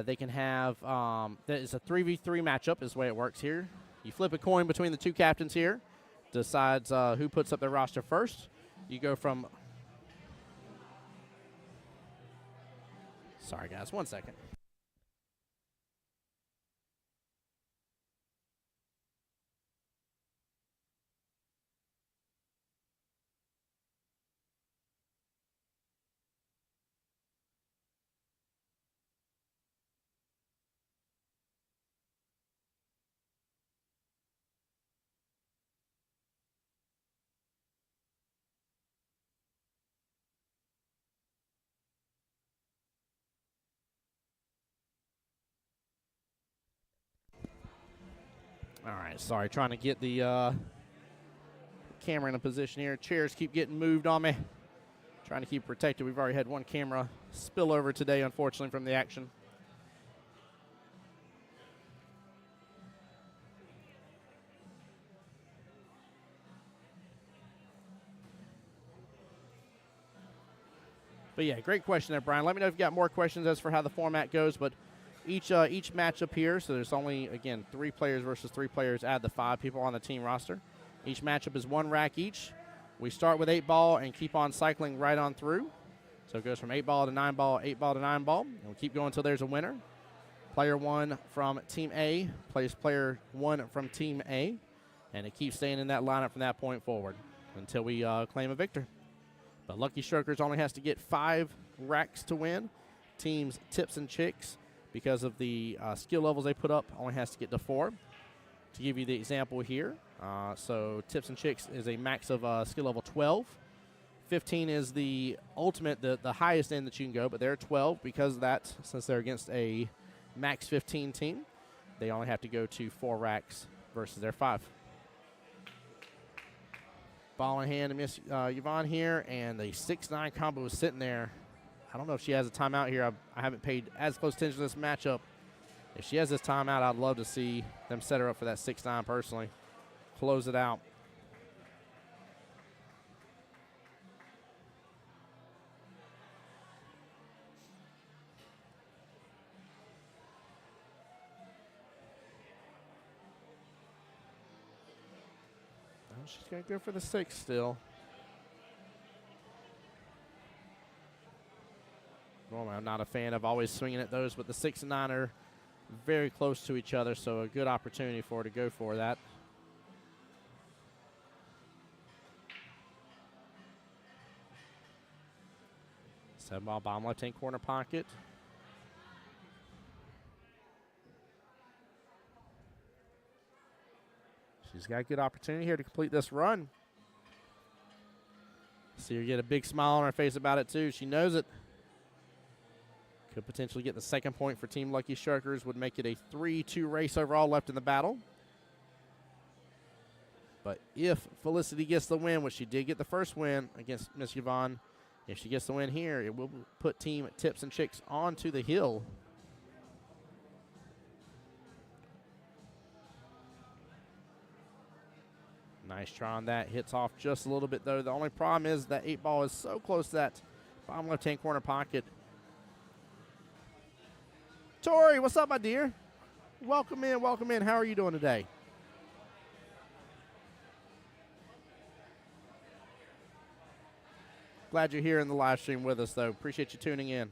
They can have, that is a 3v3 matchup is the way it works here. You flip a coin between the two captains here, decides who puts up their roster first. You go from, sorry guys, 1 second. All right, sorry, trying to get the camera in a position here. Chairs keep getting moved on me. Trying to keep protected. We've already had one camera spill over today, unfortunately, from the action. But yeah, great question there, Brian. Let me know if you got more questions as for how the format goes. But each matchup here, so there's only, again, 3 players versus 3 players. Add the 5 people on the team roster. Each matchup is 1 rack each. We start with 8 ball and keep on cycling right on through. So it goes from 8 ball to 9 ball, 8 ball to 9 ball. And we'll keep going until there's a winner. Player 1 from Team A plays player 1 from Team A. And it keeps staying in that lineup from that point forward until we claim a victor. But Lucky Strokers only has to get 5 racks to win. Teams Tips and Chicks, because of the skill levels they put up, only has to get to 4. To give you the example here, so Tips and Chicks is a max of skill level 12. 15 is the ultimate, the highest end that you can go, but they're 12 because of that, since they're against a max 15 team, they only have to go to 4 racks versus their 5. Ball in hand to Miss Yvon here, and the 6-9 combo is sitting there. I don't know if she has a timeout here. I haven't paid as close attention to this matchup. If she has this timeout, I'd love to see them set her up for that 6-9 personally. Close it out. Oh, she's going to go for the 6 still. Well, I'm not a fan of always swinging at those, but the 6 and 9 are very close to each other, so a good opportunity for her to go for that. Seven ball, bottom left-hand corner pocket. She's got a good opportunity here to complete this run. See her get a big smile on her face about it, too. She knows it. Could potentially get the second point for Team Lucky Strokers. Would make it a 3-2 race overall left in the battle. But if Felicity gets the win, which she did get the first win against Miss Yvon, if she gets the win here, it will put Team Tips and Chicks onto the hill. Nice try on that. Hits off just a little bit, though. The only problem is that 8 ball is so close to that bottom left-hand corner pocket. Tori, what's up, my dear? Welcome in, welcome in. How are you doing today? Glad you're here in the live stream with us, though. Appreciate you tuning in.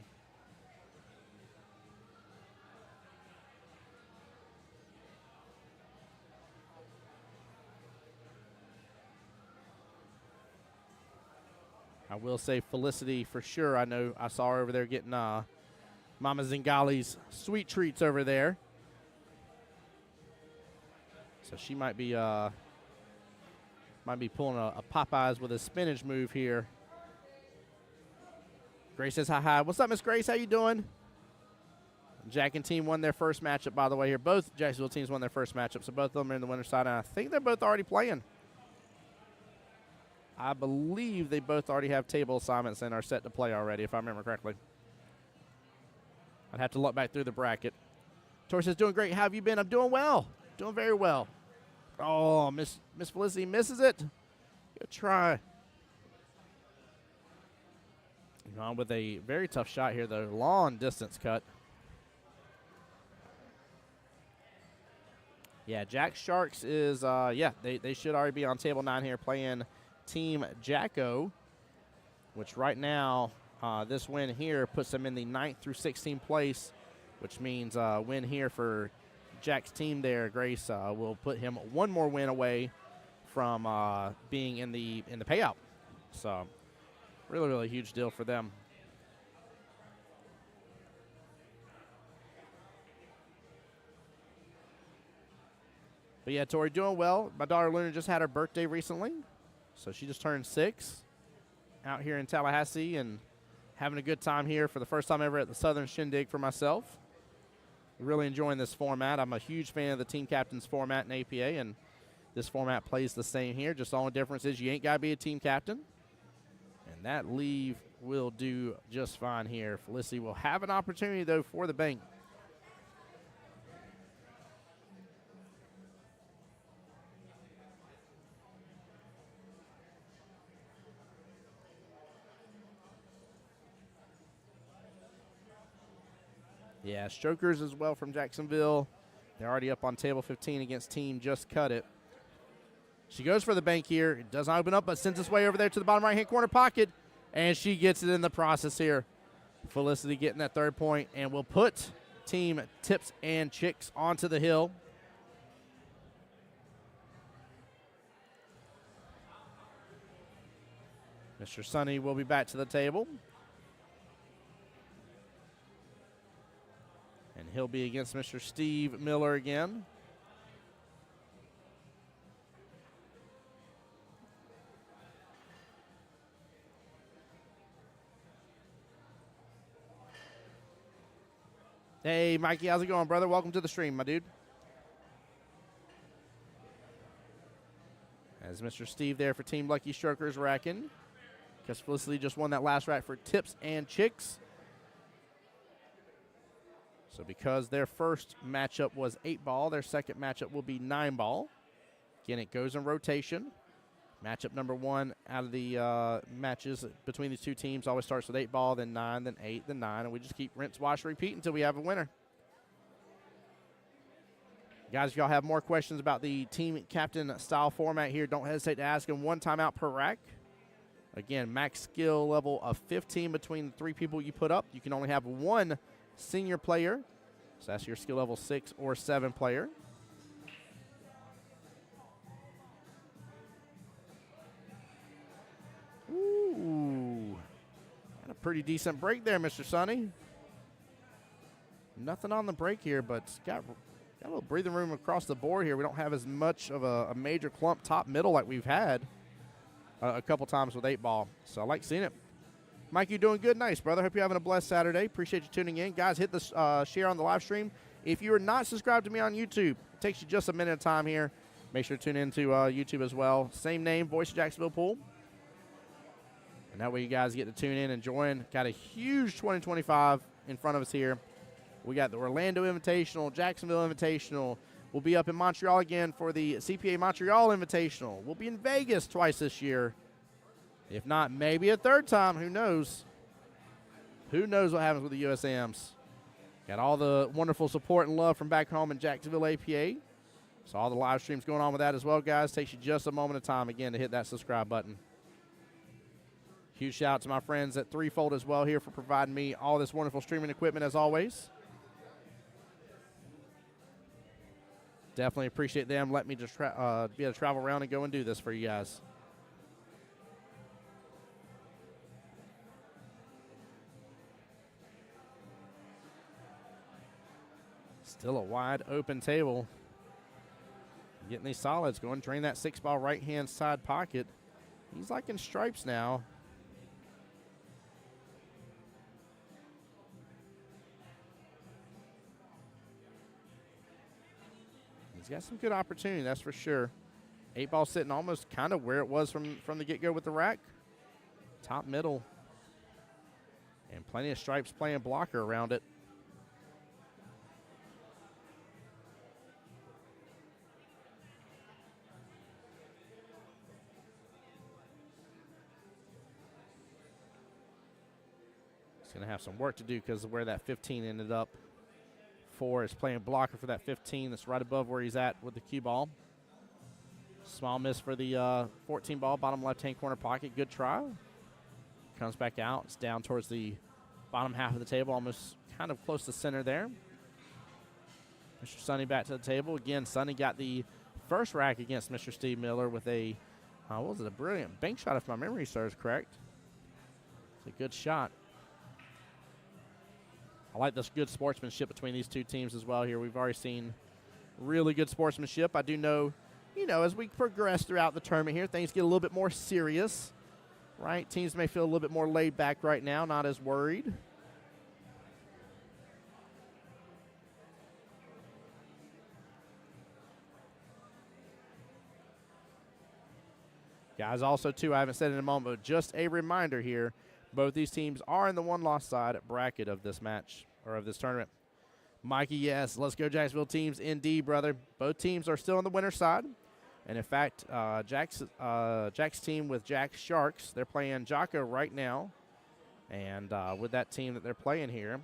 I will say Felicity for sure. I know I saw her over there getting Mama Zingales sweet treats over there. So she might be pulling a Popeyes with a spinach move here. Grace says hi. What's up, Miss Grace? How you doing? Jack and team won their first matchup, by the way, here. Both Jacksonville teams won their first matchup, so both of them are in the winner's side, and I think they're both already playing. I believe they both already have table assignments and are set to play already, if I remember correctly. I'd have to look back through the bracket. Tori says, doing great. How have you been? I'm doing well. Doing very well. Oh, Miss Felicity misses it. Good try. On with a very tough shot here, though. Long distance cut. Yeah, Jack Sharks is, they should already be on table 9 here playing Team Jacko, which right now, this win here puts them in the 9th through 16th place, which means win here for Jack's team there, Grace, will put him one more win away from being in the payout. So really, really huge deal for them. But yeah, Tori, doing well. My daughter Luna just had her birthday recently, so she just turned 6 out here in Tallahassee and having a good time here for the first time ever at the Southern Shindig for myself. Really enjoying this format. I'm a huge fan of the team captains format in APA, and this format plays the same here. Just the only difference is you ain't got to be a team captain, and that leave will do just fine here. Felicity will have an opportunity, though, for the bank. Yeah, strokers as well from Jacksonville. They're already up on table 15 against team Just Cut It. She goes for the bank here. It does not open up, but sends its way over there to the bottom right-hand corner pocket, and she gets it in the process here. Felicity getting that 3rd point, and will put team Tips and Chicks onto the hill. Mr. Sonny will be back to the table. And he'll be against Mr. Steve Miller again. Hey, Mikey, how's it going, brother? Welcome to the stream, my dude. As Mr. Steve there for Team Lucky Strokers racking, because Felicity just won that last rack for Tips and Chicks. So because their first matchup was 8-ball, their second matchup will be 9-ball. Again, it goes in rotation. Matchup number 1 out of the matches between these two teams always starts with 8-ball, then 9, then 8, then 9, and we just keep rinse, wash, repeat until we have a winner. Guys, if y'all have more questions about the team captain style format here, don't hesitate to ask them. 1 timeout per rack. Again, max skill level of 15 between the 3 people you put up. You can only have 1 senior player, so that's your skill level 6 or 7 player. Ooh, got a pretty decent break there, Mr. Sonny. Nothing on the break here, but got a little breathing room across the board here. We don't have as much of a major clump top middle like we've had a couple times with 8-ball, so I like seeing it. Mike, you doing good? Nice, brother. Hope you're having a blessed Saturday. Appreciate you tuning in. Guys, hit the share on the live stream. If you are not subscribed to me on YouTube, it takes you just a minute of time here. Make sure to tune into YouTube as well. Same name, Voice of Jacksonville Pool. And that way you guys get to tune in and join. Got a huge 2025 in front of us here. We got the Orlando Invitational, Jacksonville Invitational. We'll be up in Montreal again for the CPA Montreal Invitational. We'll be in Vegas twice this year. If not, maybe a 3rd time. Who knows? Who knows what happens with the USAMs? Got all the wonderful support and love from back home in Jacksonville, APA. So all the live streams going on with that as well, guys. Takes you just a moment of time, again, to hit that subscribe button. Huge shout out to my friends at Threefold as well here for providing me all this wonderful streaming equipment as always. Definitely appreciate them. Let me just be able to travel around and go and do this for you guys. Still a wide open table. Getting these solids going. Drain that 6-ball right-hand side pocket. He's like in stripes now. He's got some good opportunity, that's for sure. 8-ball sitting almost kind of where it was from the get-go with the rack. Top middle. And plenty of stripes playing blocker around it. He's going to have some work to do because of where that 15 ended up 4 is playing blocker for that 15. That's right above where he's at with the cue ball. Small miss for the 14 ball, bottom left-hand corner pocket. Good try. Comes back out. It's down towards the bottom half of the table, almost kind of close to center there. Mr. Sonny back to the table. Again, Sonny got the first rack against Mr. Steve Miller with a, what was it, a brilliant bank shot if my memory serves correct. It's a good shot. I like this good sportsmanship between these two teams as well here. We've already seen really good sportsmanship. I do know, as we progress throughout the tournament here, things get a little bit more serious, right? Teams may feel a little bit more laid back right now, not as worried. Guys, also, too, I haven't said it in a moment, but just a reminder here, both these teams are in the one-loss side bracket of this match, or of this tournament. Mikey, yes, let's go Jacksonville teams. Indeed, brother. Both teams are still on the winner's side. And, in fact, Jack's team with Jack Sharks, they're playing Jocko right now. And with that team that they're playing here,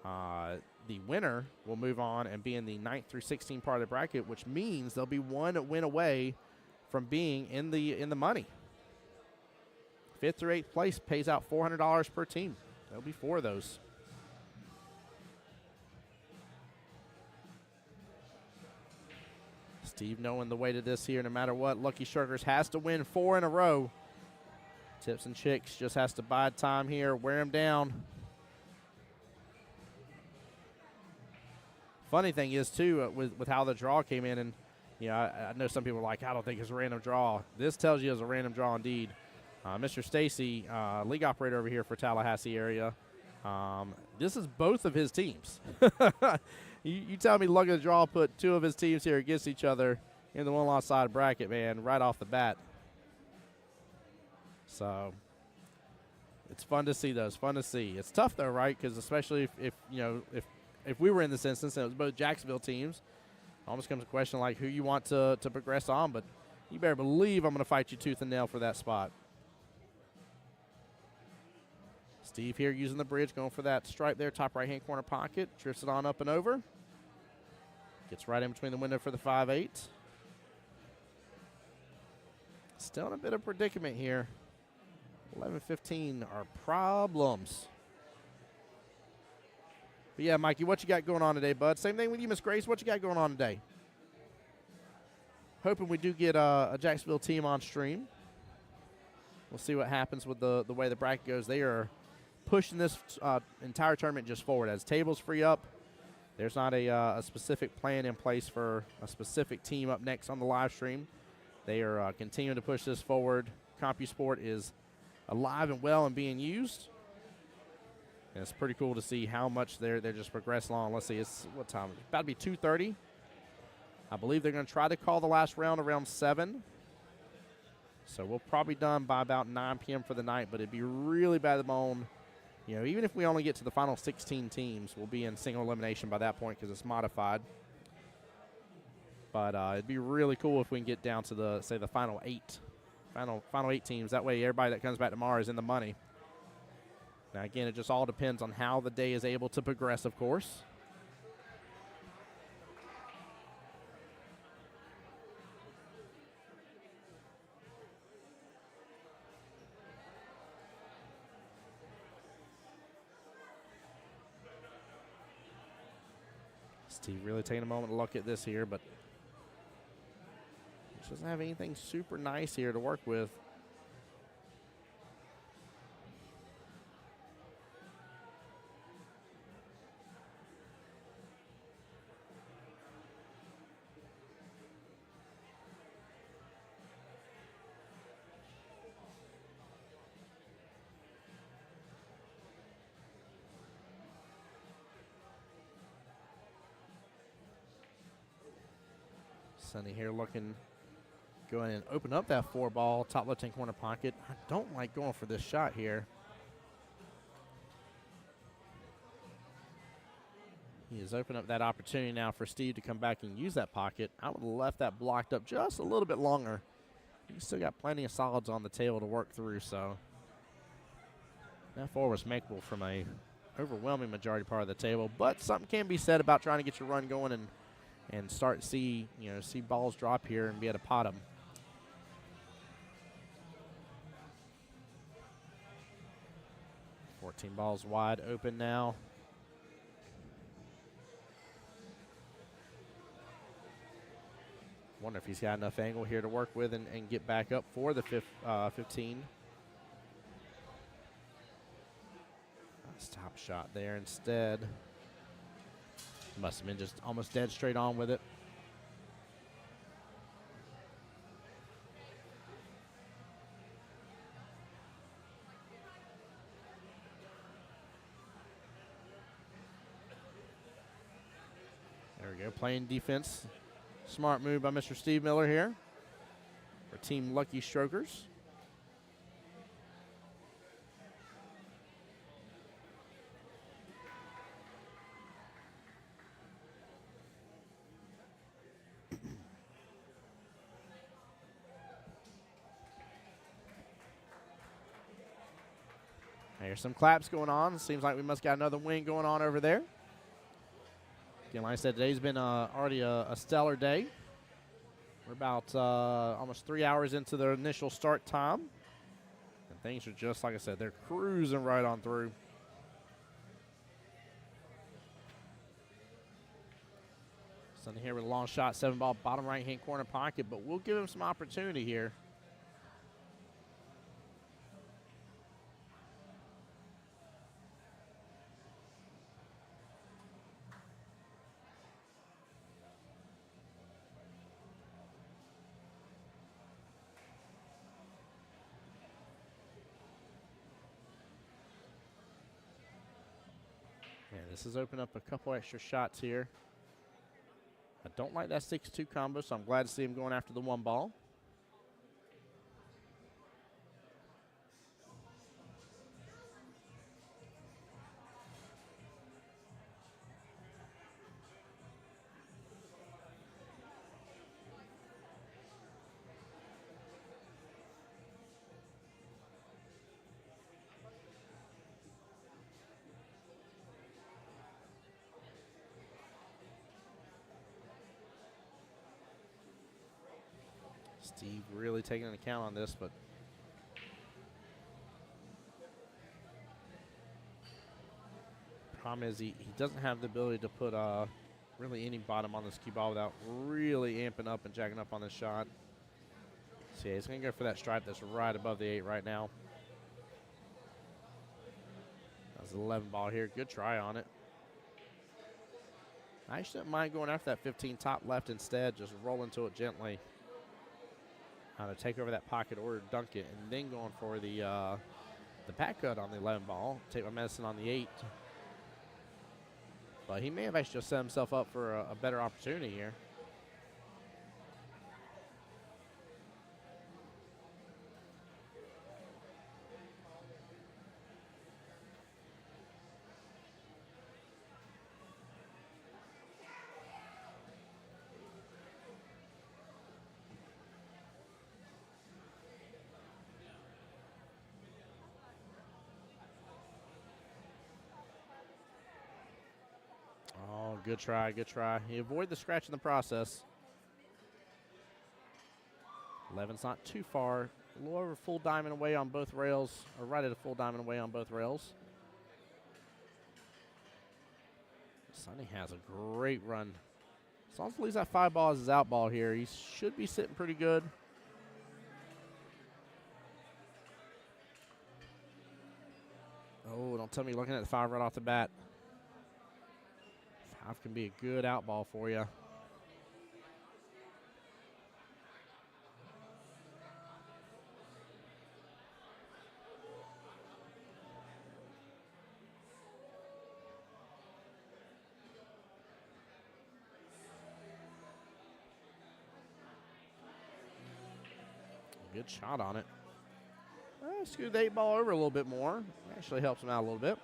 the winner will move on and be in the 9th through 16 part of the bracket, which means they'll be one win away from being in the money. 5th through 8th place pays out $400 per team. There'll be 4 of those. Steve knowing the way to this here, no matter what. Lucky Shirkers has to win 4 in a row. Tips and Chicks just has to bide time here, wear him down. Funny thing is, too, with how the draw came in, and I know some people are like, I don't think it's a random draw. This tells you it's a random draw indeed. Mr. Stacy, league operator over here for Tallahassee area, this is both of his teams. you tell me luck of the draw put 2 of his teams here against each other in the one-loss side bracket, man, right off the bat. So it's fun to see those, fun to see. It's tough, though, right? Because especially if we were in this instance and it was both Jacksonville teams, almost comes a question like who you want to progress on, but you better believe I'm going to fight you tooth and nail for that spot. Steve here using the bridge, going for that stripe there, top right-hand corner pocket. Drifts it on up and over. Gets right in between the window for the 5-8. Still in a bit of predicament here. 11-15 are problems. But yeah, Mikey, what you got going on today, bud? Same thing with you, Miss Grace. What you got going on today? Hoping we do get a Jacksonville team on stream. We'll see what happens with the way the bracket goes. They are pushing this entire tournament just forward. As tables free up, there's not a specific plan in place for a specific team up next on the live stream. They are continuing to push this forward. CompuSport is alive and well and being used. And it's pretty cool to see how much they're just progressing along. Let's see, it's what time? It's about to be 2:30. I believe they're going to try to call the last round around 7. So we'll probably done by about 9 p.m. for the night, but it'd be really bad to bone. Even if we only get to the final 16 teams, we'll be in single elimination by that point because it's modified. But it'd be really cool if we can get down to the final 8 teams. That way everybody that comes back tomorrow is in the money. Now, again, it just all depends on how the day is able to progress, of course. Steve really taking a moment to look at this here, but he doesn't have anything super nice here to work with. Sonny here looking, go in and open up that 4 ball, top left-hand corner pocket. I don't like going for this shot here. He has opened up that opportunity now for Steve to come back and use that pocket. I would have left that blocked up just a little bit longer. He's still got plenty of solids on the table to work through, so that 4 was makeable from a overwhelming majority part of the table, but something can be said about trying to get your run going and start to see balls drop here and be able to pot them. Fourteen balls wide open now. Wonder if he's got enough angle here to work with and get back up for the 15. Nice top shot there instead. Must have been just almost dead straight on with it. There we go, playing defense. Smart move by Mr. Steve Miller here for Team Lucky Strokers. There's some claps going on. Seems like we must got another win going on over there. Again, like I said, today's been already a stellar day. We're about almost 3 hours into the initial start time. And things are just, like I said, they're cruising right on through. Something here with a long shot, 7-ball, bottom right-hand corner pocket, but we'll give him some opportunity here. This has opened up a couple extra shots here. I don't like that 6-2 combo, so I'm glad to see him going after the 1 ball. Steve really taking an account on this, but problem is he doesn't have the ability to put really any bottom on this cue ball without really amping up and jacking up on this shot. So yeah, he's going to go for that stripe that's right above the 8 right now. That's an 11 ball here. Good try on it. I actually don't mind going after that 15 top left instead. Just roll into it gently. To take over that pocket or dunk it, and then going for the back cut on the 11 ball. Take my medicine on the 8. But he may have actually just set himself up for a better opportunity here. Good try, good try. He avoided the scratch in the process. 11's not too far. A little over full diamond away on both rails, or right at a full diamond away on both rails. Sonny has a great run. As long as he leaves that 5 ball as his out ball here, he should be sitting pretty good. Oh, don't tell me you're looking at the 5 right off the bat. 5 can be a good out ball for you. Good shot on it. Scoot the 8 ball over a little bit more. Actually helps him out a little bit.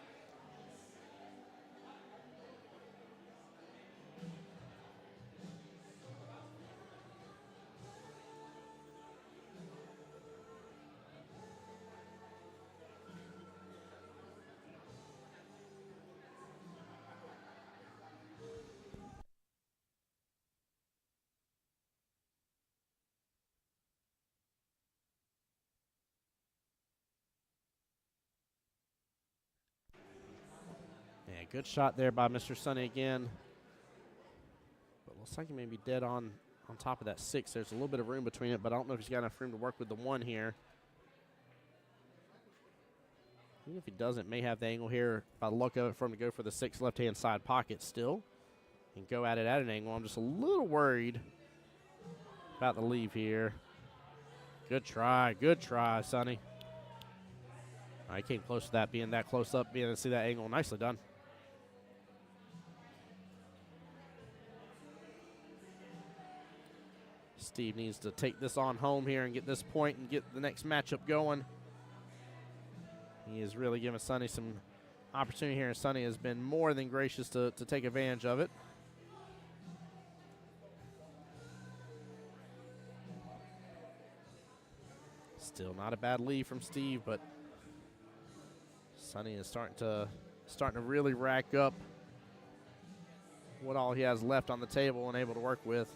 Good shot there by Mr. Sonny again. But looks like he may be dead on top of that 6. There's a little bit of room between it, but I don't know if he's got enough room to work with the 1 here. Even if he doesn't, may have the angle here by the look of it for him to go for the 6 left-hand side pocket still and go at it at an angle. I'm just a little worried about the leave here. Good try, Sonny. I came close to that, being that close up, being able to see that angle. Nicely done. Steve needs to take this on home here and get this point and get the next matchup going. He is really giving Sonny some opportunity here, and Sonny has been more than gracious to take advantage of it. Still not a bad lead from Steve, but Sonny is starting to really rack up what all he has left on the table and able to work with.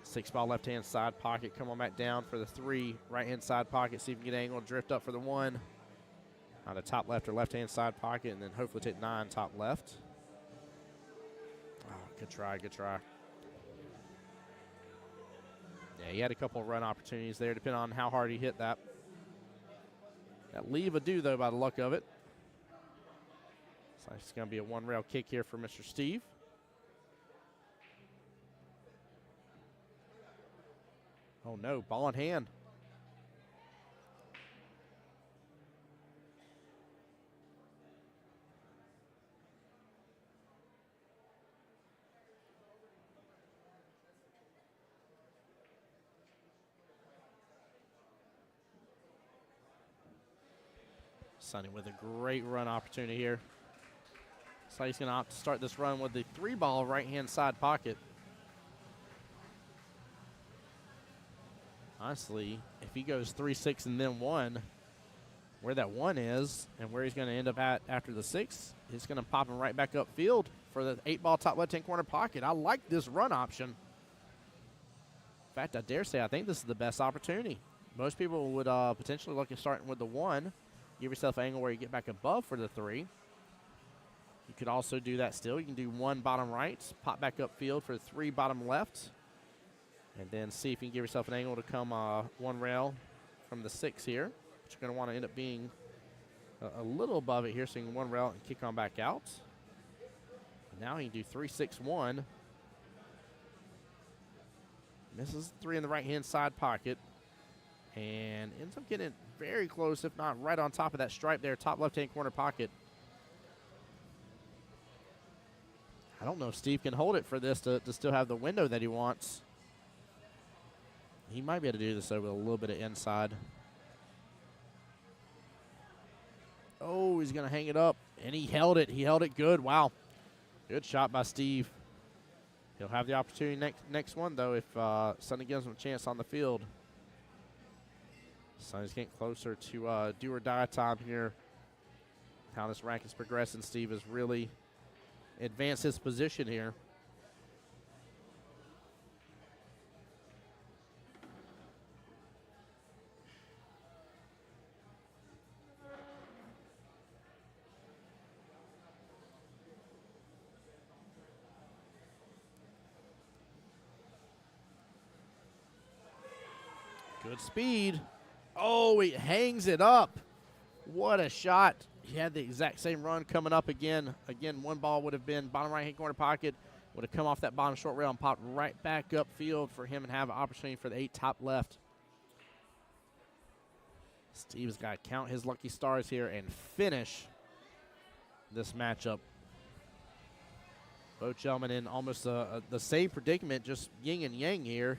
6 ball left-hand side pocket. Come on back down for the 3 right-hand side pocket. See if you can get an angle, drift up for the 1. On the top left or left-hand side pocket, and then hopefully take 9 top left. Oh, good try. Yeah, he had a couple of run opportunities there, depending on how hard he hit that. That leave a do, though, by the luck of it. So it's going to be a 1-rail kick here for Mr. Steve. Oh, no, ball in hand. Sonny with a great run opportunity here. So he's going to opt to start this run with the 3-ball right-hand side pocket. Honestly, if he goes 3, 6, and then 1, where that 1 is and where he's going to end up at after the 6, he's going to pop him right back upfield for the 8-ball top left-hand corner pocket. I like this run option. In fact, I dare say I think this is the best opportunity. Most people would potentially look at starting with the 1. Give yourself an angle where you get back above for the 3. You could also do that still. You can do 1 bottom right, pop back upfield for 3 bottom left. And then see if you can give yourself an angle to come 1 rail from the 6 here. But you're going to want to end up being a little above it here, so you can 1 rail and kick on back out. Now you can do 3, 6, 1. Misses 3 in the right-hand side pocket. And ends up getting it very close, if not right on top of that stripe there, top left-hand corner pocket. I don't know if Steve can hold it for this to still have the window that he wants. He might be able to do this over a little bit of inside. Oh, he's going to hang it up, and he held it. He held it good. Wow. Good shot by Steve. He'll have the opportunity next one, though, if Sonny gives him a chance on the field. Sonny's getting closer to do or die time here. How this rank is progressing, Steve has really advanced his position here. Good speed. Oh, he hangs it up. What a shot. He had the exact same run coming up again. Again, 1 ball would have been bottom right-hand corner pocket. Would have come off that bottom short rail and popped right back upfield for him and have an opportunity for the 8 top left. Steve's got to count his lucky stars here and finish this matchup. Both gentlemen in almost the same predicament, just yin and yang here.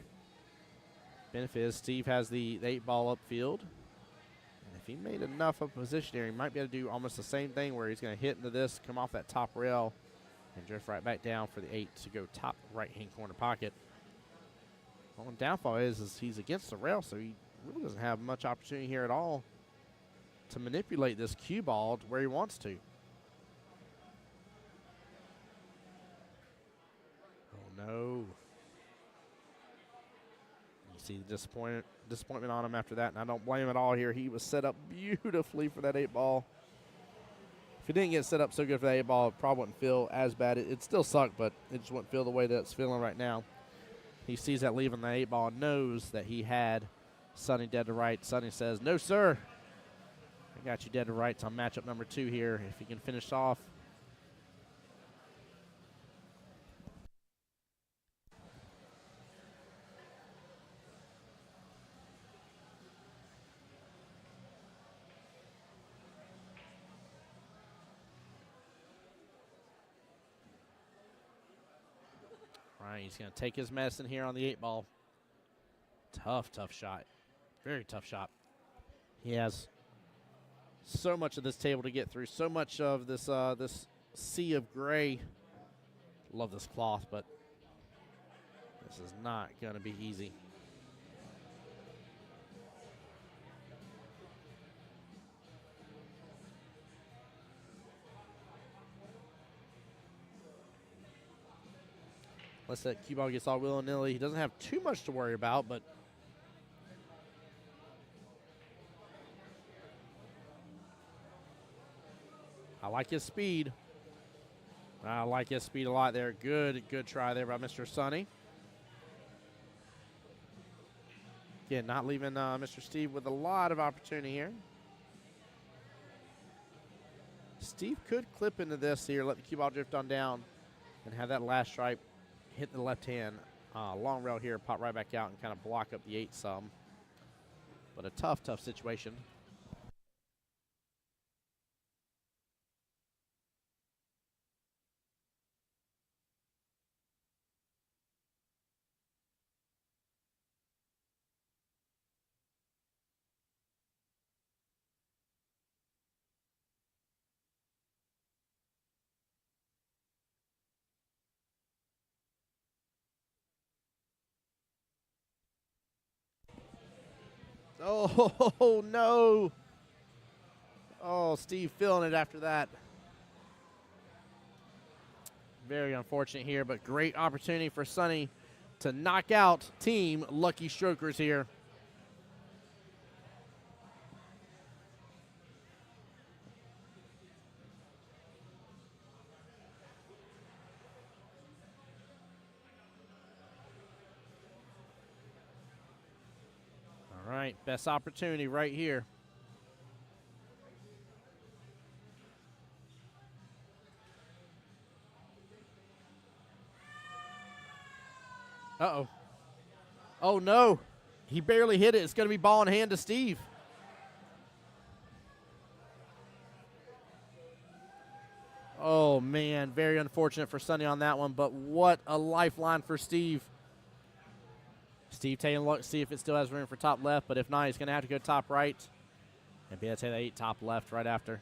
Benefit is Steve has the 8-ball upfield. And if he made enough of a position here, he might be able to do almost the same thing where he's going to hit into this, come off that top rail, and drift right back down for the 8 to go top right-hand corner pocket. Well, the downfall is he's against the rail, so he really doesn't have much opportunity here at all to manipulate this cue ball to where he wants to. Oh, no. See the disappointment on him after that, and I don't blame him at all here. He was set up beautifully for that 8-ball. If If it didn't get set up so good for that 8-ball, it probably wouldn't feel as bad. It still sucked, but it just wouldn't feel the way that it's feeling right now. He sees that leaving the 8-ball, knows that he had Sonny dead to right. Sonny says, no, sir. I got you dead to rights on matchup number 2 here. If he can finish off. All right, he's going to take his medicine here on the 8-ball. Tough shot. Very tough shot. He has so much of this table to get through, so much of this this sea of gray. Love this cloth, but this is not going to be easy. Unless that cue ball gets all willy-nilly. He doesn't have too much to worry about, but I like his speed. I like his speed a lot there. Good try there by Mr. Sonny. Again, not leaving Mr. Steve with a lot of opportunity here. Steve could clip into this here, let the cue ball drift on down, and have that last stripe hit the left hand. Long rail here, pop right back out and kind of block up the 8 some. But a tough situation. Oh, no. Oh, Steve feeling it after that. Very unfortunate here, but great opportunity for Sonny to knock out Team Lucky Strokers here. All right, best opportunity right here. Uh-oh. Oh, no. He barely hit it. It's going to be ball in hand to Steve. Oh, man. Very unfortunate for Sonny on that one, but what a lifeline for Steve. Steve taking a look, see if it still has room for top left, but if not, he's going to have to go top right. And be able to take that 8 top left right after.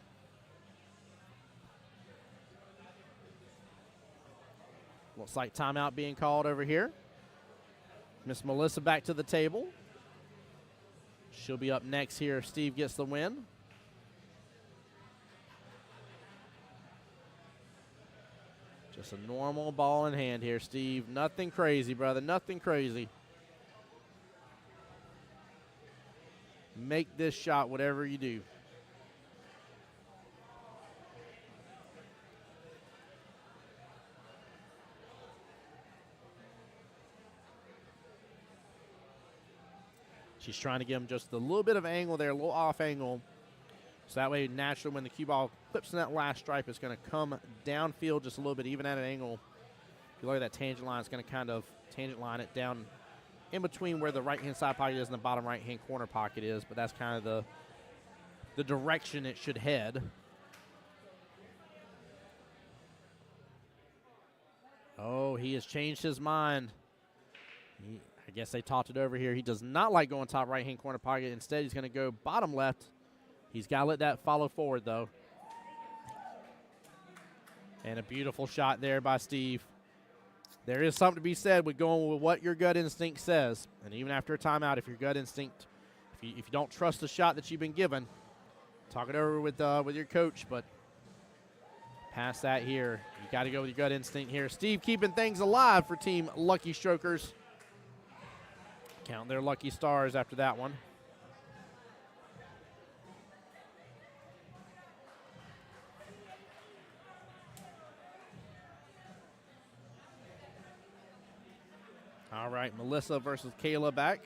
Looks like timeout being called over here. Miss Melissa back to the table. She'll be up next here if Steve gets the win. Just a normal ball in hand here, Steve. Nothing crazy, brother. Nothing crazy. Make this shot whatever you do. She's trying to give him just a little bit of angle there, a little off angle. So that way, naturally, when the cue ball clips in that last stripe, it's going to come downfield just a little bit, even at an angle. If you look at that tangent line, it's going to kind of tangent line it down in between where the right-hand side pocket is and the bottom right-hand corner pocket is. But that's kind of the direction it should head. Oh, he has changed his mind. I guess they talked it over here. He does not like going top right-hand corner pocket. Instead, he's going to go bottom left. He's got to let that follow forward, though. And a beautiful shot there by Steve. There is something to be said with going with what your gut instinct says. And even after a timeout, if your gut instinct, if you don't trust the shot that you've been given, talk it over with your coach. But past that here, you got to go with your gut instinct here. Steve keeping things alive for Team Lucky Strokers. Count their lucky stars after that one. All right, Melissa versus Kayla back.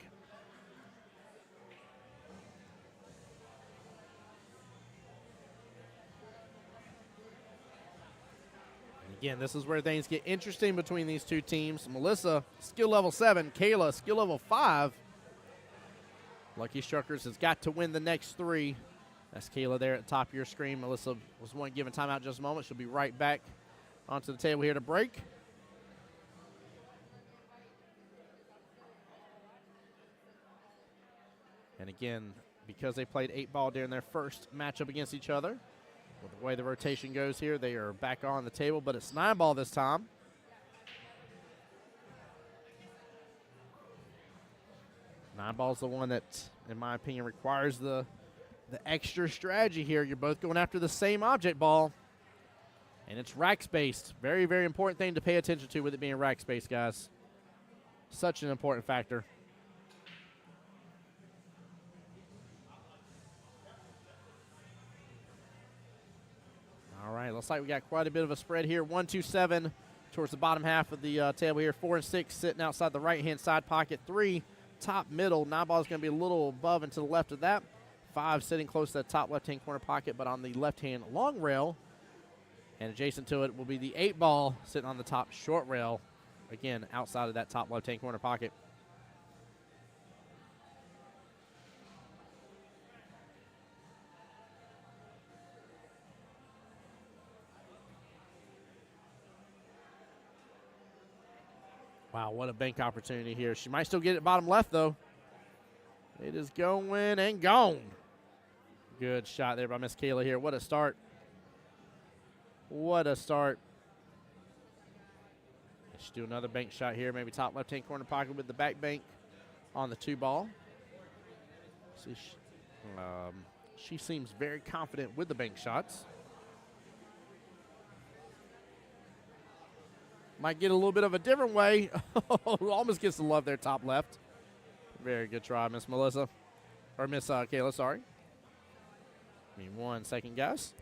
Again, this is where things get interesting between these two teams. Melissa, skill level 7. Kayla, skill level 5. Lucky Struckers has got to win the next 3. That's Kayla there at the top of your screen. Melissa was one given timeout just a moment. She'll be right back onto the table here to break. And again, because they played 8-ball during their first matchup against each other, with the way the rotation goes here, they are back on the table, but it's 9-ball this time. Nine-ball's the one that, in my opinion, requires the extra strategy here. You're both going after the same object ball, and it's rack-spaced. Very, very important thing to pay attention to with it being rack-spaced, guys. Such an important factor. All right, looks like we got quite a bit of a spread here. 1, 2, 7 towards the bottom half of the table here. 4 and 6 sitting outside the right-hand side pocket. 3 top middle. 9-ball is going to be a little above and to the left of that. 5 sitting close to that top left-hand corner pocket, but on the left-hand long rail. And adjacent to it will be the 8-ball sitting on the top short rail. Again, outside of that top left-hand corner pocket. Wow, what a bank opportunity here. She might still get it bottom left, though. It is going and gone. Good shot there by Miss Kayla here. What a start. What a start. She'll do another bank shot here. Maybe top left-hand corner pocket with the back bank on the 2-ball. See, she seems very confident with the bank shots. Might get a little bit of a different way. Almost gets the love there, top left. Very good try, Miss Melissa. Or Miss Kayla, sorry. Give me 1 second, guys.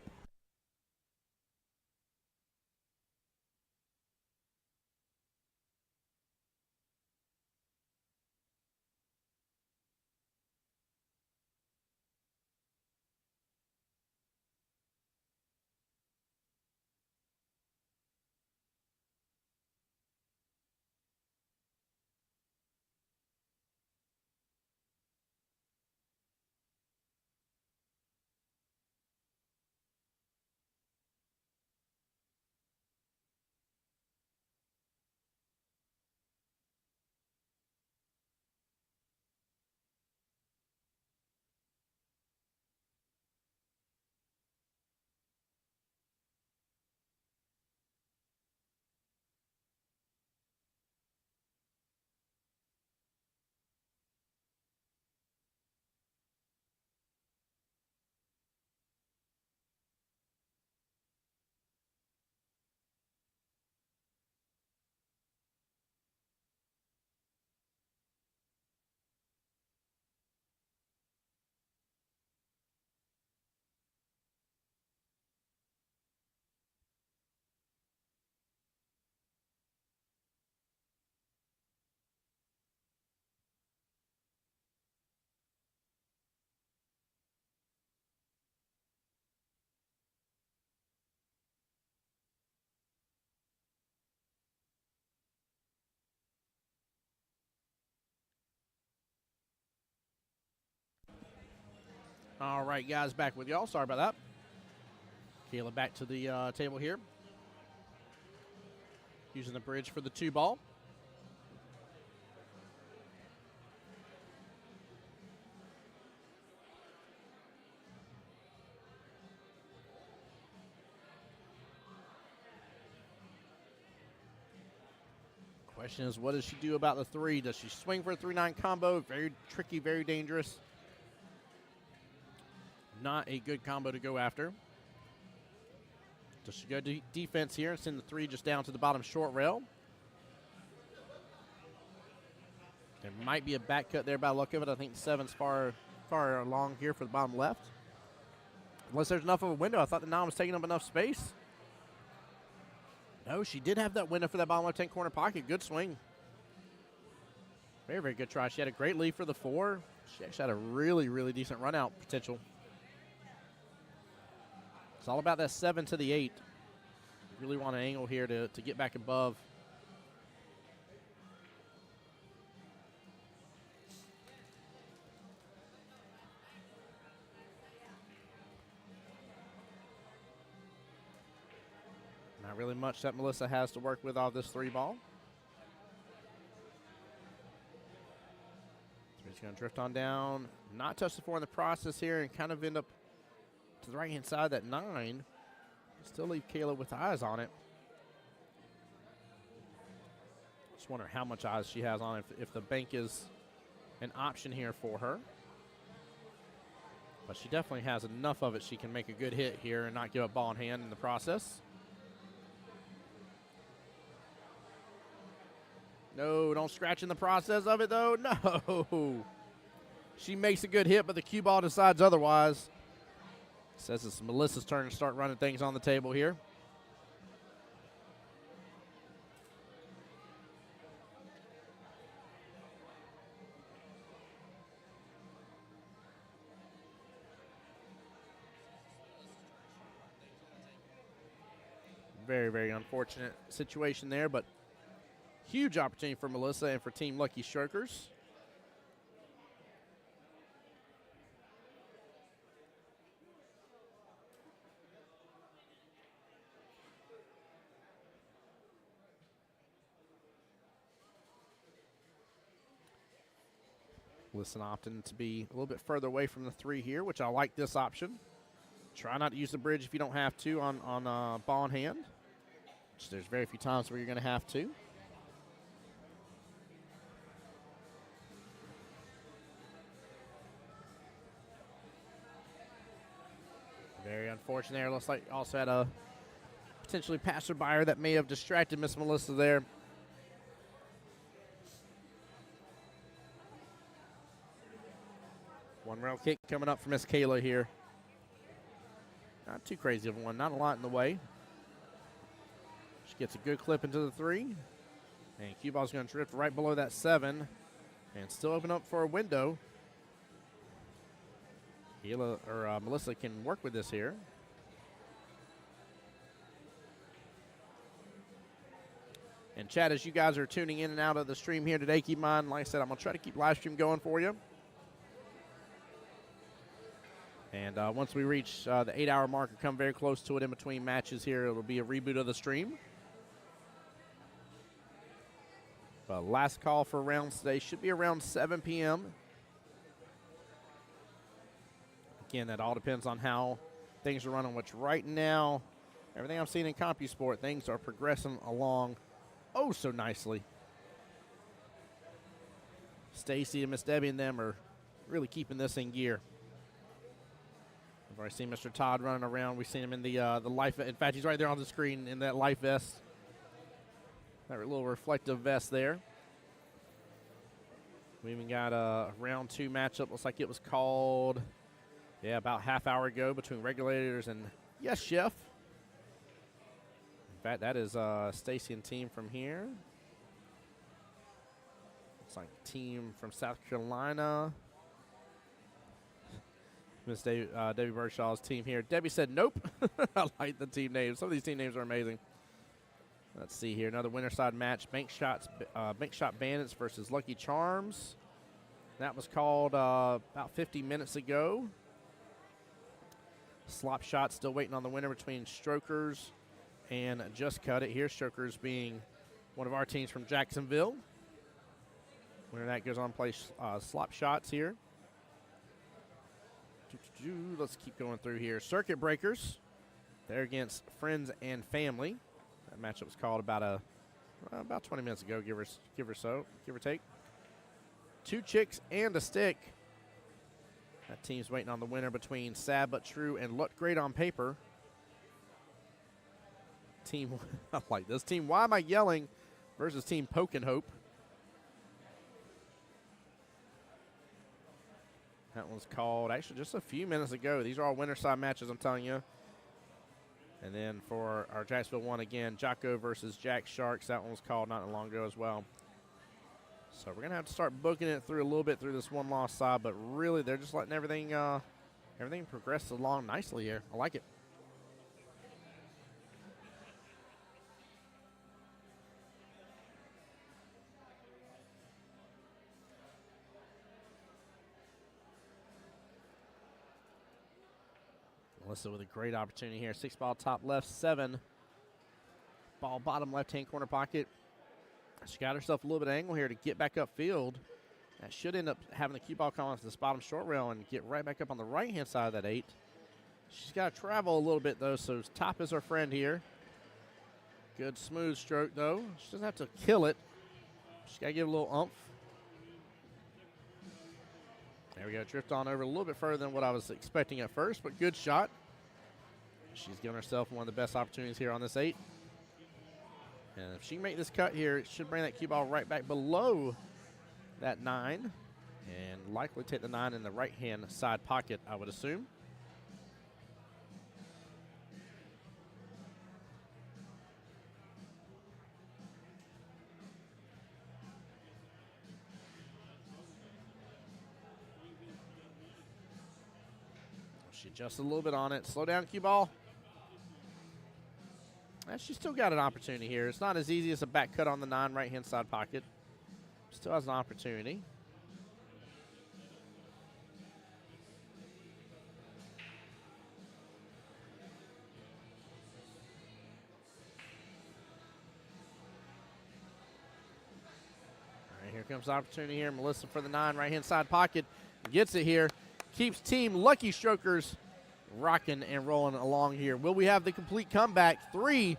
All right, guys, back with y'all. Sorry about that. Kayla back to the table here. Using the bridge for the 2-ball. Question is, what does she do about the 3? Does she swing for a 3-9 combo? Very tricky, very dangerous. Not a good combo to go after. Does she go defense here and send the 3 just down to the bottom short rail? There might be a back cut there by luck of it. I think 7's far along here for the bottom left. Unless there's enough of a window. I thought the 9 was taking up enough space. No, she did have that window for that bottom left-hand corner pocket. Good swing. Very, very good try. She had a great lead for the 4. She actually had a really, really decent run out potential. It's all about that 7 to the 8. Really want an angle here to get back above. Not really much that Melissa has to work with off this 3 ball. So he's going to drift on down, not touch the 4 in the process here, and kind of end up to the right-hand side, that 9. Still leave Kayla with eyes on it. Just wonder how much eyes she has on it, if the bank is an option here for her. But she definitely has enough of it. She can make a good hit here and not give up ball in hand in the process. No, don't scratch in the process of it, though. No. She makes a good hit, but the cue ball decides otherwise. Says it's Melissa's turn to start running things on the table here. Very, very unfortunate situation there, but huge opportunity for Melissa and for Team Lucky Strokers. Listen opting to be a little bit further away from the 3 here, which I like this option. Try not to use the bridge if you don't have to on ball in hand. Which there's very few times where you're going to have to. Very unfortunate there. Looks like also had a potentially passerby that may have distracted Miss Melissa there. One rail kick coming up for Miss Kayla here. Not too crazy of one, not a lot in the way. She gets a good clip into the 3. And cue ball's going to drift right below that 7. And still open up for a window. Melissa can work with this here. And chat, as you guys are tuning in and out of the stream here today, keep in mind, like I said, I'm going to try to keep live stream going for you. And once we reach the 8-hour mark or come very close to it in between matches here, it'll be a reboot of the stream. But last call for rounds today should be around 7 p.m. Again, that all depends on how things are running, which right now, everything I'm seeing in CompuSport, things are progressing along oh so nicely. Stacy and Miss Debbie and them are really keeping this in gear. I've already seen Mr. Todd running around. We've seen him in the life vest. In fact, he's right there on the screen in that life vest. That little reflective vest there. We even got a round 2 matchup. Looks like it was called, about half hour ago between Regulators and Yes Chef. In fact, that is Stacy and team from here. Looks like team from South Carolina. Miss Debbie Birshaw's team here. Debbie said nope. I like the team names. Some of these team names are amazing. Let's see here. Another winner side match. Bank Shot Bandits versus Lucky Charms. That was called about 50 minutes ago. Slop Shot still waiting on the winner between Strokers and Just Cut It here. Strokers being one of our teams from Jacksonville. Winner that goes on to play Slop Shots here. Let's keep going through here. Circuit Breakers. They're against Friends and Family. That matchup was called about 20 minutes ago, give or take. 2 Chicks and a Stick. That team's waiting on the winner between Sad But True and Look Great on Paper. Team, I like this team. Why Am I Yelling versus Team Poke and Hope. That one's called actually just a few minutes ago. These are all winner side matches, I'm telling you. And then for our Jacksonville one again, Jocko versus Jack Sharks. That one was called not long ago as well. So we're gonna have to start booking it through a little bit through this one loss side, but really they're just letting everything progress along nicely here. I like it. Melissa with a great opportunity here. 6 ball top left, 7 ball bottom left-hand corner pocket. She got herself a little bit of angle here to get back upfield. That should end up having the cue ball come off this bottom short rail and get right back up on the right-hand side of that 8. She's got to travel a little bit, though, so top is our friend here. Good smooth stroke, though. She doesn't have to kill it. She's got to give it a little oomph. There we go. Drift on over a little bit further than what I was expecting at first, but good shot. She's given herself one of the best opportunities here on this 8. And if she can make this cut here, it should bring that cue ball right back below that 9 and likely take the 9 in the right-hand side pocket, I would assume. She adjusts a little bit on it. Slow down, cue ball. She's still got an opportunity here. It's not as easy as a back cut on the 9 right-hand side pocket. Still has an opportunity. All right, here comes the opportunity here. Melissa for the 9 right-hand side pocket. Gets it here. Keeps Team Lucky Strokers rocking and rolling along here. Will we have the complete comeback? 3-3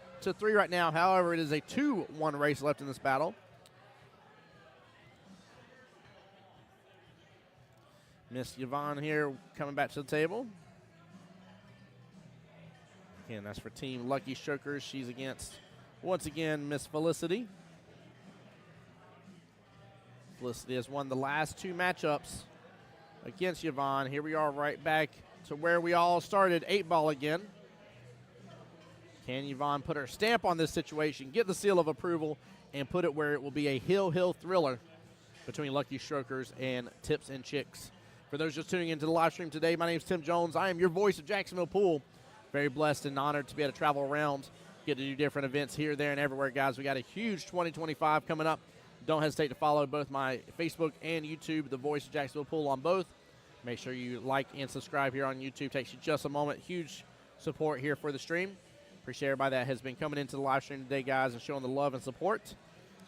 right now. However, it is a 2-1 race left in this battle. Miss Yvon here coming back to the table. Again, that's for Team Lucky Strokers. She's against, once again, Miss Felicity. Felicity has won the last 2 matchups against Yvon. Here we are right back to where we all started, 8 ball again. Can Yvon put her stamp on this situation, get the seal of approval, and put it where it will be a hill thriller between Lucky Strokers and Tips and Chicks? For those just tuning into the live stream today, my name is Tim Jones. I am your voice of Jacksonville Pool. Very blessed and honored to be able to travel around, get to do different events here, there, and everywhere, guys. We got a huge 2025 coming up. Don't hesitate to follow both my Facebook and YouTube, the voice of Jacksonville Pool on both. Make sure you like and subscribe here on YouTube. Takes you just a moment. Huge support here for the stream. Appreciate everybody that has been coming into the live stream today, guys, and showing the love and support.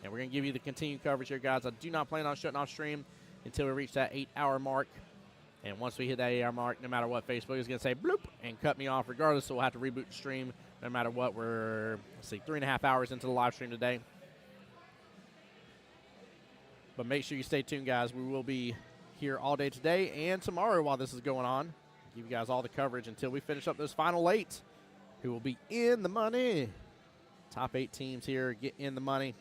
And we're going to give you the continued coverage here, guys. I do not plan on shutting off stream until we reach that 8-hour mark. And once we hit that 8-hour mark, no matter what, Facebook is going to say bloop and cut me off regardless, so we'll have to reboot the stream no matter what. We're, 3.5 hours into the live stream today. But make sure you stay tuned, guys. We will be here all day today and tomorrow while this is going on. Give you guys all the coverage until we finish up those final 8 who will be in the money. Top 8 teams here get in the money.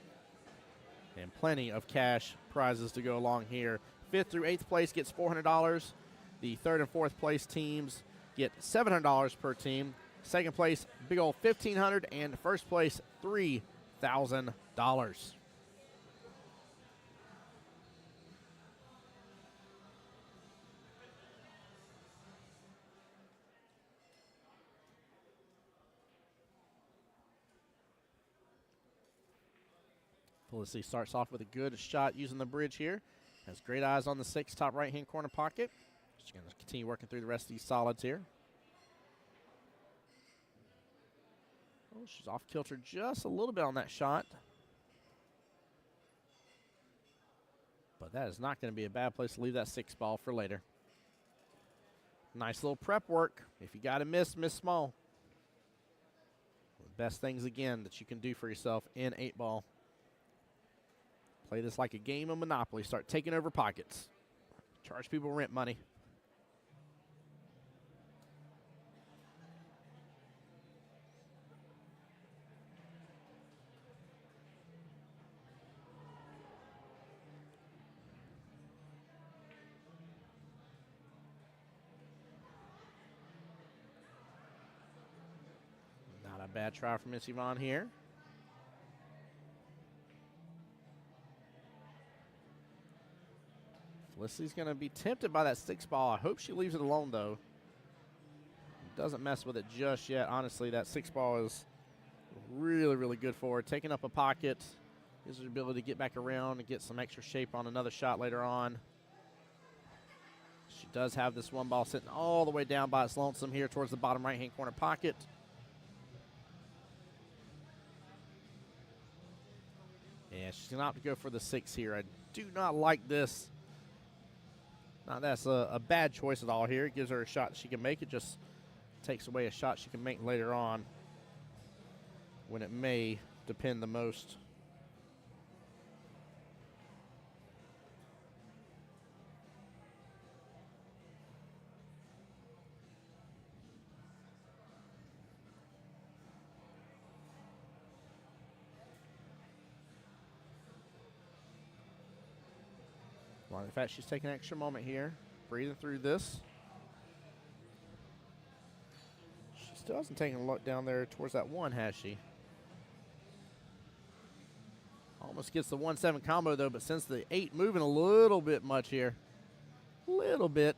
And plenty of cash prizes to go along here. 5th through 8th place gets $400. The 3rd and 4th place teams get $700 per team. 2nd place, big old $1,500, and 1st place, $3,000. Felicity starts off with a good shot using the bridge here. Has great eyes on the 6 top right-hand corner pocket. She's going to continue working through the rest of these solids here. Oh, she's off kilter just a little bit on that shot. But that is not going to be a bad place to leave that 6 ball for later. Nice little prep work. If you got to miss small. The best things, again, that you can do for yourself in 8 ball. Play this like a game of Monopoly. Start taking over pockets. Charge people rent money. Not a bad try from Miss Yvon here. Felicity's going to be tempted by that 6 ball. I hope she leaves it alone, though. Doesn't mess with it just yet. Honestly, that 6 ball is really, really good for her. Taking up a pocket, gives her the ability to get back around and get some extra shape on another shot later on. She does have this 1 ball sitting all the way down by its lonesome here towards the bottom right-hand corner pocket. Yeah, she's going to opt to go for the 6 here. I do not like this. Now, that's a bad choice at all here. It gives her a shot that she can make. It just takes away a shot she can make later on when it may depend the most. Well, in fact, she's taking an extra moment here, breathing through this. She still hasn't taken a look down there towards that 1, has she? Almost gets the 1-7 combo, though, but since the 8 moving a little bit much here. A little bit.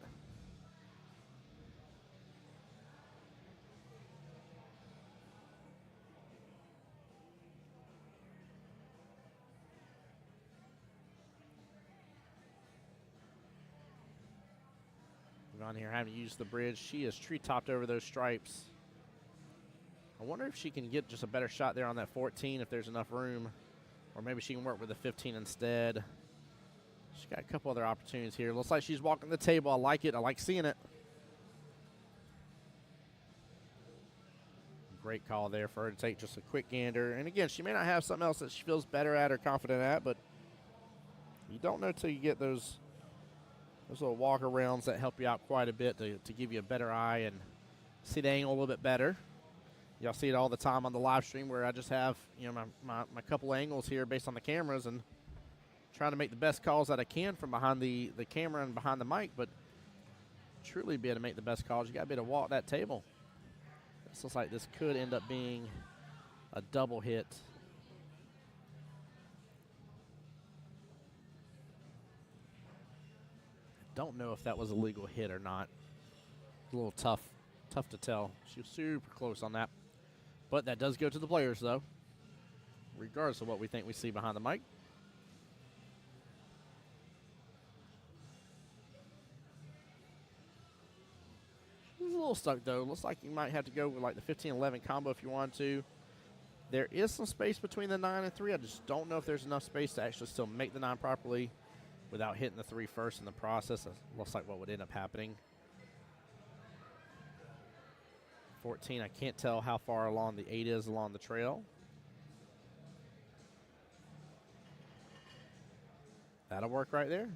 On here having to use the bridge. She is tree-topped over those stripes. I wonder if she can get just a better shot there on that 14 if there's enough room. Or maybe she can work with the 15 instead. She's got a couple other opportunities here. Looks like she's walking the table. I like it. I like seeing it. Great call there for her to take just a quick gander. And again, she may not have something else that she feels better at or confident at, but you don't know till you get those little walk-arounds that help you out quite a bit to give you a better eye and see the angle a little bit better. Y'all see it all the time on the live stream where I just have, you know, my couple angles here based on the cameras and trying to make the best calls that I can from behind the camera and behind the mic, but truly be able to make the best calls, you got to be able to walk that table. This looks like this could end up being a double hit. Don't know if that was a legal hit or not. A little tough to tell. She was super close on that. But that does go to the players, though, regardless of what we think we see behind the mic. She's a little stuck, though. Looks like you might have to go with like the 15-11 combo if you want to. There is some space between the 9 and 3. I just don't know if there's enough space to actually still make the 9 properly without hitting the 3 first in the process. That looks like what would end up happening. 14, I can't tell how far along the 8 is along the trail. That'll work right there.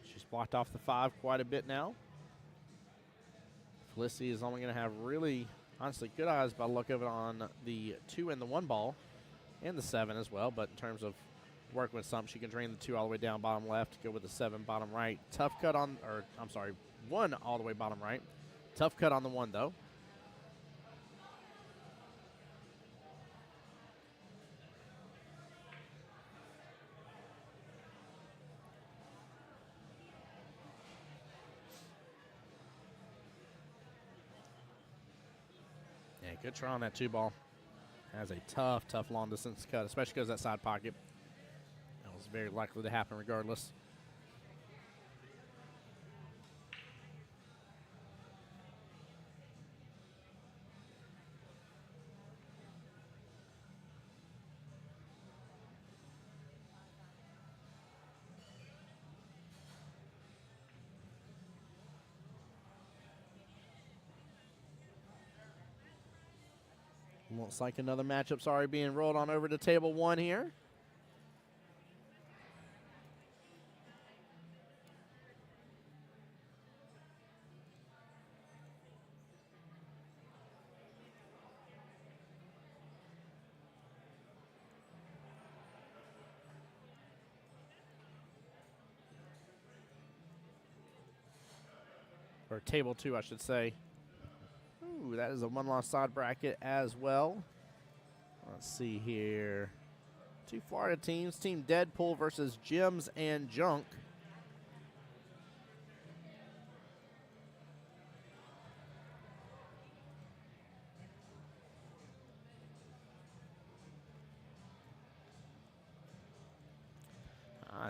She's blocked off the 5 quite a bit now. Felicity is only going to have really, honestly, good eyes by the look of it on the 2 and the 1 ball and the 7 as well, but in terms of working with something, she can drain the 2 all the way down bottom left, go with the 7 bottom right. Tough cut on, or I'm sorry, 1 all the way bottom right. Tough cut on the 1, though. Yeah, good try on that 2 ball. Has a tough long distance cut, especially because that side pocket. That was very likely to happen regardless. Looks like another matchup's already being rolled on over to table 1 here. Or table 2, I should say. Ooh, that is a 1-loss side bracket as well. Let's see here. 2 Florida teams. Team Deadpool versus Gems and Junk.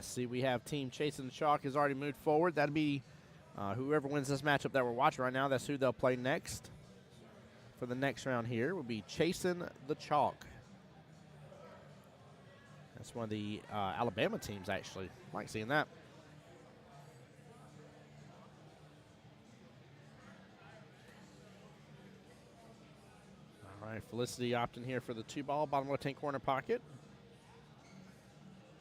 see we have team Chasing the Chalk has already moved forward. That'd be whoever wins this matchup that we're watching right now. That's who they'll play next. For the next round here will be Chasing the Chalk. That's one of the Alabama teams, actually. I like seeing that. All right, Felicity opting here for the 2-ball, bottom left-hand corner pocket.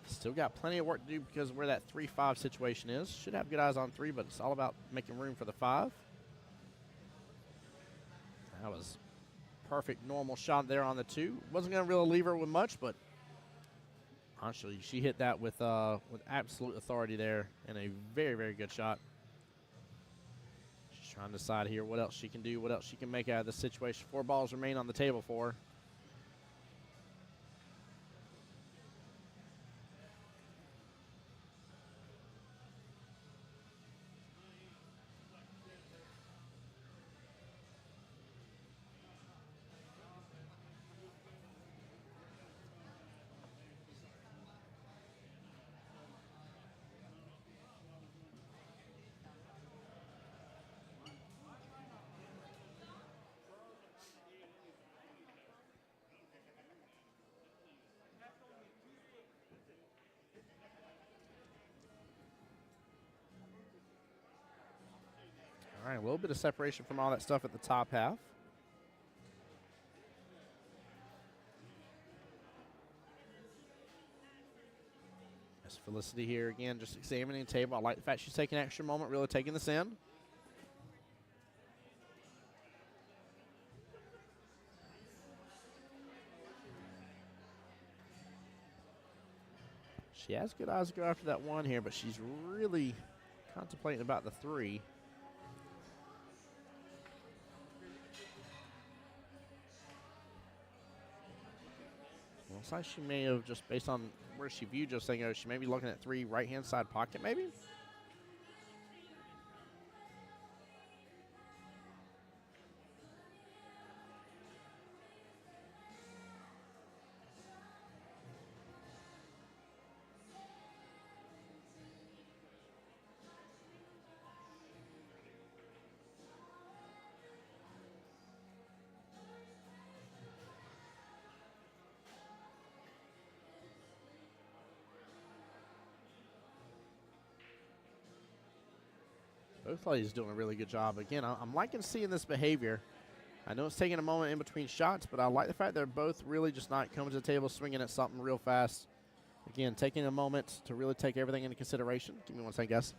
Still got plenty of work to do because of where that 3-5 situation is. Should have good eyes on 3, but it's all about making room for the 5. That was perfect normal shot there on the 2. Wasn't going to really leave her with much, but honestly, she hit that with absolute authority there and a very, very good shot. She's trying to decide here what else she can do, what else she can make out of the situation. 4 balls remain on the table for her. All right, a little bit of separation from all that stuff at the top half. That's Felicity here again, just examining the table. I like the fact she's taking an extra moment, really taking this in. She has good eyes to go after that 1 here, but she's really contemplating about the 3. Looks like she may have, just based on where she viewed just saying, she may be looking at 3 right-hand side pocket, maybe? Both ladies doing a really good job. Again, I'm liking seeing this behavior. I know it's taking a moment in between shots, but I like the fact they're both really just not coming to the table, swinging at something real fast. Again, taking a moment to really take everything into consideration. Give me 1 second, guys.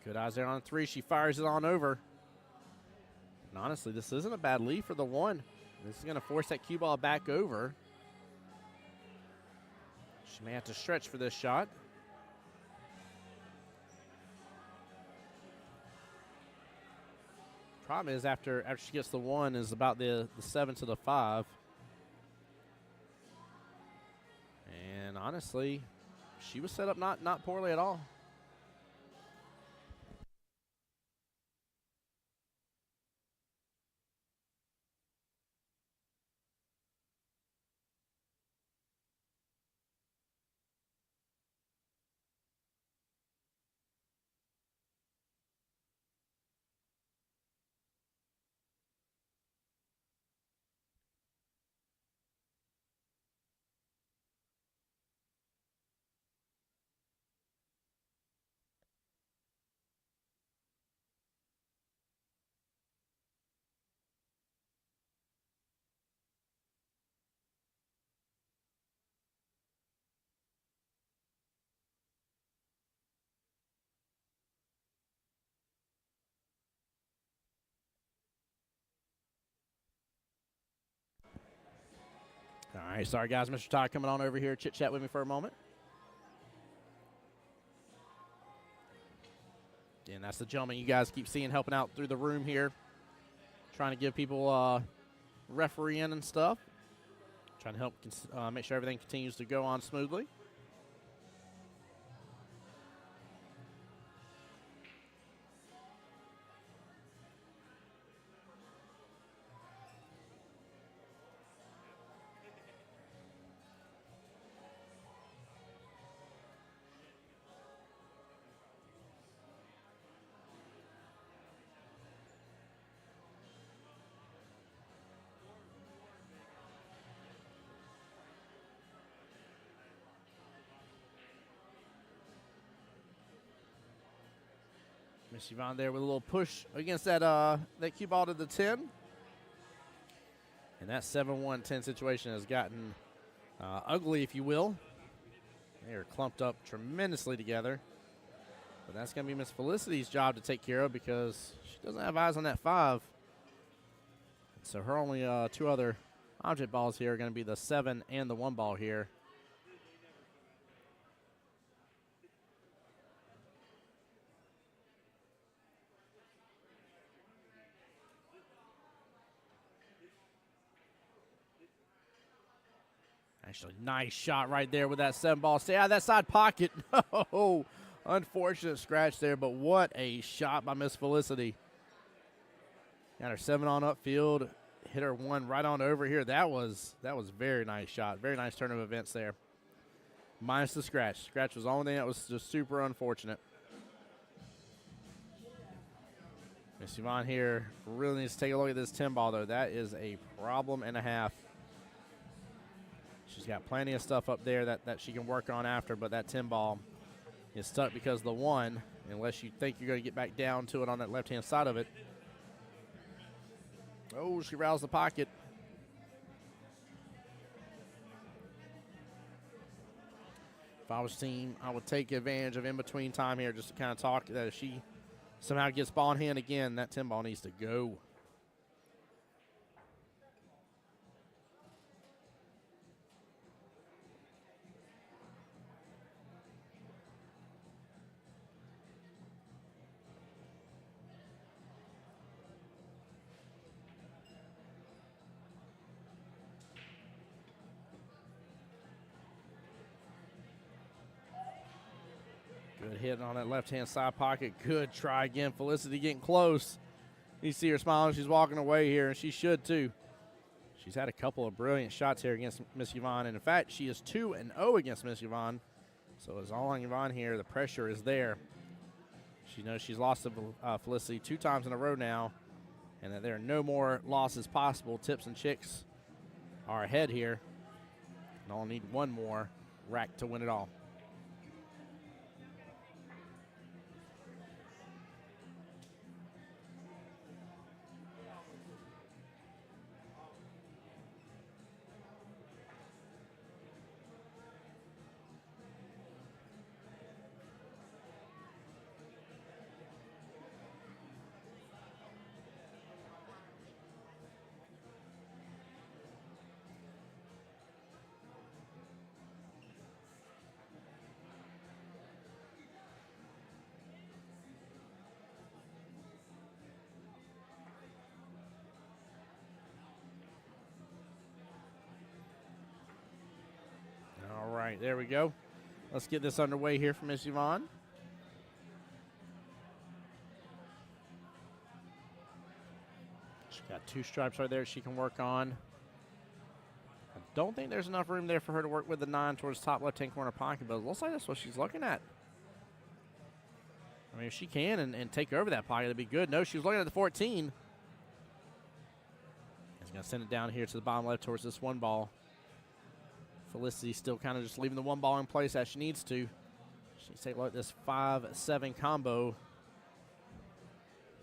Good eyes there on 3. She fires it on over. And honestly, this isn't a bad lead for the 1. This is going to force that cue ball back over. She may have to stretch for this shot. Problem is after she gets the 1 is about the 7 to the 5. And honestly, she was set up not poorly at all. All right, sorry, guys. Mr. Todd coming on over here, chit-chat with me for a moment. And That's the gentleman you guys keep seeing helping out through the room here, trying to give people refereeing and stuff, trying to help make sure everything continues to go on smoothly. Miss Yvon there with a little push against that cue ball to the 10. And that 7-1-10 situation has gotten ugly, if you will. They are clumped up tremendously together. But that's going to be Miss Felicity's job to take care of because she doesn't have eyes on that 5. So her only 2 other object balls here are going to be the 7 and the 1 ball here. Actually, nice shot right there with that 7 ball. Stay out of that side pocket. No, unfortunate scratch there, but what a shot by Miss Felicity. Got her 7 on upfield, hit her 1 right on over here. That was very nice shot. Very nice turn of events there. Minus the scratch. Scratch was the only thing that was just super unfortunate. Miss Yvon here really needs to take a look at this 10 ball, though. That is a problem and a half. She's got plenty of stuff up there that she can work on after, but that 10 ball is stuck because the 1, unless you think you're going to get back down to it on that left-hand side of it. Oh, she roused the pocket. If I was team, I would take advantage of in-between time here just to kind of talk that if she somehow gets ball in hand again, that 10 ball needs to go. Good hit on that left-hand side pocket. Good try again. Felicity getting close. You see her smiling. She's walking away here, and she should too. She's had a couple of brilliant shots here against Miss Yvon, and in fact, she is 2-0 against Miss Yvon. So it's all on Yvon here. The pressure is there. She knows she's lost to Felicity 2 times in a row now, and that there are no more losses possible. Tips and Chicks are ahead here. And all need 1 more rack to win it all. All right, there we go. Let's get this underway here for Miss Yvon. She's got 2 stripes right there she can work on. I don't think there's enough room there for her to work with the 9 towards top left-hand corner pocket, but it looks like that's what she's looking at. I mean, if she can and take over that pocket, that'd be good. No, she was looking at the 14. She's going to send it down here to the bottom left towards this 1 ball. Felicity still kind of just leaving the 1 ball in place as she needs to. She's taking a look at this 5-7 combo.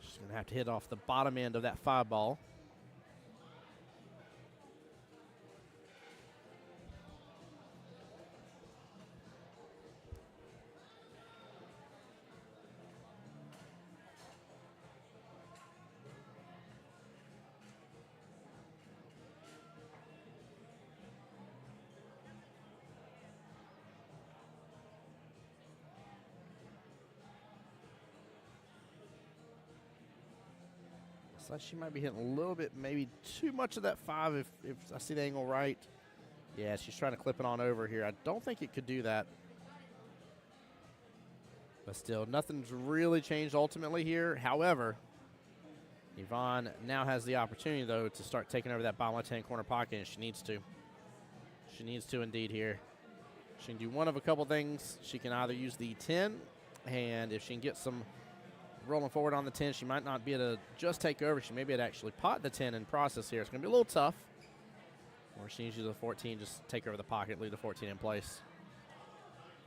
She's going to have to hit off the bottom end of that 5 ball. Looks like she might be hitting a little bit, maybe too much of that 5 if I see the angle right. Yeah, she's trying to clip it on over here. I don't think it could do that. But still, nothing's really changed ultimately here. However, Yvon now has the opportunity, though, to start taking over that bottom left-hand corner pocket, and she needs to. She needs to indeed here. She can do one of a couple things. She can either use the 10, and if she can get some rolling forward on the 10, she might not be able to just take over. She may be able to actually pot the 10 in process here. It's going to be a little tough. Or she needs to use the 14, just take over the pocket, leave the 14 in place.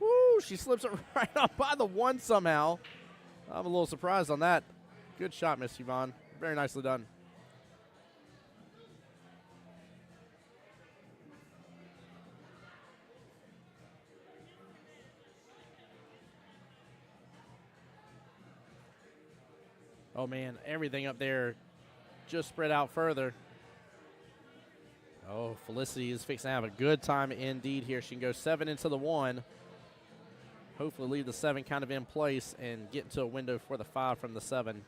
Woo, she slips it right up by the 1 somehow. I'm a little surprised on that. Good shot, Miss Yvon. Very nicely done. Oh, man, everything up there just spread out further. Oh, Felicity is fixing to have a good time indeed here. She can go 7 into the 1. Hopefully leave the 7 kind of in place and get into a window for the 5 from the 7.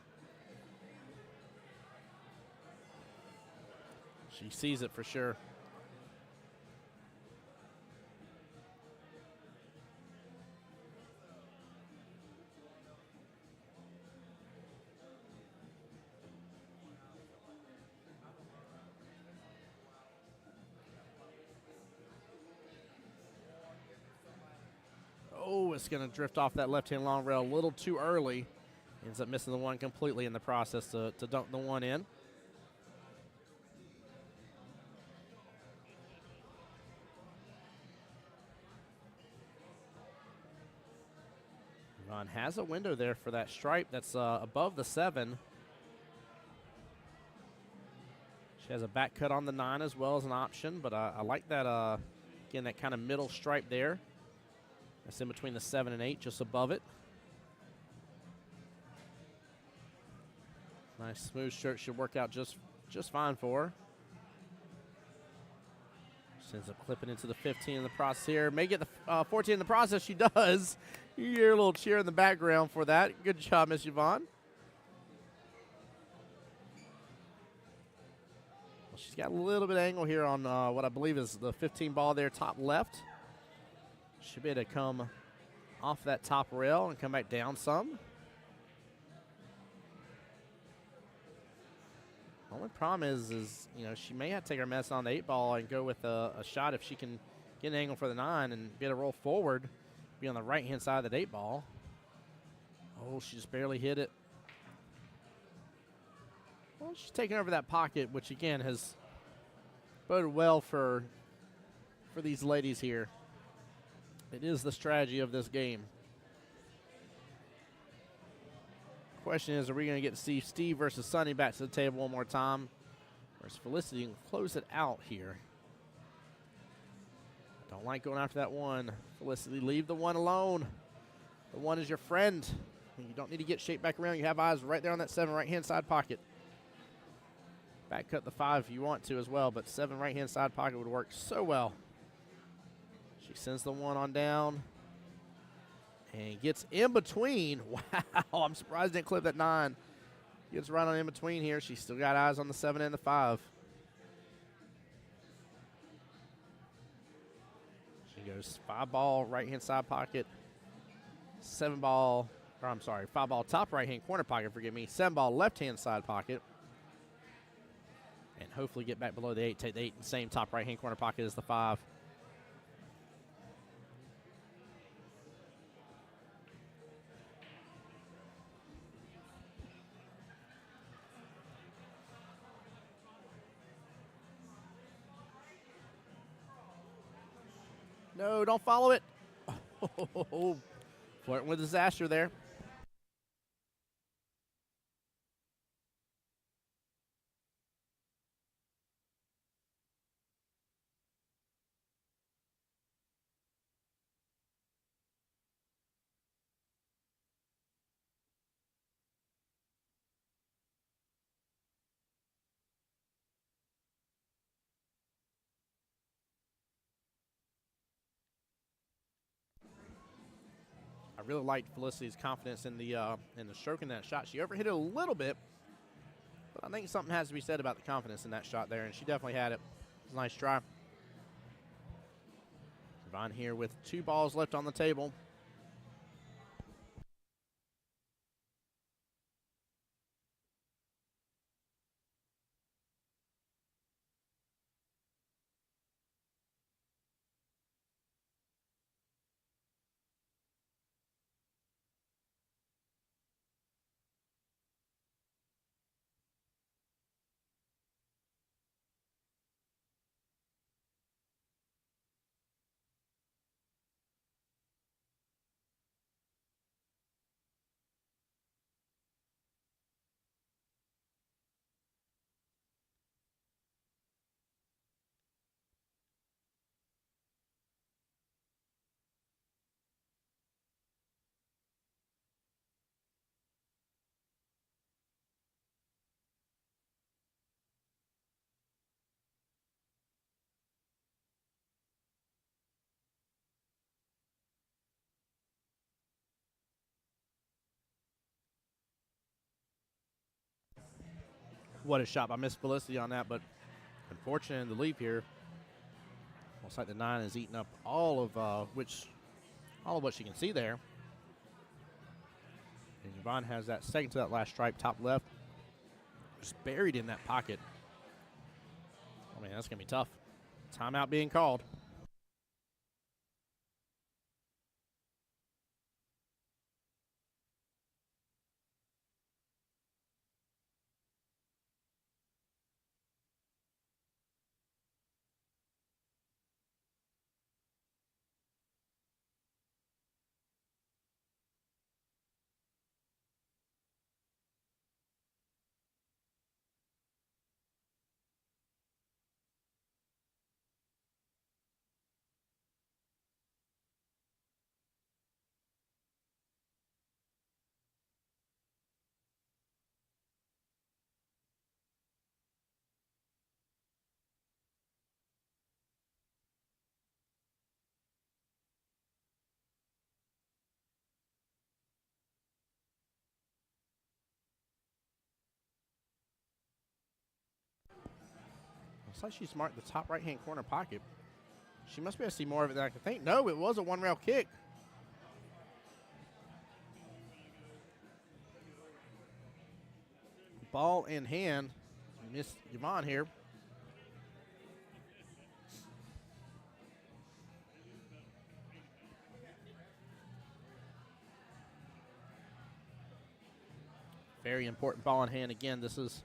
She sees it for sure. Oh, it's going to drift off that left-hand long rail a little too early. Ends up missing the 1 completely in the process to dunk the 1 in. Yvon has a window there for that stripe that's above the 7. She has a back cut on the 9 as well as an option, but I like that, again, that kind of middle stripe there. That's in between the 7 and 8, just above it. Nice smooth shirt, should work out just fine for her. She ends up clipping into the 15 in the process here. May get the 14 in the process. She does. You hear a little cheer in the background for that. Good job, Miss Yvon. Well, she's got a little bit of angle here on what I believe is the 15 ball there, top left. Should be able to come off that top rail and come back down some. Only problem is you know, she may have to take her medicine on the 8 ball and go with a shot if she can get an angle for the 9 and be able to roll forward, be on the right-hand side of that 8 ball. Oh, she just barely hit it. Well, she's taking over that pocket, which again has boded well for these ladies here. It is the strategy of this game. Question is, are we going to get to see Steve versus Sonny back to the table one more time? Or is Felicity can close it out here? Don't like going after that 1. Felicity, leave the 1 alone. The 1 is your friend. You don't need to get shaped back around. You have eyes right there on that 7 right-hand side pocket. Back cut the 5 if you want to as well, but 7 right-hand side pocket would work so well. She sends the 1 on down and gets in between. Wow, I'm surprised it didn't clip that 9. Gets right on in between here. She's still got eyes on the 7 and the 5. She goes 5 ball right-hand side pocket, 7 ball, or I'm sorry, 5 ball top right-hand corner pocket, forgive me, 7 ball left-hand side pocket. And hopefully get back below the 8, take the 8 in the same top right-hand corner pocket as the 5. No, don't follow it. Oh, flirting with disaster there. I really liked Felicity's confidence in the stroking that shot. She overhit it a little bit, but I think something has to be said about the confidence in that shot there, and she definitely had it. It was a nice try. Yvon here with 2 balls left on the table. What a shot by Miss Felicity on that, but unfortunate in the leap here. Looks like the 9 is eating up all of what she can see there. And Yvon has that second to that last stripe, top left, just buried in that pocket. I mean, that's going to be tough. Timeout being called. Looks like she's marked the top right-hand corner pocket. She must be able to see more of it than I can think. No, it was a one-rail kick. Ball in hand. Miss Yvon here. Very important ball in hand. Again, this is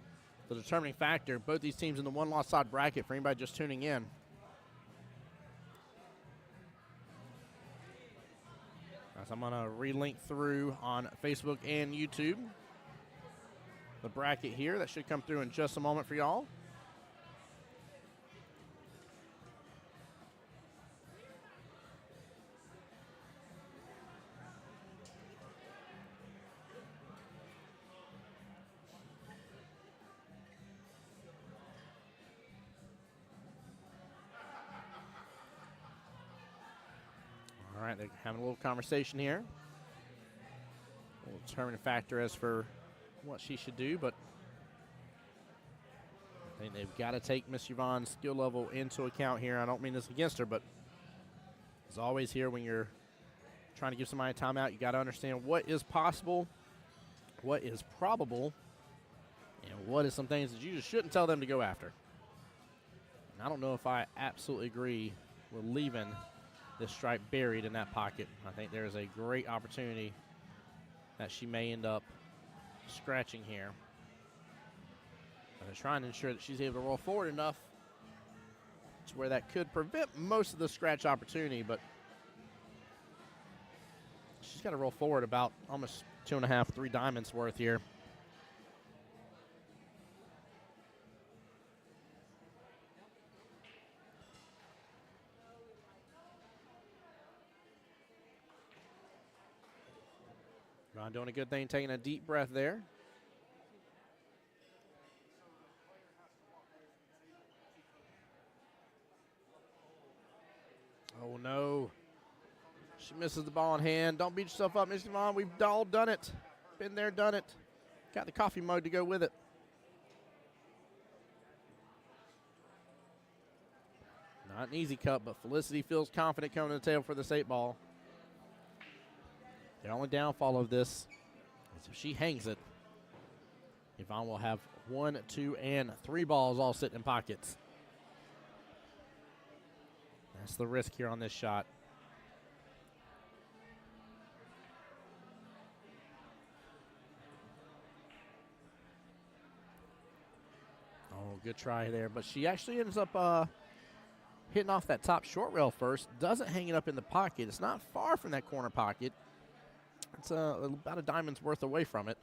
the determining factor. Both these teams in the one-loss side bracket for anybody just tuning in. As I'm going to relink through on Facebook and YouTube the bracket here. That should come through in just a moment for y'all. All right, they're having a little conversation here. A little determining factor as for what she should do, but I think they've got to take Miss Yvon's skill level into account here. I don't mean this against her, but as always here, when you're trying to give somebody a timeout, you got to understand what is possible, what is probable, and what is some things that you just shouldn't tell them to go after. And I don't know if I absolutely agree with leaving this stripe buried in that pocket. I think there's a great opportunity that she may end up scratching here. But they're trying to ensure that she's able to roll forward enough to where that could prevent most of the scratch opportunity, but she's got to roll forward about almost 2.5, 3 diamonds worth here. Ron doing a good thing, taking a deep breath there. Oh, no. She misses the ball in hand. Don't beat yourself up, Miss Yvon. We've all done it. Been there, done it. Got the coffee mug to go with it. Not an easy cut, but Felicity feels confident coming to the table for this 8-ball. The only downfall of this is if she hangs it, Yvon will have 1, 2, and 3 balls all sitting in pockets. That's the risk here on this shot. Oh, good try there, but she actually ends up hitting off that top short rail first. Doesn't hang it up in the pocket. It's not far from that corner pocket. It's about a diamond's worth away from it.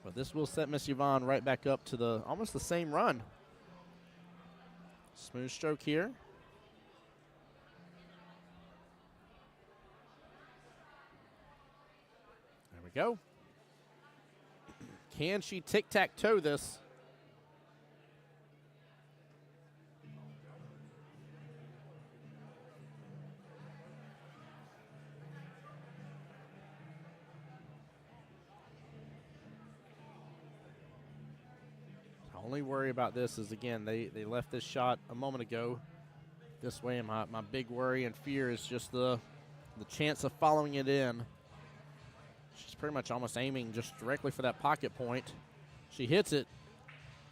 But this will set Miss Yvon right back up to almost the same run. Smooth stroke here. There we go. Can she tic-tac-toe this? Only worry about this is, again, they left this shot a moment ago this way, and my big worry and fear is just the chance of following it in. She's pretty much almost aiming just directly for that pocket point. She hits it.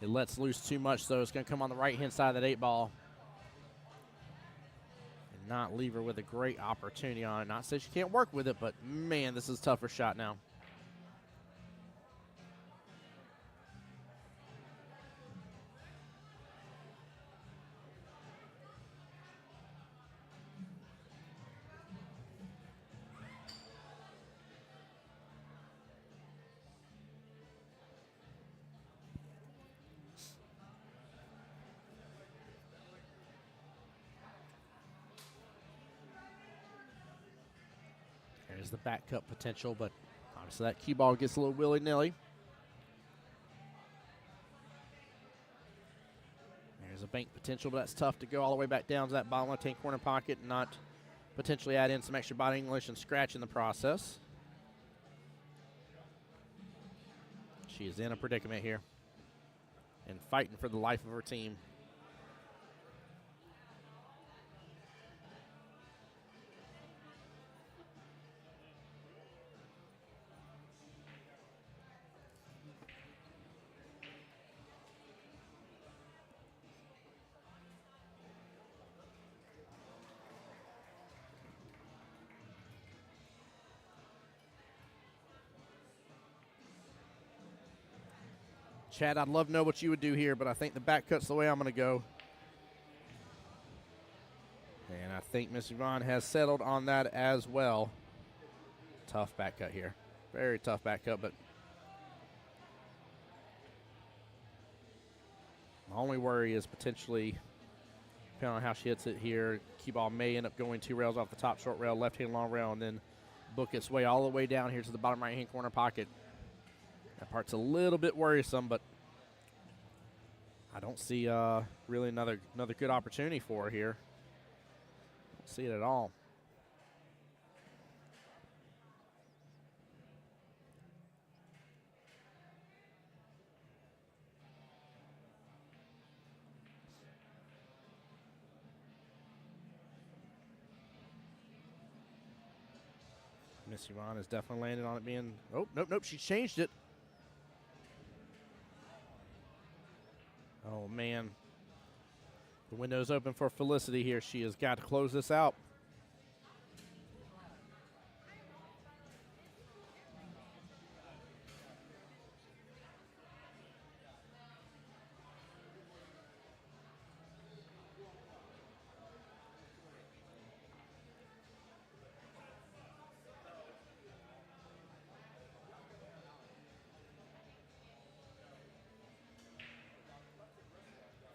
It lets loose too much, so it's going to come on the right-hand side of that 8-ball. And not leave her with a great opportunity on it. Not say she can't work with it, but, man, this is a tougher shot now. There's the back cut potential, but obviously that cue ball gets a little willy-nilly. There's a bank potential, but that's tough to go all the way back down to that bottom left-hand corner pocket and not potentially add in some extra body English and scratch in the process. She is in a predicament here and fighting for the life of her team. Chad, I'd love to know what you would do here, but I think the back cut's the way I'm going to go. And I think Miss Yvon has settled on that as well. Tough back cut here. Very tough back cut, but my only worry is potentially, depending on how she hits it here, cue ball may end up going 2 rails off the top short rail, left-hand long rail, and then book its way all the way down here to the bottom right-hand corner pocket. That part's a little bit worrisome, but I don't see really another good opportunity for her here. Don't see it at all. Miss Yvon has definitely landed on it being, oh, nope, she changed it. Oh, man. The window's open for Felicity here. She has got to close this out.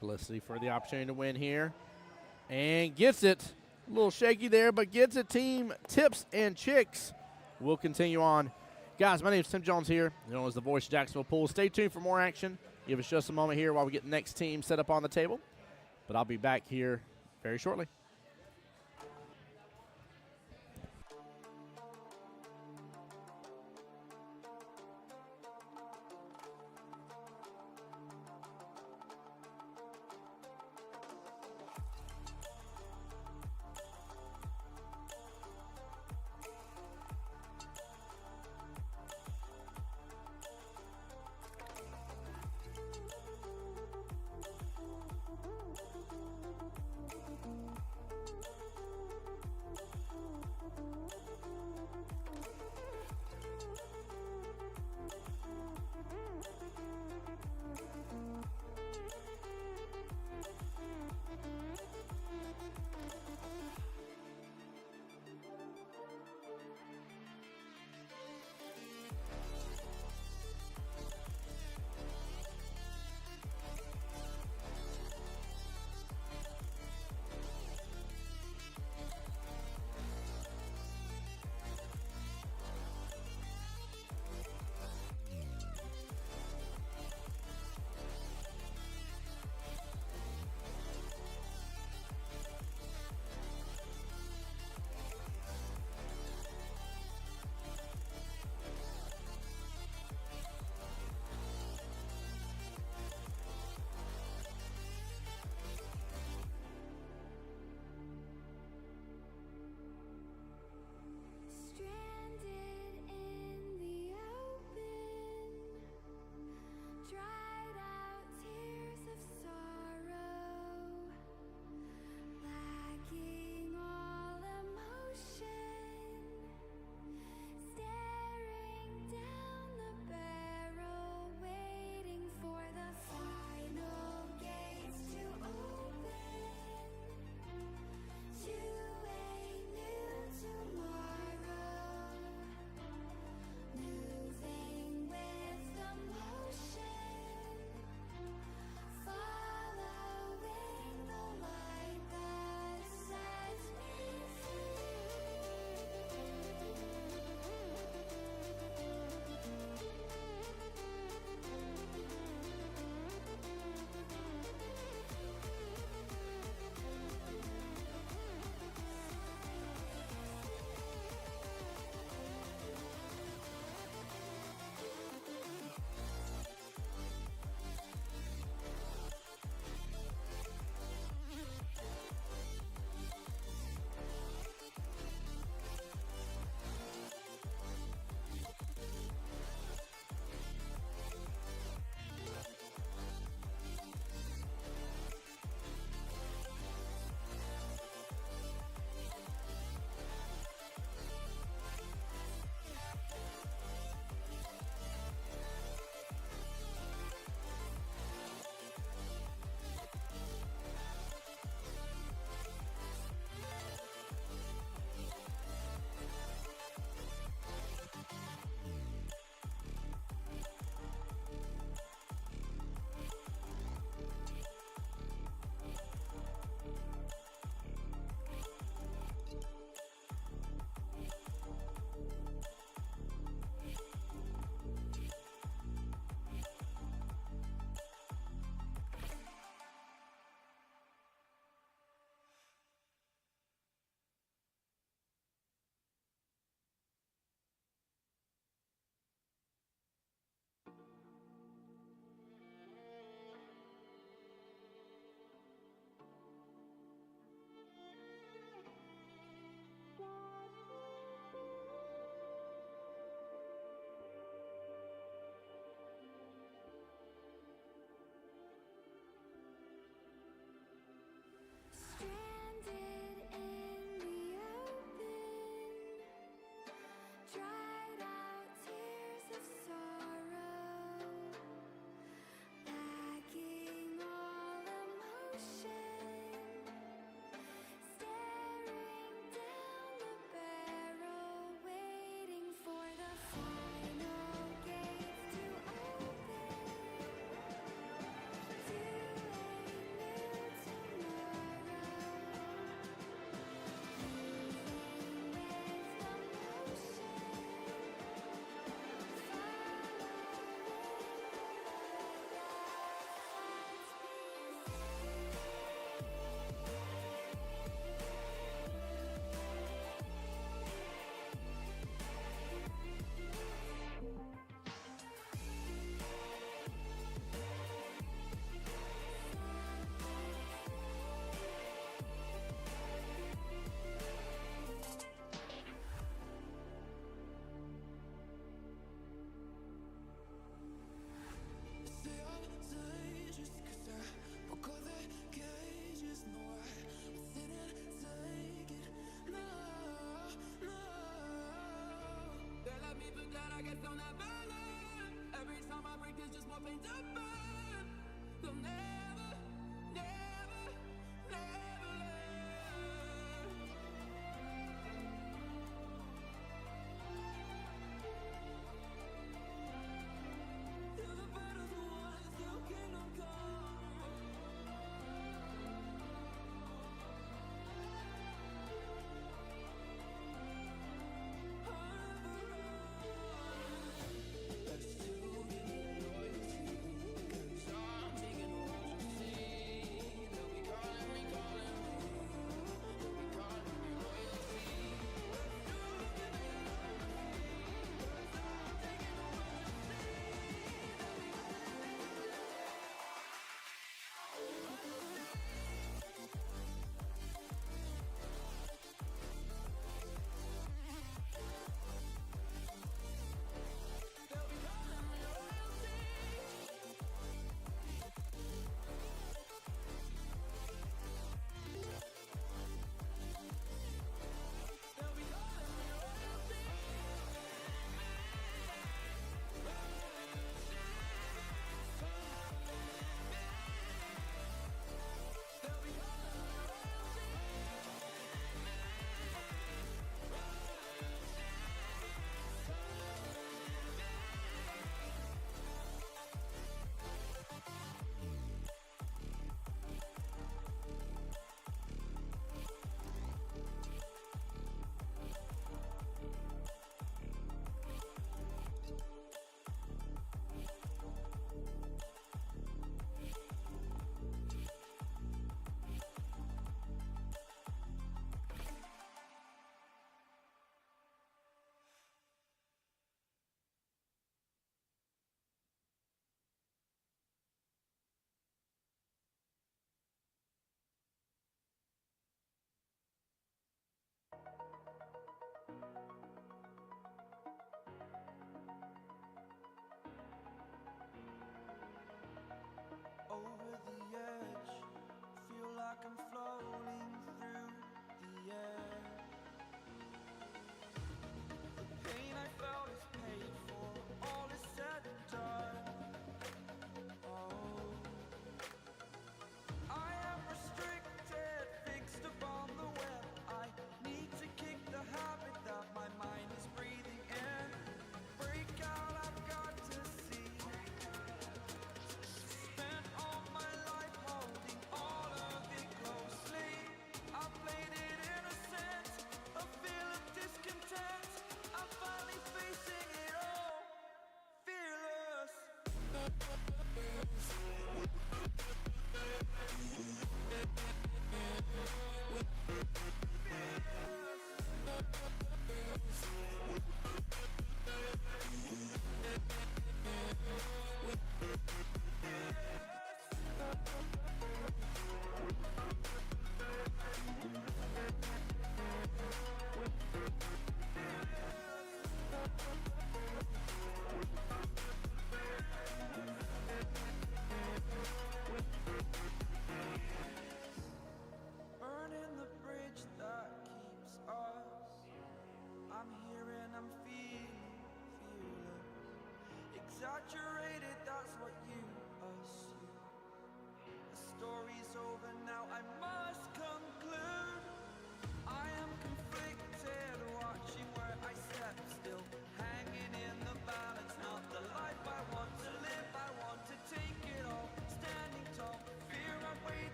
Felicity for the opportunity to win here. And gets it. A little shaky there, but gets it. Team Tips and Chicks will continue on. Guys, my name is Tim Jones here, known as the voice of Jacksonville Pool. Stay tuned for more action. Give us just a moment here while we get the next team set up on the table. But I'll be back here very shortly.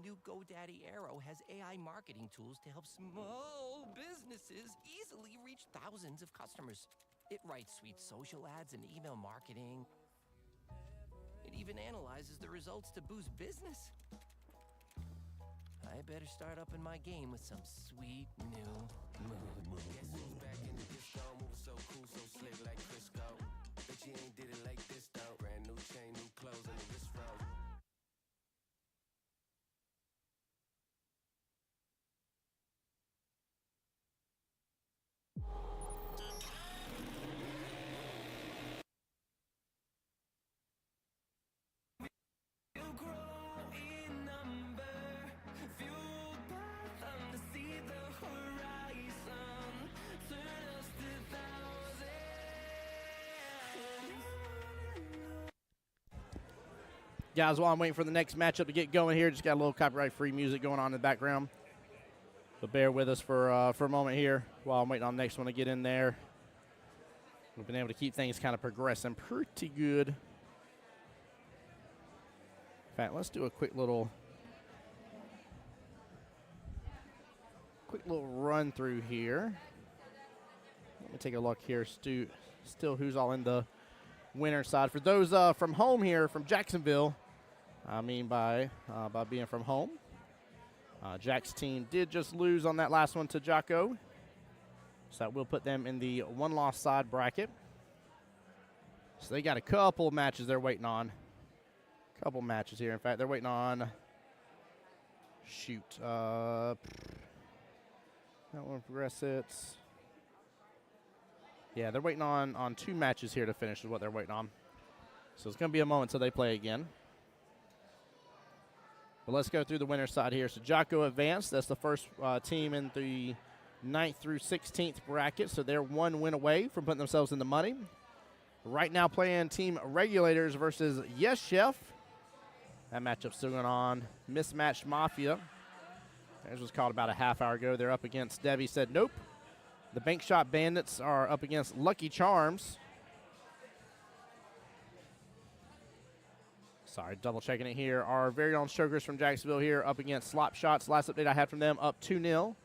new GoDaddy Arrow has AI marketing tools to help small businesses easily reach thousands of customers. It writes sweet social ads and email marketing. It even analyzes the results to boost business. I better start up in my game with some sweet new moves. Guess who's back in the disco? Moving so cool, so slick like Crisco. Bet you ain't did it like this though. Brand new chain, new clothes, and the wrist froze. Guys, while I'm waiting for the next matchup to get going here, just got a little copyright-free music going on in the background. But bear with us for a moment here while I'm waiting on the next one to get in there. We've been able to keep things kind of progressing pretty good. In fact, let's do a quick little run through here. Let me take a look here. Still who's all in the winner side. For those from home here, from Jacksonville, I mean by being from home, Jack's team did just lose on that last one to Jocko. So that will put them in the one-loss side bracket. So they got a couple matches they're waiting on. Couple matches here. In fact, they're waiting on, that one progresses. Yeah, they're waiting on 2 matches here to finish is what they're waiting on. So it's going to be a moment until they play again. But let's go through the winner's side here. So Jocko advanced. That's the first team in the 9th through 16th bracket. So they're 1 win away from putting themselves in the money. Right now playing Team Regulators versus Yes Chef. That matchup's still going on. Mismatched Mafia. Theirs was called about a half hour ago. They're up against Debbie Said Nope. The Bank Shot Bandits are up against Lucky Charms. Sorry, double checking it here. Our very own Chokers from Jacksonville here up against Slop Shots. Last update I had from them, up 2-0.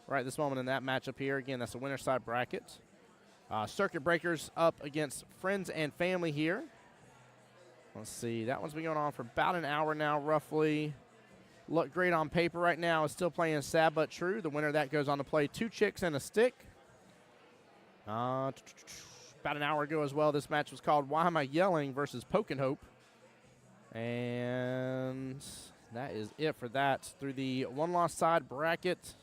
Right at this moment in that matchup here. Again, that's the winner's side bracket. Circuit Breakers up against Friends and Family here. Let's see. That one's been going on for about an hour now, roughly. Look great on paper right now. Is still playing Sad But True. The winner of that goes on to play 2 Chicks and a Stick. About an hour ago as well, this match was called Why Am I Yelling versus Poke and Hope. And that is it for that. Through the one-loss side bracket.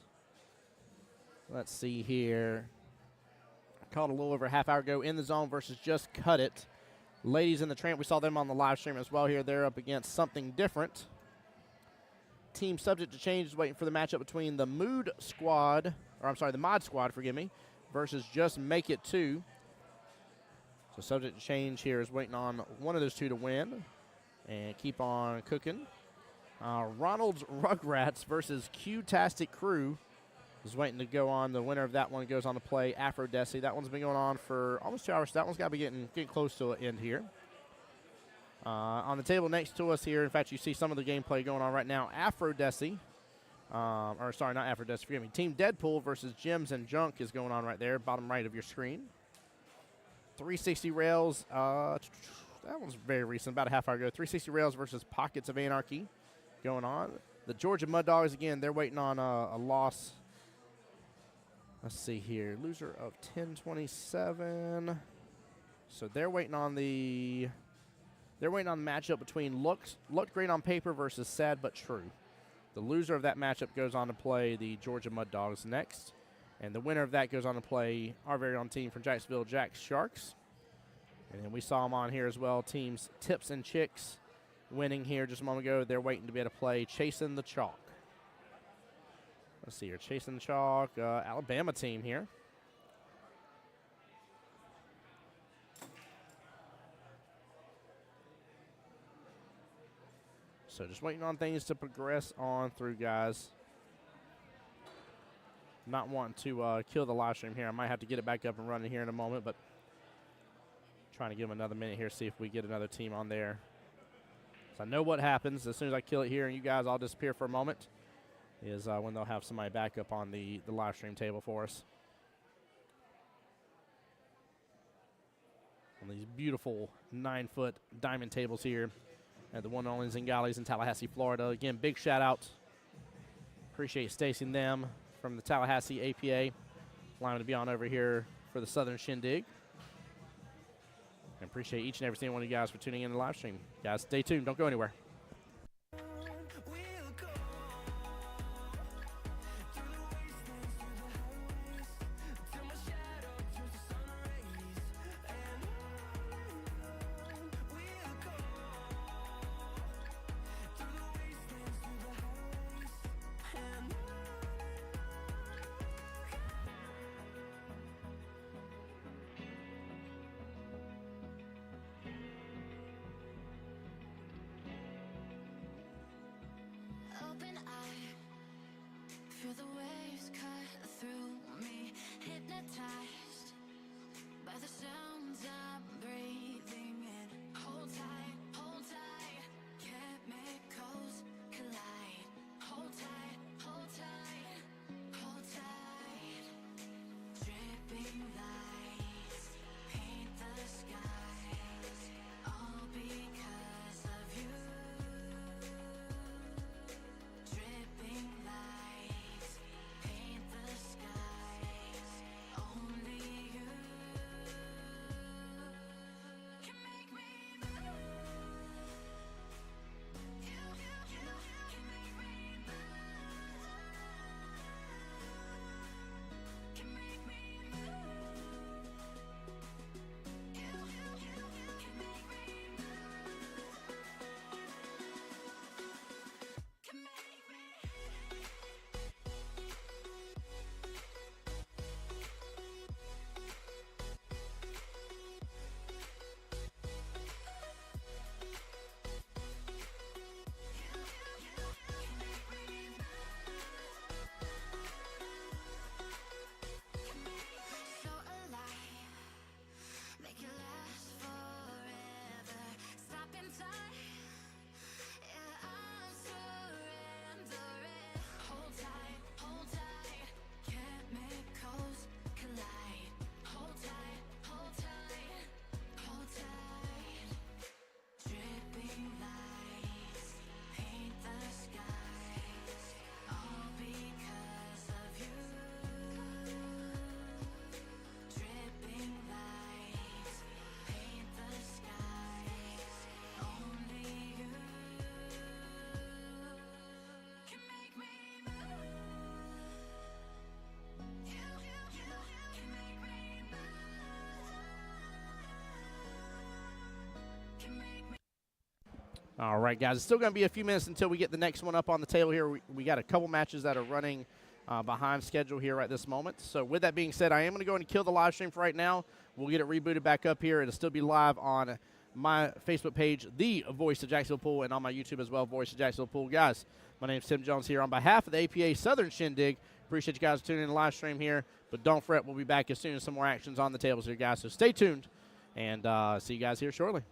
Let's see here. Called a little over a half hour ago. In the Zone versus Just Cut It. Ladies in the Tramp, we saw them on the live stream as well here. They're up against Something Different. Team Subject to Change is waiting for the matchup between the Mod Squad, forgive me, versus Just Make It 2. So Subject to Change here is waiting on one of those 2 to win and keep on cooking. Ronald's Rugrats versus Q-Tastic Crew is waiting to go on. The winner of that one goes on to play Aphrodesi. That one's been going on for almost 2 hours. So that one's got to be getting close to an end here. On the table next to us here, in fact, you see some of the gameplay going on right now. Aphrodesi, not Aphrodesi, forgive me. Team Deadpool versus Gems and Junk is going on right there, bottom right of your screen. 360 Rails, that one's very recent, about a half hour ago. 360 Rails versus Pockets of Anarchy going on. The Georgia Mud Dogs, again, they're waiting on a loss. Let's see here. Loser of 10-27. So they're waiting on the matchup between Looked Great on Paper versus Sad But True. The loser of that matchup goes on to play the Georgia Mud Dogs next. And the winner of that goes on to play our very own team from Jacksonville, Jack Sharks. And then we saw them on here as well, teams Tips and Chicks winning here just a moment ago. They're waiting to be able to play Chasing the Chalk. Let's see here, Chasing the Chalk, Alabama team here. So just waiting on things to progress on through, guys. Not wanting to kill the live stream here. I might have to get it back up and running here in a moment, but trying to give them another minute here, see if we get another team on there. So I know what happens as soon as I kill it here and you guys all disappear for a moment is when they'll have somebody back up on the live stream table for us. On these beautiful 9-foot diamond tables here at the one and only Zingales in Tallahassee, Florida. Again, big shout out. Appreciate Stacy and them from the Tallahassee APA. Allowing to be on over here for the Southern Shindig. And appreciate each and every single one of you guys for tuning in to the live stream. Guys, stay tuned. Don't go anywhere. Open eye, feel the waves cut through me, hypnotized by the sounds I'm breathing in. Hold tight, chemicals collide. Hold tight, hold tight, hold tight. Dripping lights paint the skies, all because of you. Dripping lights paint the skies. Only you can make me move. You can make me move. Can make me move. You can make me move. Can make me. So alive, make it last forever. Stop in time, yeah, I'm surrendering. Hold tight, chemicals collide. Hold tight, hold tight. Dripping lights paint the skies, all because of you. Dripping lights paint the skies, only you can make me move. You can make me move. Can make me. All right, guys. It's still going to be a few minutes until we get the next one up on the table here. We got a couple matches that are running behind schedule here right this moment. So with that being said, I am going to go ahead and kill the live stream for right now. We'll get it rebooted back up here. It'll still be live on my Facebook page, The Voice of Jacksonville Pool, and on my YouTube as well, Voice of Jacksonville Pool. Guys, my name's Tim Jones here on behalf of the APA Southern Shindig. Appreciate you guys tuning in the live stream here. But don't fret, we'll be back as soon as some more action's on the tables here, guys. So stay tuned, and see you guys here shortly.